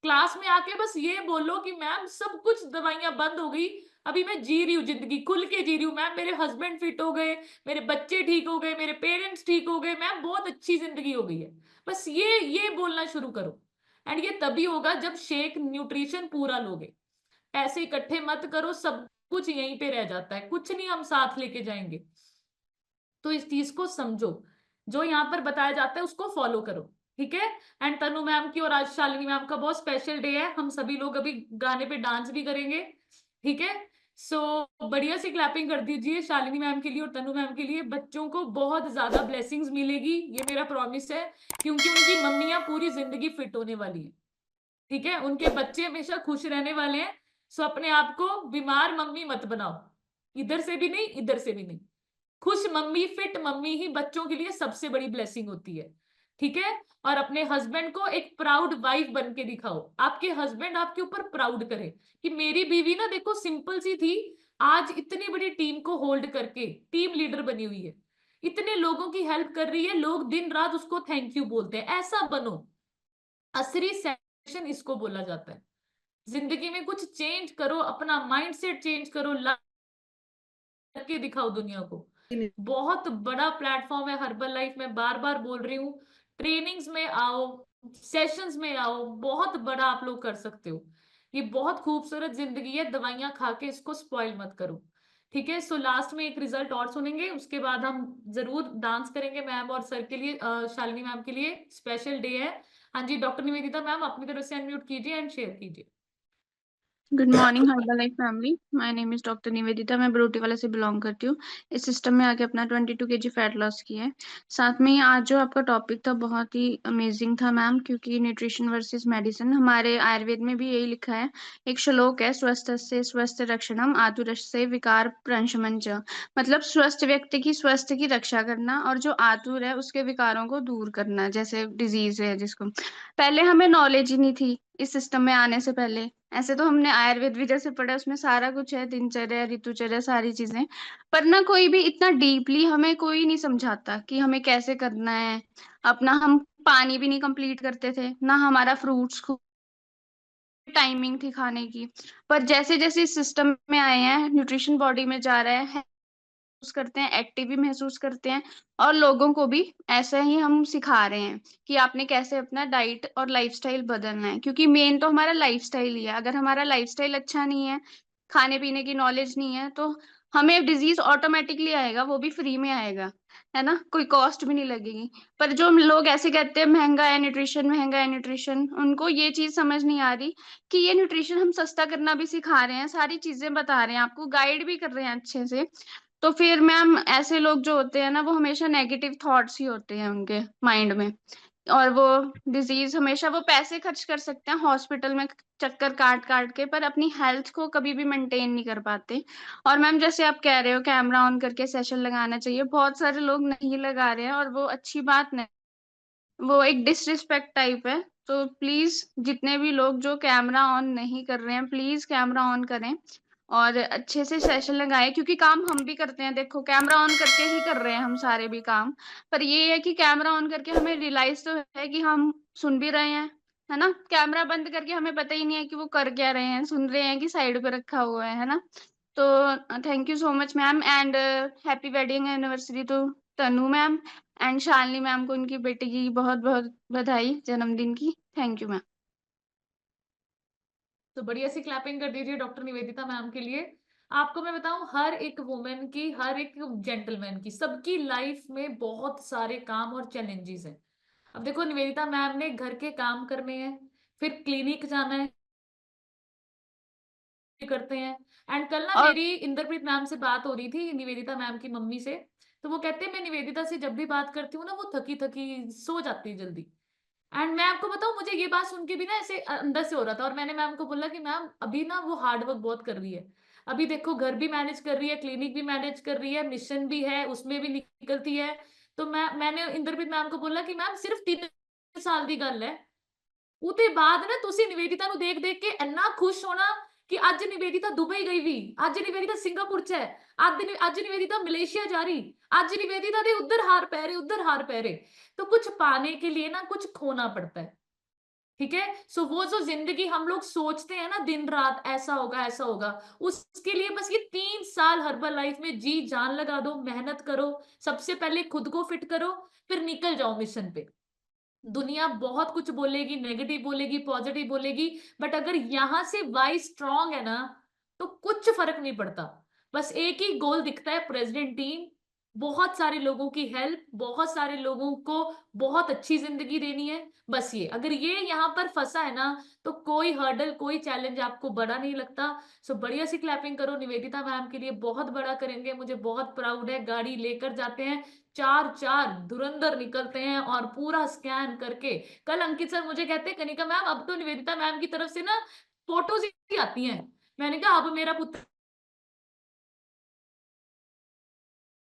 क्लास में आके बस ये बोलो कि मैम सब कुछ दवाइयां बंद हो गई, अभी मैं जी रही हूँ, जिंदगी खुल के जी रही हूँ मैम, मेरे हस्बैंड फिट हो गए, मेरे बच्चे ठीक हो गए, मेरे पेरेंट्स ठीक हो गए, मैम बहुत अच्छी जिंदगी हो गई है। बस ये बोलना शुरू करो। एंड ये तभी होगा जब शेक न्यूट्रिशन पूरा लोगे। पैसे इकट्ठे मत करो, सब कुछ यहीं पे रह जाता है, कुछ नहीं हम साथ लेके जाएंगे। तो इस चीज को समझो, जो यहाँ पर बताया जाता है उसको फॉलो करो। ठीक है। एंड तनु मैम की और आज शालिनी मैम का बहुत स्पेशल डे है, हम सभी लोग अभी गाने पे डांस भी करेंगे। ठीक है, सो बढ़िया से क्लैपिंग कर दीजिए शालिनी मैम के लिए और तनु मैम के लिए। बच्चों को बहुत ज्यादा ब्लेसिंग्स मिलेगी, ये मेरा प्रॉमिस है, क्योंकि उनकी मम्मियां पूरी जिंदगी फिट होने वाली है। ठीक है, उनके बच्चे हमेशा खुश रहने वाले हैं। सो अपने आप को बीमार मम्मी मत बनाओ, इधर से भी नहीं इधर से भी नहीं। खुश मम्मी, फिट मम्मी ही बच्चों के लिए सबसे बड़ी ब्लेसिंग होती है। ठीक है, और अपने हस्बैंड को एक प्राउड वाइफ बन के दिखाओ, आपके हस्बैंड आपके ऊपर प्राउड करे कि मेरी बीवी ना देखो सिंपल सी थी, आज इतनी बड़ी टीम को होल्ड करके टीम लीडर बनी हुई है, इतने लोगों की हेल्प कर रही है, लोग दिन रात उसको थैंक यू बोलते हैं। ऐसा बनो, असली सेशन इसको बोला जाता है। जिंदगी में कुछ चेंज करो, अपना माइंडसेट चेंज करो, करके दिखाओ दुनिया को। बहुत बड़ा प्लेटफॉर्म है हर्बल लाइफ, में बार बार बोल रही हूँ, ट्रेनिंग्स में आओ, सेशंस में आओ, बहुत बड़ा आप लोग कर सकते हो। ये बहुत खूबसूरत जिंदगी है, दवाइयां खा के इसको स्पॉइल मत करो। ठीक है, सो लास्ट में एक रिजल्ट और सुनेंगे, उसके बाद हम जरूर डांस करेंगे मैम और सर के लिए, शालिनी मैम के लिए स्पेशल डे है। हाँ जी, डॉक्टर निवेदिता मैम अपनी तरफ से अनम्यूट कीजिए एंड शेयर कीजिए। Good morning herbal life family, my name is doctor Nivedita. मैं बरोटीवाला से बिलोंग करती हूँ। इस सिस्टम में आके अपना 22 kg फैट लॉस किया है। साथ में ही आज जो आपका टॉपिक था बहुत ही अमेजिंग था मैम, क्योंकि न्यूट्रिशन वर्सेस मेडिसिन, हमारे आयुर्वेद में भी यही लिखा है। एक श्लोक है, स्वस्थस्य स्वस्थ रक्षणम आतुरस्य विकार प्रशमन च, मतलब स्वस्थ व्यक्ति की स्वास्थ्य की रक्षा करना और जो आतुर है उसके विकारों को दूर करना, जैसे डिजीज है जिसको। पहले हमें नॉलेज ही नहीं थी इस सिस्टम में आने से पहले। ऐसे तो हमने आयुर्वेद भी जैसे पढ़ा, उसमें सारा कुछ है, दिनचर्या, ऋतुचर्या, सारी चीजें, पर ना कोई भी इतना डीपली हमें कोई नहीं समझाता कि हमें कैसे करना है। अपना हम पानी भी नहीं कंप्लीट करते थे ना, हमारा फ्रूट्स टाइमिंग थी खाने की। पर जैसे जैसे इस सिस्टम में आए हैं, न्यूट्रिशन बॉडी में जा रहा है, महसूस करते हैं, एक्टिव भी महसूस करते हैं, और लोगों को भी ऐसा ही हम सिखा रहे हैं कि आपने कैसे अपना डाइट और लाइफस्टाइल बदलना है, क्योंकि मेन तो हमारा लाइफस्टाइल ही है। अगर हमारा लाइफस्टाइल अच्छा नहीं है, खाने पीने की नॉलेज नहीं है, तो हमें डिजीज ऑटोमेटिकली आएगा, वो भी फ्री में आएगा, है ना, कोई कॉस्ट भी नहीं लगेगी। पर जो लोग ऐसे कहते हैं महंगा है न्यूट्रिशन, महंगा है न्यूट्रिशन, उनको ये चीज समझ नहीं आ रही कि ये न्यूट्रिशन हम सस्ता करना भी सिखा रहे हैं, सारी चीजें बता रहे हैं, आपको गाइड भी कर रहे हैं अच्छे से। तो फिर मैम ऐसे लोग जो होते हैं ना वो हमेशा नेगेटिव थॉट्स ही होते हैं उनके माइंड में, और वो डिजीज हमेशा वो पैसे खर्च कर सकते हैं हॉस्पिटल में चक्कर काट काट के, पर अपनी हेल्थ को कभी भी मेंटेन नहीं कर पाते। और मैम जैसे आप कह रहे हो कैमरा ऑन करके सेशन लगाना चाहिए, बहुत सारे लोग नहीं लगा रहे हैं और वो अच्छी बात नहीं, वो एक डिसरिस्पेक्ट टाइप है। तो प्लीज जितने भी लोग जो कैमरा ऑन नहीं कर रहे हैं प्लीज कैमरा ऑन करें और अच्छे से सेशन लगाएं, क्योंकि काम हम भी करते हैं, देखो कैमरा ऑन करके ही कर रहे हैं हम सारे भी काम। पर ये है कि कैमरा ऑन करके हमें रियलाइज तो है कि हम सुन भी रहे हैं, है ना। कैमरा बंद करके हमें पता ही नहीं है कि वो कर क्या रहे हैं, सुन रहे हैं कि साइड पे रखा हुआ है ना। तो thank you so much ma'am, and happy wedding anniversary to Tanu ma'am, and Shalini ma'am को उनकी बेटी की बहुत बहुत बधाई जन्मदिन की। Thank you ma'am. तो बढ़िया सी क्लैपिंग कर दीजिए डॉक्टर निवेदिता मैम के लिए। आपको मैं बताऊं, हर एक वुमेन की, हर एक जेंटलमैन की, सबकी लाइफ में बहुत सारे काम और चैलेंजेस हैं। अब देखो निवेदिता मैम ने घर के काम करने हैं, फिर क्लिनिक जाना है, करते हैं। एंड कल ना और मेरी इंद्रप्रीत मैम से बात हो रही थी, निवेदिता मैम की मम्मी से, तो वो कहते हैं मैं निवेदिता से जब भी बात करती हूँ ना वो थकी थकी सो जाती है जल्दी। एंड मैं आपको बताऊं, मुझे ये बात सुन के भी ना ऐसे अंदर से हो रहा था, और मैंने मैम को बोला कि मैम अभी ना वो हार्ड वर्क बहुत कर रही है। अभी देखो घर भी मैनेज कर रही है, क्लिनिक भी मैनेज कर रही है, मिशन भी है, उसमें भी निकलती है। तो मैंने इंद्रप्रीत मैम को बोला कि मैम सिर्फ 3 साल की गल है, ਉਹਦੇ ਬਾਅਦ ਨਾ ਤੁਸੀਂ ਨਿਵੇदिता ਨੂੰ ਦੇਖ ਦੇਖ ਕੇ ਇੰਨਾ ਖੁਸ਼ ਹੋਣਾ ਕਿ ਅੱਜ ਨਿਵੇदिता ਦੁਬਈ ਗਈ ਵੀ, ਅੱਜ ਨਿਵੇदिता ਸਿੰਗਾਪੁਰ ਚ ਹੈ, ਅੱਜ निवेदिता मलेशिया जा रही, आज निवेदिता ਦੇ उधर हार पै रहे, उधर हार पै रहे। तो कुछ पाने के लिए ना कुछ खोना पड़ता है, ठीक है। सो वो जो जिंदगी हम लोग सोचते हैं ना दिन रात ऐसा होगा, उसके लिए बस ये 3 साल हर्बल लाइफ में जी जान लगा दो, मेहनत करो, सबसे पहले खुद को फिट करो, फिर निकल जाओ मिशन पे। दुनिया बहुत कुछ बोलेगी, नेगेटिव बोलेगी, पॉजिटिव बोलेगी, बट अगर यहां से वाई स्ट्रांग है ना तो कुछ फर्क नहीं पड़ता। बस एक ही गोल दिखता है, प्रेसिडेंट टीम, बहुत सारे लोगों की हेल्प, बहुत सारे लोगों को बहुत अच्छी जिंदगी देनी है। बस ये, अगर ये यहाँ पर फंसा है ना तो कोई हर्डल, कोई चैलेंज आपको बड़ा नहीं लगता। सो बढ़िया सी क्लैपिंग करो निवेदिता मैम के लिए, बहुत बड़ा करेंगे, मुझे बहुत प्राउड है। गाड़ी लेकर जाते हैं, 4 धुरंधर निकलते हैं और पूरा स्कैन करके। कल अंकित सर मुझे कहते हैं कनिका मैम अब तो निवेदिता मैम की तरफ से ना फोटोज ही आती हैं। मैंने कहा अब मेरा पुत्र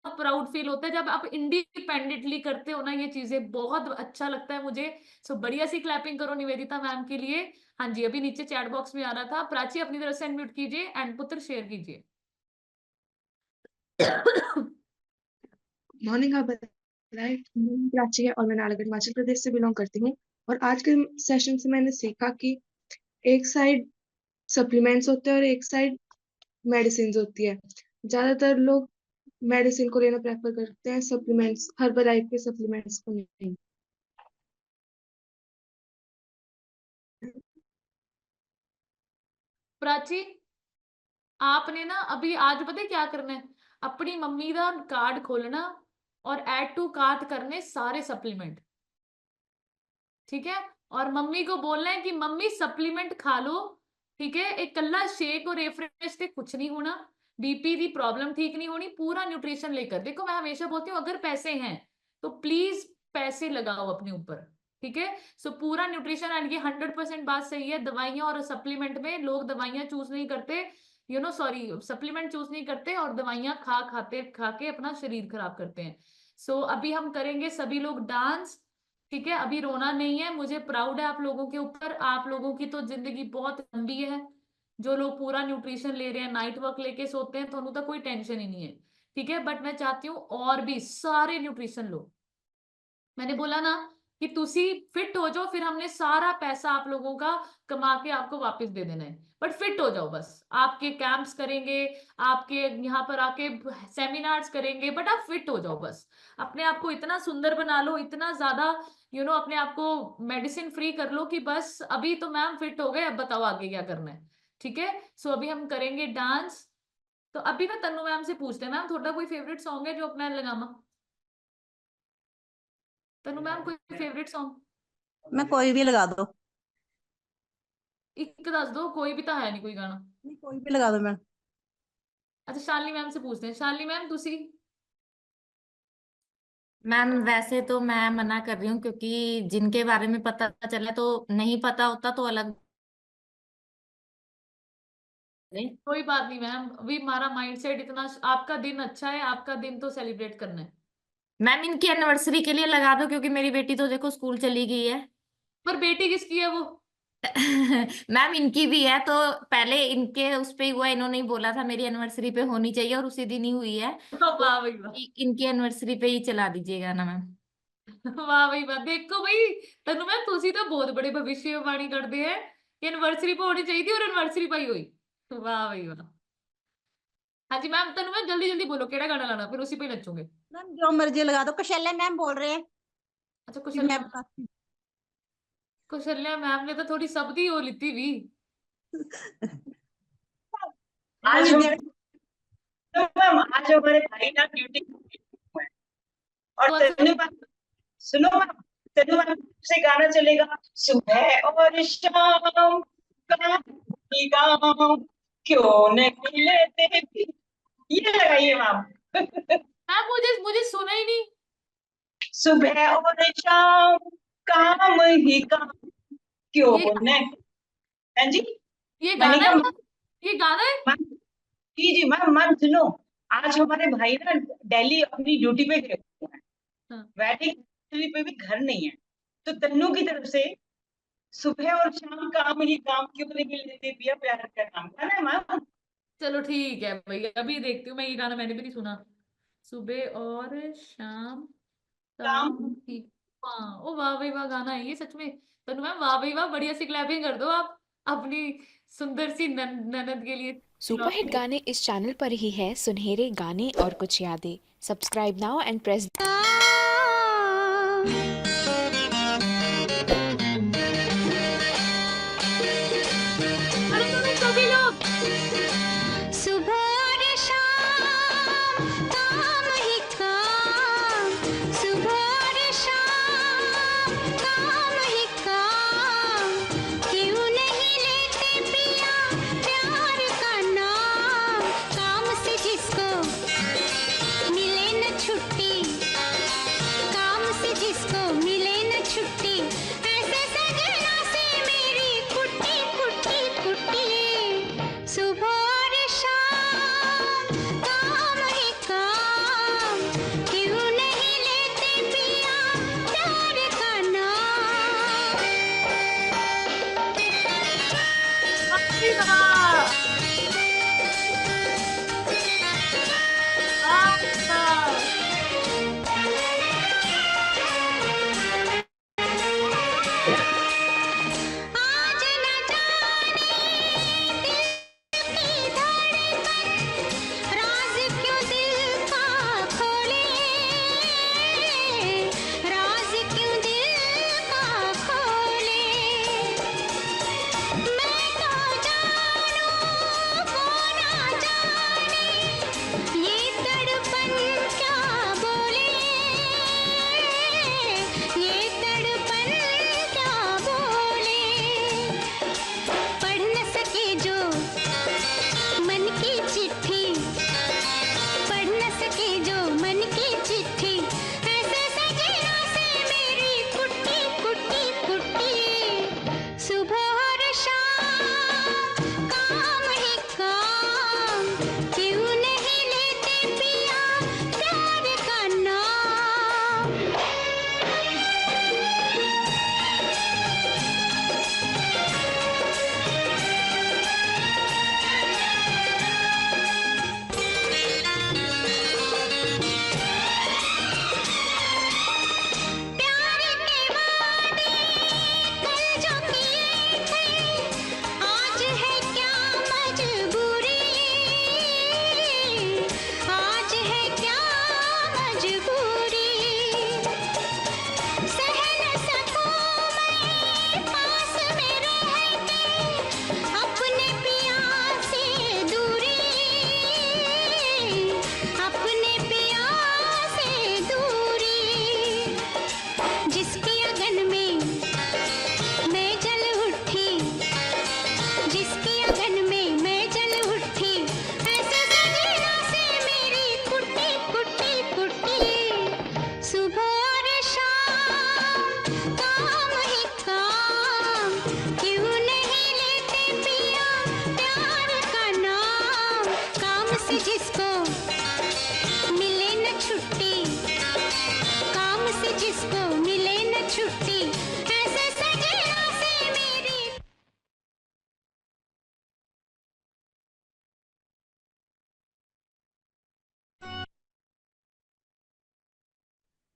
प्राउड फील होता है जब आप इंडिपेंडेंटली करते हो ना ये चीजें, बहुत अच्छा लगता है मुझे। सो बढ़िया सी क्लैपिंग करो निवेदिता मैम के लिए। हाँ जी, अभी नीचे चैट बॉक्स में आ रहा था, प्राची अपनी तरफ से अनम्यूट कीजिए एंड पुत्र शेयर कीजिए। मॉर्निंग आप लाइफ प्राची है और मैं नालागढ़ हिमाचल प्रदेश से बिलोंग करती हूँ। और आज के सेशन से मैंने सीखा कि एक साइड सप्लीमेंट्स होते हैं और एक साइड मेडिसिन होती है। ज्यादातर लोग मेडिसिन को लेना प्रेफर करते हैं, सप्लीमेंट्स, हर्बल लाइफ के सप्लीमेंट्स को नहीं। प्राची आपने ना अभी आज पता है क्या करना है, अपनी मम्मी का कार्ड खोलना और ऐड टू कार्ट करने सारे सप्लीमेंट, ठीक है। और मम्मी को बोलना है कि मम्मी सप्लीमेंट खा लो, ठीक है। एक कल्ला शेक और रेफ्रेश से कुछ नहीं होना, बीपी की प्रॉब्लम ठीक नहीं होनी, पूरा न्यूट्रिशन लेकर देखो। मैं हमेशा बोलती हूँ अगर पैसे हैं तो प्लीज पैसे लगाओ अपने ऊपर, ठीक है। सो पूरा न्यूट्रिशन, एंड ये 100% बात सही है। दवाइयां और सप्लीमेंट में लोग दवाइयां चूज नहीं करते, सॉरी सप्लीमेंट चूज नहीं करते और दवाइयां खा के अपना शरीर खराब करते हैं। सो अभी हम करेंगे सभी लोग डांस, ठीक है। अभी रोना नहीं है, मुझे प्राउड है आप लोगों के ऊपर। आप लोगों की तो जिंदगी बहुत लंबी है, जो लोग पूरा न्यूट्रिशन ले रहे हैं, नाइट वर्क लेके सोते हैं, तो उन्हें तो कोई टेंशन ही नहीं है, ठीक है। बट मैं चाहती हूँ और भी सारे न्यूट्रिशन लो। मैंने बोला ना कि तुसी फिट हो जाओ, फिर हमने सारा पैसा आप लोगों का कमा के आपको वापस दे देना है, बट फिट हो जाओ बस। आपके कैंप्स करेंगे, आपके यहाँ पर आके सेमिनार्स करेंगे, बट आप फिट हो जाओ बस। अपने आप को इतना सुंदर बना लो, इतना ज्यादा अपने आप को मेडिसिन फ्री कर लो कि बस अभी तो मैम फिट हो गए, अब बताओ आगे क्या करना है, ठीक है। सो अभी हम करेंगे डांस। तो अभी मैं तन्नू मैम से पूछते हैं, मैम थोड़ा कोई फेवरेट सॉन्ग है जो अपना लगावा? तनु मैम कोई फेवरेट सॉन्ग? मैं कोई भी लगा दो। एक दस दो, कोई भी तो है नहीं कोई गाना। नहीं, कोई भी लगा दो मैम। अच्छा शालिनी मैम से पूछते हैं। शालिनी मैम तुसी मैम वैसे तो मैं मना कर रही हूँ क्योंकि जिनके बारे में पता चला तो नहीं पता होता तो अलग। कोई बात नहीं मैम, अभी हमारा माइंडसेट इतना, आपका दिन अच्छा है, आपका दिन तो सेलिब्रेट करना है। मैम इनकी एनिवर्सरी के लिए लगा दो क्योंकि मेरी बेटी तो देखो स्कूल चली गई है। पर बेटी किसकी है वो? मैम इनकी भी है तो पहले इनके उस पे ही हुआ, इन्होंने ही बोला था मेरी एनिवर्सरी पे होनी चाहिए और उसी दिन ही हुई है। वाह भाई वाह, इनकी एनिवर्सरी पे ही चला दीजिएगा ना मैम। वाह भाई वाह। देखो भाई तनु मैम तुसी तो बहुत बड़े भविष्यवाणी करते हैं कि एनिवर्सरी पे होनी चाहिए थी और एनिवर्सरी पे ही हुई। वाह भाई वाह। हाँ जी मैम, तनु मैम जल्दी जल्दी बोलो केड़ा गाना लाना, फिर उसी पे ही नचोगे। मैम जो मर्जी लगा दो। कौशल्या मैम बोल रहे हैं अच्छा कि कुशल्या मैं बताती हूँ। कुशल्या मैम ने तो थोड़ी शब्द ही हो लिती भी। आज हमारे तो मैम आज हमारे भाई ना ड्यूटी है और कौन सा? तनु मैम सुनो मैम, तनु मैम से गाना चलेगा, सुबह और शाम का गाँव क्यों नहीं लेते भी, ये लगाइए मैम। मैम मुझे मुझे सुना ही नहीं। सुबह और शाम काम ही काम क्यों ये नहीं। हाँ जी ये मैंने गाना है कहा मैम? ये गाना है? मैम, जी जी मैम, मैम सुनो, आज हमारे भाई ना दिल्ली अपनी ड्यूटी पे गए हुए हैं, हाँ। वेडिंग पे भी घर नहीं है, तो तन्नू की तरफ से सुबह और शाम काम ही काम क्यों नहीं लेते पिया प्यार का काम गाना है मैम। चलो ठीक है भैया, अभी देखती हूँ मैं, ये गाना मैंने भी नहीं सुना। सुबह और शाम काम काम ही। हाँ ओ वाह भाई वाह गाना है ये सच में। तनु मैम वाह भाई वाह, बढ़िया सी क्लैपिंग कर दो आप अपनी सुंदर सी ननद के लिए। सुपरहिट गाने इस चैनल पर ही है, सुनहरे गाने और कुछ यादें। सब्सक्राइब नाउ एंड प्रेस सभी लोग सुबह और शाम काम ही काम, सुबह और शाम काम ही काम, क्यों नहीं लेते पिया प्यार का नाम, काम से जिसको मिले न छुट्टी, काम से जिसको मिले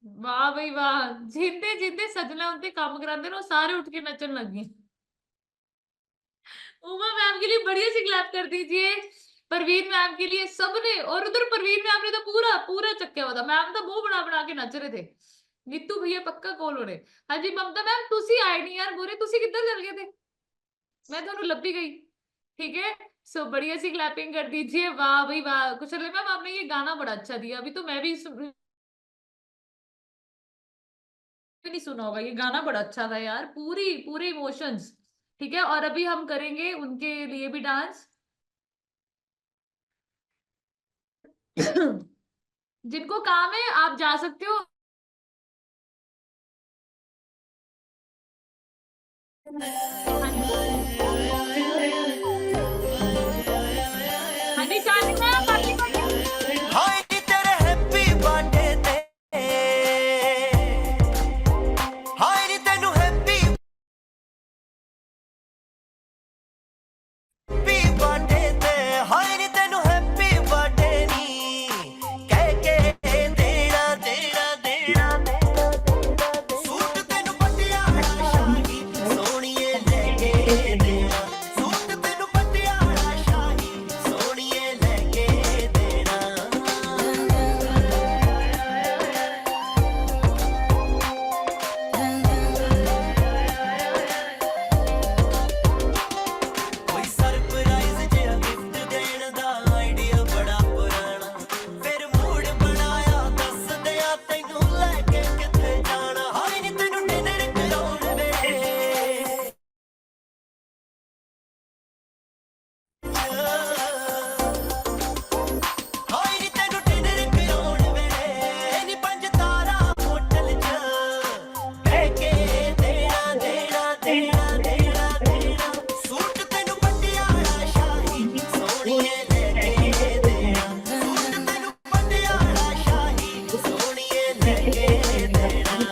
वाह भाई वाह, जिंदे जिंदे सजना उनते काम कराते ना, वो सारे उठ के नचन लग गए। उमा मैम के लिए बढ़िया सी क्लैप कर दीजिए, परवीन मैम के लिए सबने। और उधर परवीन मैम ने तो पूरा पूरा चक्या हुआ था, मैम तो मुंह बना बना के नच रहे थे। नीतू भैया पक्का कॉल हो रहे। हाँ जी ममता मैम, तुसी आए नहीं यार बुरे, तुसी किधर चल गए थे, मैं तो लब्बी गई। ठीक है, सो बढ़िया सी क्लैपिंग कर दीजिए। वाह भाई वाह, कुशल मैम आपने ये गाना बड़ा अच्छा दिया, अभी तो मैं भी नहीं सुना होगा, ये गाना बड़ा अच्छा था यार, पूरी पूरे इमोशंस। ठीक है, और अभी हम करेंगे उनके लिए भी डांस। जिनको काम है आप जा सकते हो। हाँ जी चांदी मैम, बाकी हाय तेरे हैप्पी बर्थडे ते हाय नी तेनू हैप्पी बर्थडे ते हाय नी तेनू हैप्पी बर्थडे नी कह के देना देना देना सूट तेनू पटियाला शाही सोहणीए लेके देना सूट तेनू पटियाला शाही सोहणीए लेके देना कोई सरप्राइज जिहा गिफ्ट देण दा आइडिया बड़ा पुराना फिर मूड बनाया दस दिया तैनू लेके किथे जाना हाय नी तैनू डिनर कराउण वे हाय नी तैनू डिनर कराउण वे नी पंज तारा होटल च बह के देना देना देना देना देना सूट तेनू पटियाला शाही सोहणीए लेके देना सूट तेनू पटियाला शाही सोहणीए लेके देना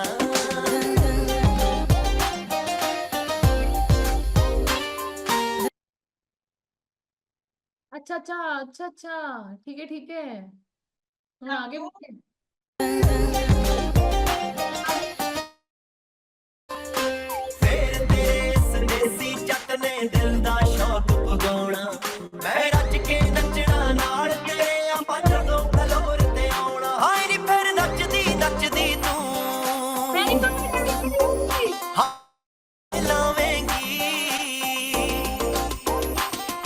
अच्छा अच्छा अच्छा अच्छा, ठीक है ठीक है, हम आगे बढ़ते हैं। ਫੇਰ ਤੇਰੇ ਸੰਦੇਸੀ ਜੱਟ ਨੇ ਦਿਲ ਦਾ ਸ਼ੌਕ ਪੁਗਾਉਣਾ ਮੈਂ ਰੱਜ ਕੇ ਨੱਚਣਾ ਨਾਲ ਤੇਰੇ ਆਪਾਂ ਜਦੋਂ ਫਲੋਰ ਤੇ ਆਉਣਾ ਹਾਏ ਨੀ ਫਿਰ ਨੱਚਦੀ ਨੱਚਦੀ ਤੂੰ ਹਾਂ ਲਾਵੇਂਗੀ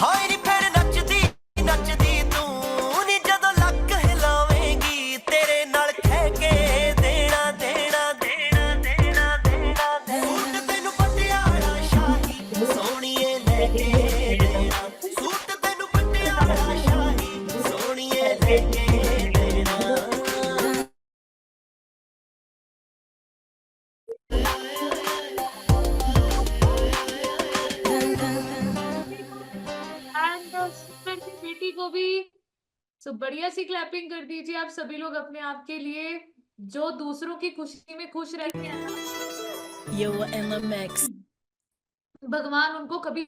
ਹਾਏ ਨੀ ਫਿਰ ਨੱਚਦੀ ਨੱਚਦੀ ਤੂੰ ਨੀ ਜਦੋਂ ਲੱਕ ਹਿਲਾਵੇਂਗੀ ਤੇਰੇ ਨਾਲ ਖਹਿ ਕੇ ਦੇਣਾ ਦੇਣਾ ਦੇਣਾ ਦੇਣਾ ਦੇਣਾ ਸੂਟ ਤੈਨੂੰ ਪਟਿਆਲਾ ਸ਼ਾਹੀ ਸੋਹਣੀਏ ਲੈ ਕੇ ਦੇਣਾ ਸੂਟ ਤੈਨੂੰ ਪਟਿਆਲਾ ਸ਼ਾਹੀ ਸੋਹਣੀਏ ਲੈ ਕੇ ਦੇਣਾ एंड सुपर की बेटी को भी सो बढ़िया सी क्लैपिंग कर दीजिए आप सभी लोग अपने आप के लिए, जो दूसरों की खुशी में खुश रहते हैं ना, भगवान उनको कभी,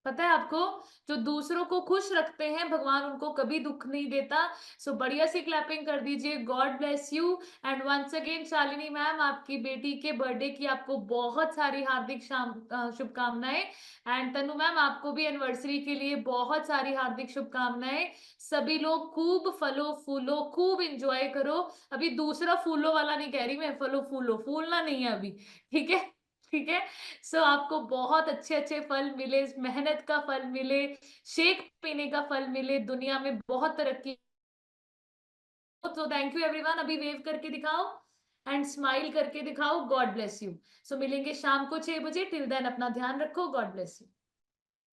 पता है आपको, जो दूसरों को खुश रखते हैं भगवान उनको कभी दुख नहीं देता। सो बढ़िया सी क्लैपिंग कर दीजिए। God bless you. And once again Shalini ma'am, आपकी बेटी के बर्थडे की आपको बहुत सारी हार्दिक शुभकामनाएं। एंड तनु मैम, आपको भी एनिवर्सरी के लिए बहुत सारी हार्दिक शुभकामनाएं। सभी लोग खूब फलो फूलो, खूब इंजॉय करो। अभी दूसरा फूलो वाला नहीं कह रही मैं, फलो फूलो, फूलना नहीं है अभी, ठीक है ठीक है। सो आपको बहुत अच्छे अच्छे फल मिले, मेहनत का फल मिले, शेक पीने का फल मिले, दुनिया में बहुत तरक्की। तो थैंक यू एवरीवन। अभी वेव करके दिखाओ एंड स्माइल करके दिखाओ। God bless you. सो मिलेंगे शाम को 6 बजे। टिल देन अपना ध्यान रखो। God bless you.